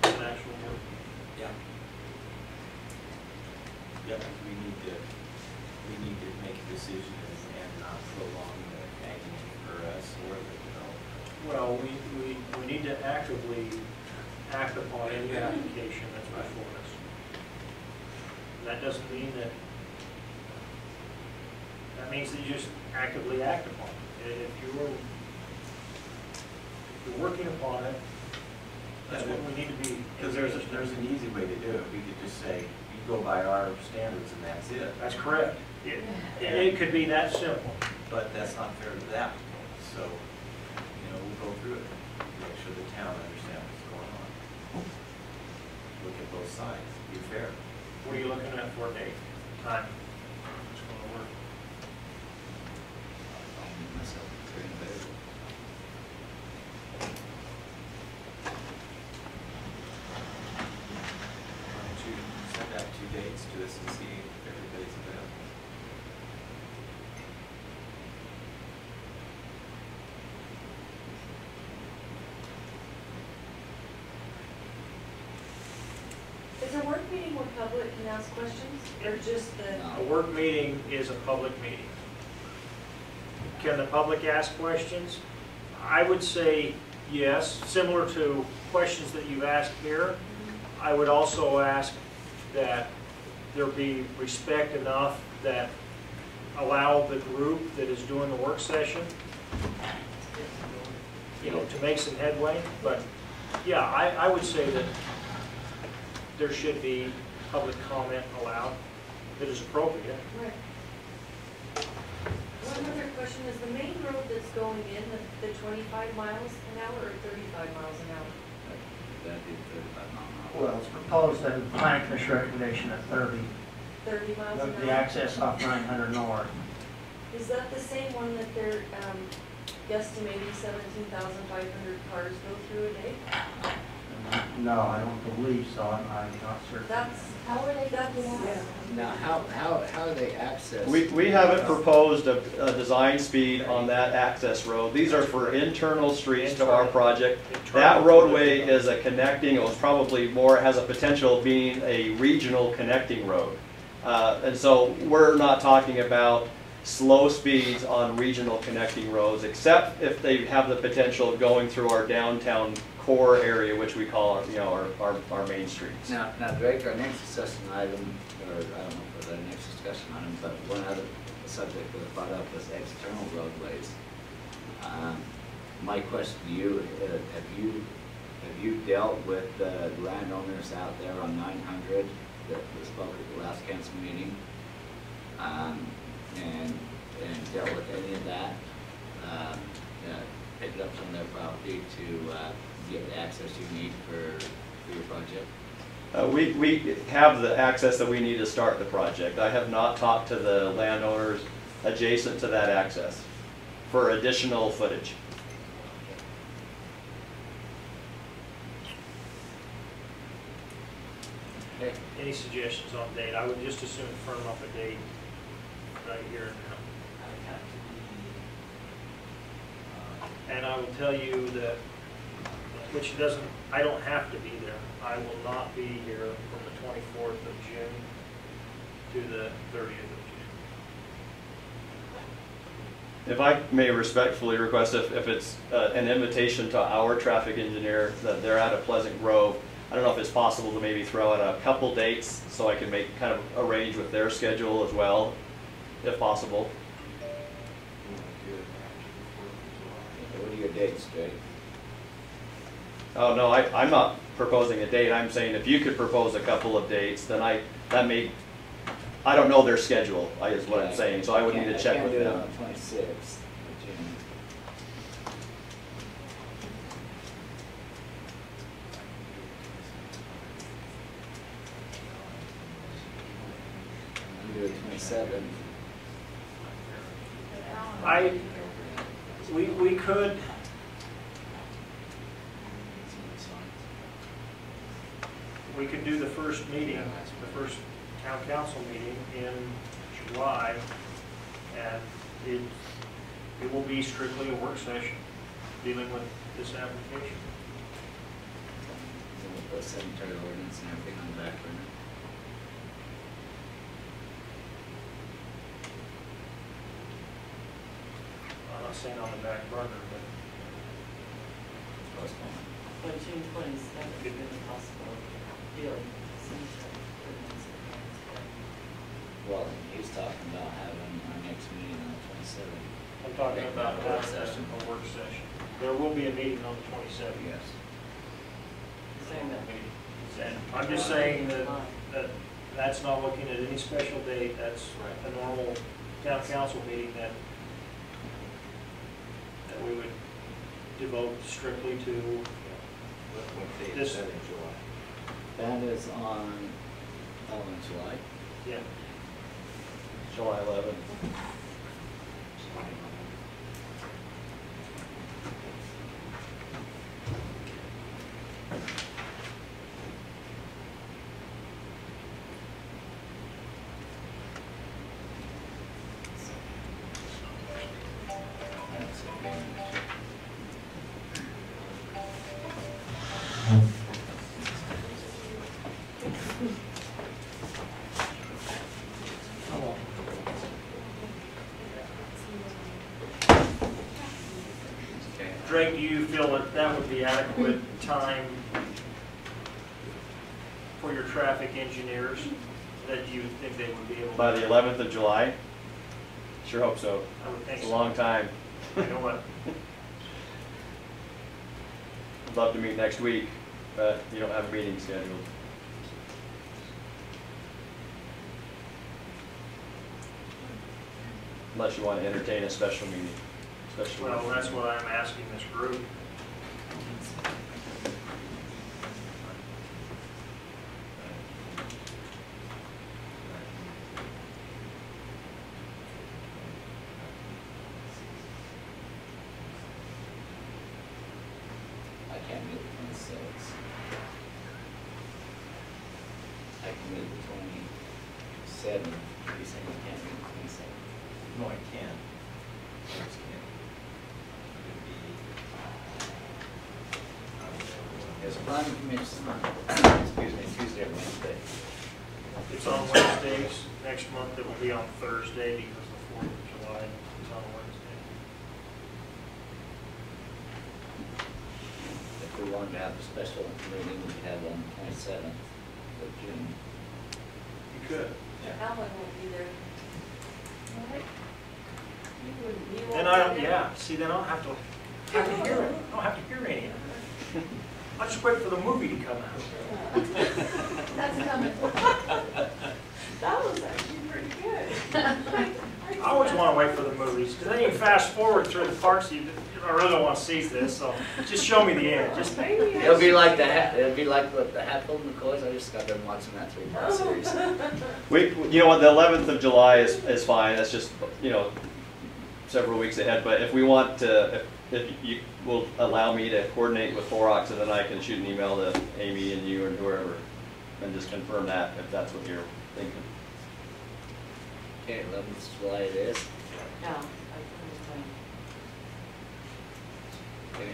Speaker 19: an actual work?
Speaker 9: Yeah. Yeah, we need to make a decision and not prolong the agony for us or the developer.
Speaker 19: Well, we need to actively act upon any application that's before us. That doesn't mean that means that you just actively act upon it. If you're working upon it. That's what we need to be.
Speaker 9: Because there's an easy way to do it. We could just say, you go by our standards and that's it.
Speaker 19: That's correct. It could be that simple.
Speaker 9: But that's not fair to the applicant. So, we'll go through it, make sure the town understands what's going on. Look at both sides, be fair.
Speaker 19: What are you looking at for a date? Time? It's going to work.
Speaker 9: Why don't you send out 2 dates to us and see if everybody's available?
Speaker 2: Is a work meeting where public can ask questions, or just the?
Speaker 19: A work meeting is a public meeting. Can the public ask questions? I would say yes, similar to questions that you've asked here. I would also ask that there be respect enough that allow the group that is doing the work session, to make some headway. But yeah, I would say that there should be public comment allowed that is appropriate.
Speaker 2: Right. One other question, is the main road that's going in the 25 miles an hour or 35 miles an hour?
Speaker 3: That'd be 35 miles an hour.
Speaker 16: Well, it's proposed that the plan commission recommendation at 30.
Speaker 2: 30 miles an hour?
Speaker 16: The access off 900 North.
Speaker 2: Is that the same one that they're guesstimating 17,500 cars go through a day?
Speaker 16: No, I don't believe so. I'm not certain.
Speaker 2: That's, how are they, that's, yeah.
Speaker 3: Now, how do they access?
Speaker 20: We haven't proposed a design speed on that access road. These are for internal streets to our project. That roadway is a connecting, it was probably more, has a potential of being a regional connecting road. And so we're not talking about slow speeds on regional connecting roads, except if they have the potential of going through our downtown core area, which we call our main streets.
Speaker 3: Now, Drake, our next discussion item, or I don't know if it's our next discussion item, but one other subject that was brought up was external roadways. My question to you, have you dealt with the landowners out there on 900 that spoke at the last council meeting, and dealt with any of that, picked up some of their property to get the access you need for your project?
Speaker 20: We have the access that we need to start the project. I have not talked to the landowners adjacent to that access for additional footage.
Speaker 3: Okay.
Speaker 19: Any suggestions on date? I would just as soon firm up a date right here and now. And I will tell you that, which doesn't, I don't have to be there. I will not be here from the 24th of June to the 30th of June.
Speaker 20: If I may respectfully request, if it's an invitation to our traffic engineer that they're at a Pleasant Grove, I don't know if it's possible to maybe throw out a couple dates so I can make kind of arrange with their schedule as well, if possible.
Speaker 3: What are your dates, Jay?
Speaker 20: Oh, no, I'm not proposing a date. I'm saying if you could propose a couple of dates, then I don't know their schedule, is what I'm saying, so I would need to check with them.
Speaker 3: I can't do it on the 26th of June. I can do it 27th.
Speaker 19: We could, we could do the first meeting, the first town council meeting in July, and it will be strictly a work session dealing with this application.
Speaker 3: So we'll put cemetery ordinance and everything on the back burner.
Speaker 19: I'm not saying on the back burner, but
Speaker 3: Postpone.
Speaker 1: But June 27th could be a possibility, really, cemetery ordinance.
Speaker 3: Well, he's talking about having our next meeting on the 27th.
Speaker 19: I'm talking about
Speaker 3: a work
Speaker 19: having
Speaker 3: session.
Speaker 19: a work session.
Speaker 5: There will be a meeting on the 27th.
Speaker 3: Yes.
Speaker 1: Saying that meeting.
Speaker 5: And I'm just saying that's not looking at any special date, that's a normal town council meeting that we would devote strictly to
Speaker 9: What date
Speaker 5: this.
Speaker 9: is that in July?
Speaker 3: That is on, in July.
Speaker 5: Yeah.
Speaker 20: July 11th.
Speaker 3: That's okay.
Speaker 5: Drake, do you feel that that would be adequate time for your traffic engineers, that you think they would be able to?
Speaker 20: By the 11th of July? Sure hope so.
Speaker 5: I would think
Speaker 20: It's a
Speaker 5: so.
Speaker 20: long time.
Speaker 5: You know what?
Speaker 20: I'd love to meet next week, but you don't have a meeting scheduled. Unless you want to entertain a special meeting. Special
Speaker 5: Well,
Speaker 20: meeting.
Speaker 5: that's what I'm asking this group.
Speaker 3: I can't meet the 26th. I can meet the 27th. You're saying you can't meet the 27th?
Speaker 9: No, I can. I just can't.
Speaker 3: There's a planning commission on, excuse me, Tuesday or Wednesday.
Speaker 5: It's on Wednesdays. Next month it will be on Thursday because the 4th of July is on Wednesday.
Speaker 3: If we wanted to have a special meeting, we could have it on the 27th of June.
Speaker 5: You could.
Speaker 2: Alan won't be there. You wouldn't, you won't
Speaker 5: Then I don't,
Speaker 2: be there?
Speaker 5: yeah, see, then I don't have to hear it. I don't have to hear any of it. I'll just wait for the movie to come out.
Speaker 2: That's coming. That was actually pretty good.
Speaker 5: I always want to wait for the movies, because then you can fast forward through the parts I really don't want to see this, so just show me the end. Just
Speaker 3: It'll be like it'll be like what the Hatfield McCoys. I just got done watching that 3-part series.
Speaker 20: You know what, the 11th of July is fine, that's just, you know, several weeks ahead, but if we want to, if you will allow me to coordinate with Forex, and then I can shoot an email to Amy and you and whoever, and just confirm that, if that's what you're thinking.
Speaker 3: Okay, 11th of July it is.
Speaker 1: No,
Speaker 3: Okay.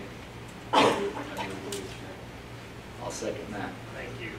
Speaker 3: I'll second that.
Speaker 5: Thank you.